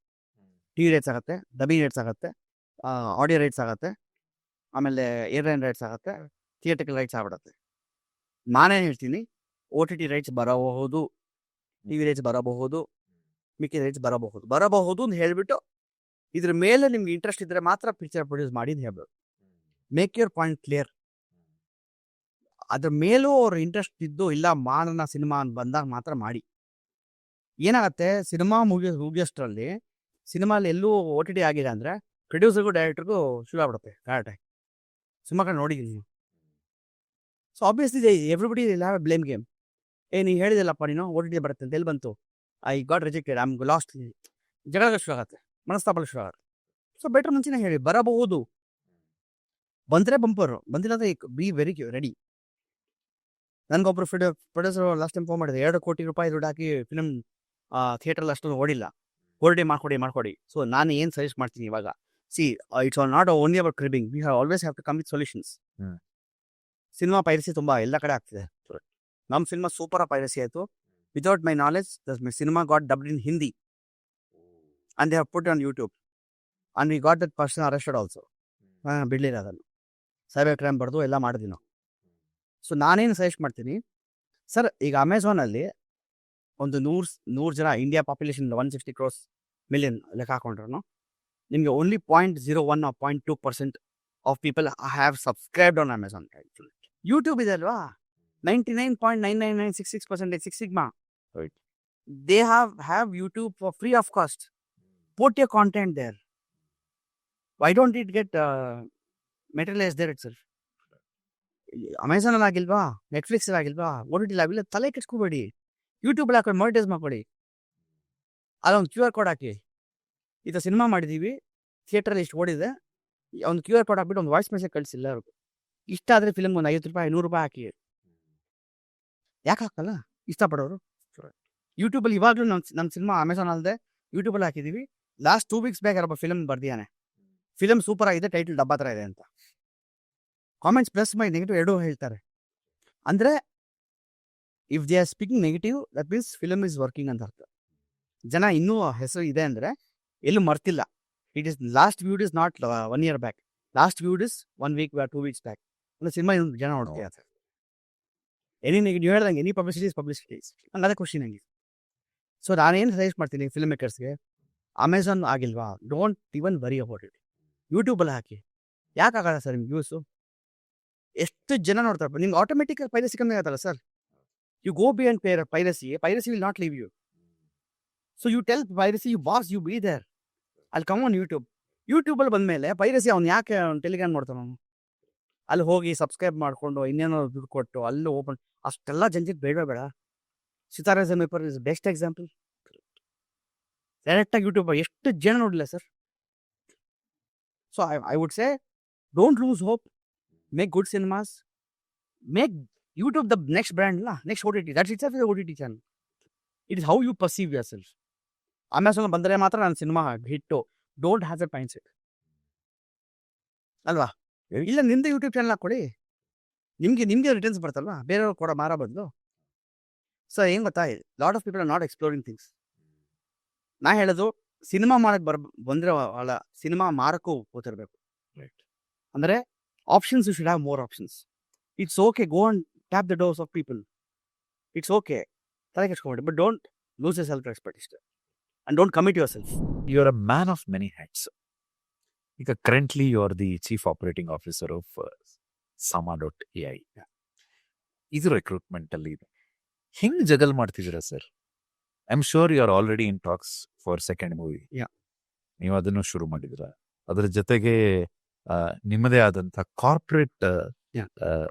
TV ರೈಟ್ಸ್ ಆಗುತ್ತೆ, ಡಬ್ಬಿಂಗ್ ರೈಟ್ಸ್ ಆಗುತ್ತೆ, ಆಡಿಯೋ ರೈಟ್ಸ್ ಆಗುತ್ತೆ, ಆಮೇಲೆ ಏರ್ಲೈನ್ ರೈಟ್ಸ್ ಆಗುತ್ತೆ, ಥಿಯೇಟ್ರಿಕಲ್ ರೈಟ್ಸ್ ಆಗ್ಬಿಡುತ್ತೆ. ನಾನೇನು ಹೇಳ್ತೀನಿ, OTT ರೈಟ್ಸ್ ಬರಬಹುದು, TV ರೈಟ್ಸ್ ಬರಬಹುದು, ಮಿಕ್ಕಿ ರೈಟ್ಸ್ ಬರಬಹುದು ಅಂತ ಹೇಳ್ಬಿಟ್ಟು ಇದ್ರ ಮೇಲೆ ನಿಮ್ಗೆ ಇಂಟ್ರೆಸ್ಟ್ ಇದ್ರೆ ಮಾತ್ರ ಪಿಕ್ಚರ್ ಪ್ರೊಡ್ಯೂಸ್ ಮಾಡಿ ಅಂತ ಹೇಳ್ಬೋದು. Make your point clear. ಅದ್ರ ಮೇಲೂ ಅವ್ರ ಇಂಟ್ರೆಸ್ಟ್ ಇದ್ದು ಇಲ್ಲ ಮಾಡೋಣ ಸಿನಿಮಾ ಅಂತ ಬಂದಾಗ ಮಾತ್ರ ಮಾಡಿ. ಏನಾಗುತ್ತೆ, ಸಿನಿಮಾ ಮುಗಿಯೋಷ್ಟರಲ್ಲಿ ಸಿನಿಮಾಲಿ ಎಲ್ಲೂ OTT ಆಗಿದೆ ಅಂದರೆ ಪ್ರೊಡ್ಯೂಸರ್ಗೂ ಡೈರೆಕ್ಟರ್ಗೂ ಶುರು ಆಗ್ಬಿಡುತ್ತೆ ಕರೆಕ್ಟಾಗಿ. ಸಿನಿಮಾ ಕಡೆ ನೋಡಿದ್ದೀನಿ. So obviously everybody have A blame game. ನೀನು ಹೇಳಿದಿಲ್ಲಪ್ಪ, ನೀನು OTT ಬರುತ್ತೆ ಅಂತ ಎಲ್ಲಿ ಬಂತು, I got rejected, I am last. ಜಗಳ ಶುರು ಆಗುತ್ತೆ, ಮನಸ್ತಾಪಲ ಶುರು ಆಗುತ್ತೆ. ಸೊ ಬೆಟರ್ ಮುಂಚೆನೇ ಹೇಳಿ, ಬರಬಹುದು, ಬಂದರೆ ಬಂಪರು, ಬಂದಿಲ್ಲ ಅಂದರೆ ಬಿ ವೆರಿ ರೆಡಿ. ನನಗೊಬ್ಬರು ಪ್ರೊಡ್ಯೂಸರ್ ಲಾಸ್ಟ್ ಟೈಮ್ ಫೋನ್ ಮಾಡಿದೆ, 2 ಕೋಟಿ ರೂಪಾಯಿ ದುಡ್ಡು ಹಾಕಿ ಫಿಲ್ಮ್ ಥಿಯೇಟ್ರಲ್ಲಿ ಅಷ್ಟೊಂದು ಓಡಿಲ್ಲ, OTT ಮಾಡ್ಕೊಡಿ. ಸೊ ನಾನು ಏನು ಸಜೆಸ್ಟ್ ಮಾಡ್ತೀನಿ ಇವಾಗ, it's not only about cribbing, we always have to come with solutions. Cinema piracy ತುಂಬ ಎಲ್ಲ ಕಡೆ ಆಗ್ತಿದೆ. ನಮ್ಮ ಸಿನಿಮಾ ಸೂಪರ್ ಪೈರಸಿ ಆಯಿತು. Without my knowledge my cinema got dubbed in Hindi and they have put it on YouTube and we got that person arrested also. ಬಿಡಲಿಲ್ಲ ಅದನ್ನು, cyber crime ಬರೆದು ಎಲ್ಲ ಮಾಡಿದ್ವಿ ನಾವು. ಸೊ ನಾನೇನು ಸಜೆಸ್ಟ್ ಮಾಡ್ತೀನಿ ಸರ್, ಈಗ ಅಮೆಝಾನಲ್ಲಿ ಒಂದು 100 ಜನ, ಇಂಡಿಯಾ ಪಾಪ್ಯುಲೇಷನ್ 160 crores ಮಿಲಿಯನ್ ಲೆಕ್ಕ ಹಾಕೊಂಡ್ರು ನಿಮಗೆ only 0.01 or 0.2% of people have subscribed on Amazon. YouTube ಇದೆ ಅಲ್ವಾ, 99.99966% Six Sigma. Right. They have YouTube for free of cost. Put your content there. Why don't it get materialized there itself? Amazon ಆಗಿಲ್ವಾ, Netflix ಆಗಿಲ್ವಾ, OTT ಆಗಿಲ್ಲ, ತಲೆ ಕೆಡ್ಸ್ಕೋಬೇಡಿ. ಯೂಟ್ಯೂಬಲ್ಲಿ ಹಾಕೊಂಡು monetize ಮಾಡ್ಕೊಳ್ಳಿ. ಅದೊಂದು QR ಕೋಡ್ ಹಾಕಿ, ಇದು ಸಿನಿಮಾ ಮಾಡಿದ್ದೀವಿ, ಥಿಯೇಟ್ರಲ್ಲಿ ಇಷ್ಟು ಓಡಿದೆ, ಒಂದು QR ಕೋಡ್ ಹಾಕ್ಬಿಟ್ಟು ಒಂದು ವಾಯ್ಸ್ ಮೆಸೇಜ್ ಕಳಿಸಿಲ್ಲ ಅವ್ರಿಗೆ. ಇಷ್ಟ ಆದರೆ ಫಿಲ್ಮ್ ಒಂದು 50 ರೂಪಾಯಿ 100 ರೂಪಾಯಿ ಹಾಕಿ. ಯಾಕೆ ಹಾಕಲ್ಲ ಇಷ್ಟಪಡೋರು? ಯೂಟ್ಯೂಬಲ್ಲಿ ಇವಾಗಲೂ ನಮ್ಮ ಸಿನಿಮಾ ಅಮೆಝಾನ್ ಅಲ್ಲದೆ ಯೂಟ್ಯೂಬಲ್ಲಿ ಹಾಕಿದ್ದೀವಿ. ಲಾಸ್ಟ್ 2 weeks ಬ್ಯಾಕ್ ಯಾರೊಬ್ಬ ಫಿಲ್ಮ್ ಬರ್ದಿಯಾನೆ, ಫಿಲ್ಮ್ ಸೂಪರ್ ಆಗಿದೆ, ಟೈಟಲ್ ಡಬ್ಬಾ ಥರ ಇದೆ ಅಂತ. ಕಾಮೆಂಟ್ಸ್ ಪ್ಲಸ್ ಮೈ ನೆಗೆಟಿವ್ ಎರಡೂ ಹೇಳ್ತಾರೆ. ಅಂದರೆ if they are speaking negative, that means film is working ಅಂತ ಅರ್ಥ. ಜನ ಇನ್ನೂ ಹೆಸರು ಇದೆ ಅಂದರೆ ಎಲ್ಲೂ ಮರ್ತಿಲ್ಲ. It is last viewed is not 1 year back, last viewed is 1 week 2 weeks back. ಒಂದು ಸಿನಿಮಾ ಇನ್ನೊಂದು ಜನ ನೋಡ್ತೀವಿ. ಎನಿ ನೆಗೆಟಿವ್ ಹೇಳ್ದಂಗೆ ಎನಿ ಪಬ್ಲಿಸಿಟೀಸ್ ನಂಗೆ ಅದೇ ಖುಷಿ ನನಗೆ. ಸೊ ನಾನೇನು ಸಜೆಸ್ಟ್ ಮಾಡ್ತೀನಿ ಫಿಲ್ಮ್ ಮೇಕರ್ಸ್ಗೆ, ಅಮೆಝಾನ್ ಆಗಿಲ್ವಾ, don't even worry about it, ಯೂಟ್ಯೂಬಲ್ಲಿ ಹಾಕಿ. ಯಾಕೆ ಆಗಲ್ಲ ಸರ್ ನಿಮ್ಗೆ ವ್ಯೂಸು? ಎಷ್ಟು ಜನ ನೋಡ್ತಾರೆ ನಿಮ್ಗೆ? ಆಟೋಮೆಟಿಕ್ ಪೈರಸಿ ಕಮ್ಮಿ ಆಗುತ್ತಲ್ಲ sir. You go beyond piracy will not leave you. So you tell piracy, you boss, you be there, ಅಲ್ಲಿ ಕಮ್ ಆನ್ ಯೂಟ್ಯೂಬಲ್ಲಿ ಬಂದಮೇಲೆ ಪೈರಸಿ ಅವ್ನು ಯಾಕೆ ಟೆಲಿಗ್ರಾಮ್ ನೋಡ್ತಾನೆ? ಅವನು ಅಲ್ಲಿ ಹೋಗಿ ಸಬ್ಸ್ಕ್ರೈಬ್ ಮಾಡಿಕೊಂಡು ಇನ್ನೇನೋ ದುಡ್ಡು ಕೊಟ್ಟು ಅಲ್ಲಿ ಓಪನ್, ಅಷ್ಟೆಲ್ಲ ಜನರಿಗೆ ಬೇಡ. Sitara Zameen Par is best example. ಡೈರೆಕ್ಟಾಗಿ ಯೂಟ್ಯೂಬ್ ಎಷ್ಟು ಜನ ನೋಡಿಲ್ಲ sir. So I would say don't lose hope, make good cinemas, make YouTube the next brand, next OTT. That's it's a OTT channel. It is how you perceive yourself. Amazon ಬಂದರೆ ಮಾತ್ರ ನನ್ನ cinema hit, don't have a mindset ಅಲ್ವಾ? ಇಲ್ಲ ನಿಂದೆ YouTube channel ಹಾಕ್ಕೊಡಿ, ನಿಮಗೆ returns ಬರ್ತಲ್ವಾ, ಬೇರೆಯವ್ರು ಕೂಡ ಮಾರೋ ಬದಲು. ಸೊ ಏನು ಗೊತ್ತಾ, lot of people are not exploring things. ನಾ ಹೇಳೋದು, ಸಿನಿಮಾ ಮಾಡಕ್ಕೆ ಬಂದರೆ ಅಲ್ಲ, ಸಿನಿಮಾ ಮಾರಕ್ಕೂ ಓದಿರ್ಬೇಕು. ರೈಟ್. ಅಂದರೆ options, you should have more options. It's okay, go and tap the doors of people. It's okay, ತಲೆ ಕೆಡ್ಸ್ಕೊಬೇಡಿ, but don't lose your self respect ಇಷ್ಟೇ. And don't commit yourself. You are a man of many hats. ಈಗ currently you are the chief operating officer of Sama.ai. ಇದು recruitment ಅಲ್ಲಿ ಇದೆ. ಹೆಂಗ್ juggle ಮಾಡ್ತಿದ್ದೀರಾ sir? I am sure you are already in talks for second movie. Yeah. ನೀವು ಅದನ್ನು ಶುರು ಮಾಡಿದಿರಾ, ಅದ್ರ ಜೊತೆಗೆ ನಿಮ್ಮದೇ ಆದಂಥ ಕಾರ್ಪೊರೇಟ್ Yeah.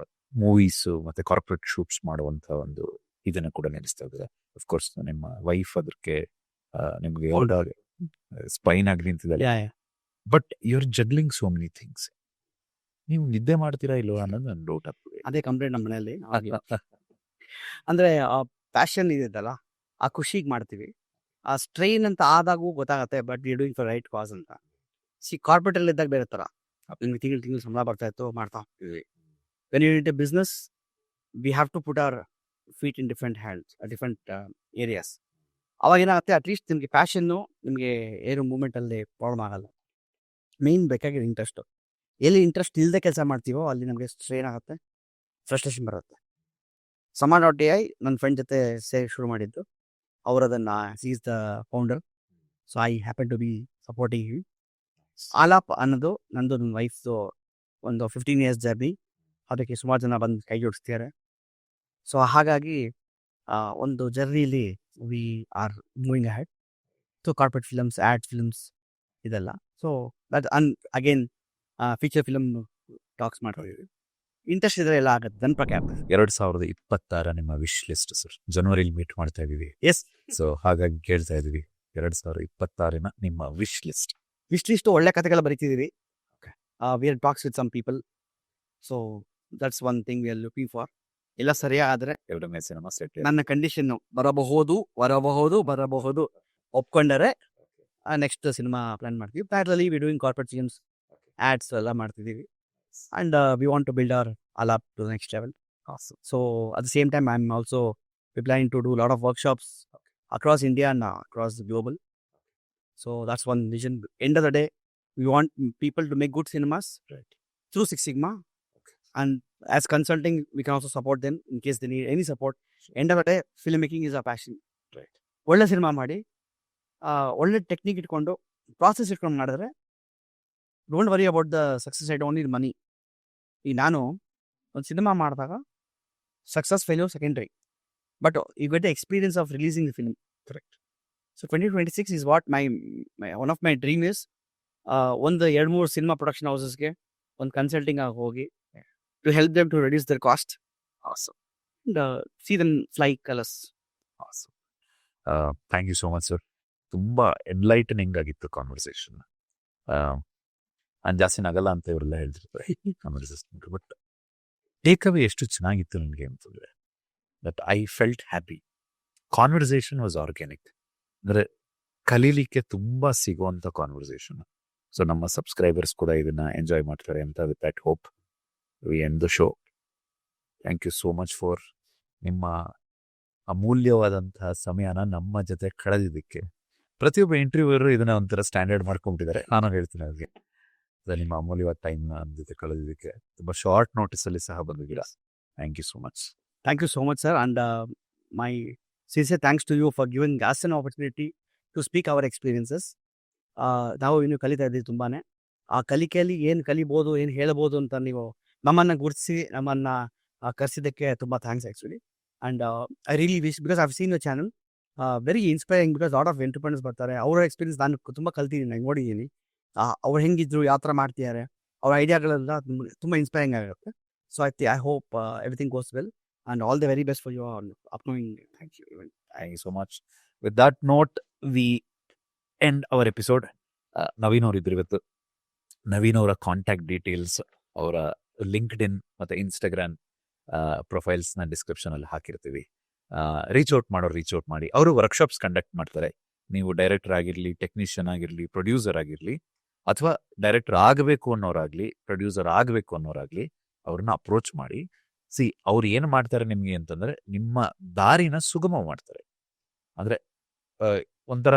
ಮೂವೀಸ್ ಮತ್ತೆ ಕಾರ್ಪೊರೇಟ್ ಶೂಟ್ಸ್ ಮಾಡುವಂತ ಒಂದು ಇದನ್ನ ಕೂಡ ನಡೆಸ್ತಾ ಇದ್ದಾರೆ. ಅಫ್ಕೋರ್ಸ್ ನಿಮ್ಮ ವೈಫ್ ಅದಕ್ಕೆ ನಿಮಗೆ ಸ್ಪೈನ್ ಆಗಿ ನಿಂತಿದ್ದಾರೆ. But you are juggling so many things. ನೀವು ನಿದ್ದೆ ಮಾಡ್ತೀರಾ ಇಲ್ವಾ ಅನ್ನೋದು ನನ್ನ ಡೌಟ್ ಆಗ್ತದೆ. ಅದೇ ಕಂಪ್ಲೇಂಟ್ ನಮ್ಮ ಮನೆಯಲ್ಲಿ. ಅಂದ್ರೆ ಪ್ಯಾಷನ್ ಇದೆಯಲ್ಲ, ಆ ಖುಷಿಗೆ ಮಾಡ್ತೀವಿ. ಆ ಸ್ಟ್ರೈನ್ ಅಂತ ಆದಾಗೂ ಗೊತ್ತಾಗತ್ತೆ, but you doing for right cause ಅಂತ. ಕಾರ್ಪೊರೇಟ್ ಅಲ್ಲಿ ಇದ್ದಾಗ ಬೇರೆ ತರ, ನಿಮ್ಗೆ ತಿಂಗಳು ಸಂಬಳ ಬರ್ತಾ ಇತ್ತು, ಮಾಡ್ತಾ ಹೋಗ್ತೀವಿ. When you it a business, we have to put our feet in different hands, different areas. ಅವಾಗ ಏನಾಗುತ್ತೆ, ಅಟ್ಲೀಸ್ಟ್ ನಿಮಗೆ ಪ್ಯಾಷನ್ನು, ನಿಮಗೆ ಏನು ಮೂಮೆಂಟ್ ಅಲ್ಲಿ ಪ್ರಾಬ್ಲಮ್ ಆಗಲ್ಲ. ಮೇನ್ ಬೇಕಾಗಿರೋ ಇಂಟ್ರೆಸ್ಟ್. ಎಲ್ಲಿ ಇಂಟ್ರೆಸ್ಟ್ ಇಲ್ಲದೆ ಕೆಲಸ ಮಾಡ್ತೀವೋ ಅಲ್ಲಿ ನಮಗೆ ಸ್ಟ್ರೈನ್ ಆಗುತ್ತೆ, ಫ್ರಸ್ಟ್ರೇಷನ್ ಬರುತ್ತೆ. Sama.ai ನನ್ನ ಫ್ರೆಂಡ್ ಜೊತೆ ಸೇರಿ ಶುರು ಮಾಡಿದ್ದು. ಅವರು ಅದನ್ನ is the founder, so I happen to be supporting you. Alaap ಅನ್ನೋದು ನಂದು, ನನ್ನ ವೈಫ್ದು ಒಂದು 15 years ಜರ್ನಿ. ಅದಕ್ಕೆ ಸುಮಾರು ಜನ ಬಂದು ಕೈ ಜೋಡಿಸ್ತಿದ್ದಾರೆ. ಸೊ ಹಾಗಾಗಿ ಒಂದು ಜರ್ನಿಲಿ we are moving ahead to corporate films, ad films ಇದೆಲ್ಲ. So that again feature film talks ಮಾಡ್ತೀವಿ. ಇಂಟ್ರೆಸ್ಟ್ ಇದ್ರೆ ಎಲ್ಲ ಆಗುತ್ತೆ. ನನ್ನ ಪ್ರಕಾರ 2026 ನಿಮ್ಮ ವಿಶ್ ಲಿಸ್ಟ್ ಸರ್. ಜನವರಿಲಿ ಮೀಟ್ ಮಾಡ್ತಾ ಇದೀವಿ. ಎಸ್, ಸೊ ಹಾಗಾಗಿ ಕೇಳ್ತಾ ಇದೀವಿ, 2026 ನಿಮ್ಮ ವಿಶ್ ಲಿಸ್ಟ್. ಇಷ್ಟು ಒಳ್ಳೆ ಕಥೆಗಳು ಬರೀತಿದ್ದೀವಿ. We are talks with some people. So that's one thing we are looking for. ಎಲ್ಲ ಸರಿಯಾದ್ರೆ ಎರಡನೇ ಸಿನಿಮಾ ಸೆಟ್. ನನ್ನ ಕಂಡೀಷನ್ ಬರಬಹುದು ಒಪ್ಕೊಂಡರೆ ನೆಕ್ಸ್ಟ್ ಸಿನಿಮಾ ಪ್ಲಾನ್ ಮಾಡ್ತೀವಿ. ಪ್ಯಾರಲಲ್ಲಿ we doing corporate films, ads ಎಲ್ಲ ಮಾಡ್ತಿದ್ದೀವಿ. And we want to build our Alap to the next level. Awesome. So at the same time, I'm also planning to do a lot of workshops across India and across the global. So that's one vision. End of the day, we want people to make good cinemas through Six Sigma. And as consulting, we can also support them in case they need any support. End of the day, filmmaking is our passion. ಒಳ್ಳೆ cinema ಮಾಡಿ, ಒಳ್ಳೆ technique ಇಟ್ಕೊಂಡು, process ಇಟ್ಕೊಂಡು ಮಾಡಿದ್ರೆ, don't worry about the success, I don't need money. ಈಗ ನಾನು ಒಂದು cinema ಮಾಡಿದಾಗ success failure secondary, but you get the experience of releasing the film. Correct. So 2026 is what one of my dream is. ಒಂದು 2-3 cinema production ಹೌಸಸ್ಗೆ ಒಂದು consulting ಆಗಿ ಹೋಗಿ to help them to reduce their cost. Awesome. And see them fly colours. Awesome. Thank you so much sir. ತುಂಬಾ enlightening ಆಗಿತ್ತು conversation. ನಾನು ಜಾಸ್ತಿ ನಗಲ್ಲ ಅಂತ ಇವರೆಲ್ಲ ಹೇಳ್ತಿರ್ತಾರೆ ಕಾನ್ವರ್ಸೇಷನ್, ಬಟ್ ಟೇಕ್ ಅವೇ ಎಷ್ಟು ಚೆನ್ನಾಗಿತ್ತು ನನಗೆ ಅಂತಂದರೆ that I felt happy. Conversation was organic, ಅಂದರೆ ಕಲೀಲಿಕ್ಕೆ ತುಂಬ ಸಿಗುವಂಥ ಕಾನ್ವರ್ಸೇಷನ್. ಸೊ ನಮ್ಮ ಸಬ್ಸ್ಕ್ರೈಬರ್ಸ್ ಕೂಡ ಇದನ್ನ ಎಂಜಾಯ್ ಮಾಡ್ತಾರೆ ಅಂತ with that hope we end the show. Thank you so much for ನಿಮ್ಮ ಅಮೂಲ್ಯವಾದಂತಹ ಸಮಯನ ನಮ್ಮ ಜೊತೆ ಕಳೆದಿದ್ದಕ್ಕೆ. ಪ್ರತಿಯೊಬ್ಬ ಇಂಟರ್ವ್ಯೂವರು ಇದನ್ನ ಒಂಥರ ಸ್ಟ್ಯಾಂಡರ್ಡ್ ಮಾಡ್ಕೊಂಡ್ಬಿಟ್ಟಿದ್ದಾರೆ. ನಾನು ಹೇಳ್ತೀನಿ ಅವ್ರಿಗೆ, ನಿಮ್ಮ ಅಮೂಲ್ಯವಾದ ಟೈಮ್ನ ನಮ್ಮ ಜೊತೆ ಕಳೆದಿದ್ದಕ್ಕೆ. ತುಂಬ ಶಾರ್ಟ್ ನೋಟಿಸಲ್ಲಿ ಸಹ ಬಂದಿದ್ದೀರಾ. Thank you so much. Thank you so much, sir. And my sincere thanks to you for giving us an opportunity to speak our experiences. ನಾವು ಇನ್ನು ಕಲಿತಾ ಇದ್ದೀವಿ ತುಂಬಾನೇ. ಆ ಕಲಿಕೆಯಲ್ಲಿ ಏನು ಕಲಿಬೋದು, ಏನು ಹೇಳ್ಬೋದು ಅಂತ ನೀವು ನಮ್ಮನ್ನು ಗುರುತಿಸಿ ನಮ್ಮನ್ನು ಕರೆಸಿದ್ದಕ್ಕೆ ತುಂಬ thanks actually. And I really wish, because I've seen your channel, very inspiring. Because lot of entrepreneurs ಬರ್ತಾರೆ, ಅವರ ಎಕ್ಸ್ಪೀರಿಯನ್ಸ್ ನಾನು ತುಂಬ ಕಲ್ತಿದ್ದೀನಿ, ನಾನು ನೋಡಿದ್ದೀನಿ. ಅವ್ರು ಹೆಂಗಿದ್ರು, ಯಾವ ಥರ ಮಾಡ್ತಿದ್ದಾರೆ, ಅವ್ರ ಐಡಿಯಾಗಳೆಲ್ಲ ತುಂಬ ಇನ್ಸ್ಪೈರಿಂಗ್ ಆಗುತ್ತೆ. So I hope everything goes well and all the very best for your upcoming. Thank you. Thank you so much. With that note, we end our episode. Naveen ಅವರು ಇದ್ರು ಇವತ್ತು. ನವೀನ್ ಅವರ ಕಾಂಟ್ಯಾಕ್ಟ್ ಡೀಟೇಲ್ಸ್, ಅವರ ಲಿಂಕ್ಡ್ ಇನ್ ಮತ್ತು Instagram ಪ್ರೊಫೈಲ್ಸ್ನ ಡಿಸ್ಕ್ರಿಪ್ಷನಲ್ಲಿ ಹಾಕಿರ್ತೀವಿ. Reach out ಮಾಡಿ. ಅವರು ವರ್ಕ್ಶಾಪ್ಸ್ ಕಂಡಕ್ಟ್ ಮಾಡ್ತಾರೆ. ನೀವು ಡೈರೆಕ್ಟರ್ ಆಗಿರಲಿ, ಟೆಕ್ನಿಷಿಯನ್ ಆಗಿರಲಿ, ಪ್ರೊಡ್ಯೂಸರ್ ಆಗಿರಲಿ, ಅಥವಾ ಡೈರೆಕ್ಟರ್ ಆಗಬೇಕು ಅನ್ನೋರಾಗಲಿ, ಪ್ರೊಡ್ಯೂಸರ್ ಆಗಬೇಕು ಅನ್ನೋರಾಗಲಿ ಅವ್ರನ್ನ ಅಪ್ರೋಚ್ ಮಾಡಿ. ಅವ್ರು ಏನು ಮಾಡ್ತಾರೆ ನಿಮಗೆ ಅಂತಂದ್ರೆ, ನಿಮ್ಮ ದಾರಿನ ಸುಗಮ ಮಾಡ್ತಾರೆ. ಅಂದ್ರೆ ಒಂಥರ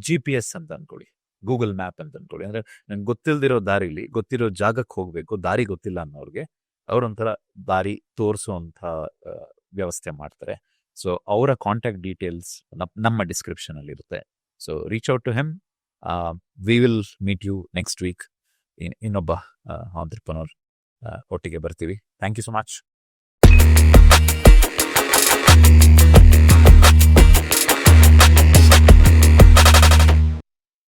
GPS ಅಂತ ಅನ್ಕೊಳ್ಳಿ, ಗೂಗಲ್ ಮ್ಯಾಪ್ ಅಂತ ಅನ್ಕೊಳ್ಳಿ. ಅಂದ್ರೆ ನಂಗೆ ಗೊತ್ತಿಲ್ದಿರೋ ದಾರಿಲಿ, ಗೊತ್ತಿರೋ ಜಾಗಕ್ಕೆ ಹೋಗ್ಬೇಕು, ದಾರಿ ಗೊತ್ತಿಲ್ಲ ಅನ್ನೋರ್ಗೆ ಅವ್ರೊಂಥರ ದಾರಿ ತೋರಿಸುವಂಥ ವ್ಯವಸ್ಥೆ ಮಾಡ್ತಾರೆ. ಸೊ ಅವರ ಕಾಂಟ್ಯಾಕ್ಟ್ ಡೀಟೇಲ್ಸ್ ನಮ್ಮ ಡಿಸ್ಕ್ರಿಪ್ಷನ್ ಅಲ್ಲಿ ಇರುತ್ತೆ. So reach out to him. We will meet you next week. ಇನ್ನೊಬ್ಬ ಆಂಟ್ರಪ್ರನರ್ ಒಟ್ಟಿಗೆ ಬರ್ತೀವಿ. Thank you so much.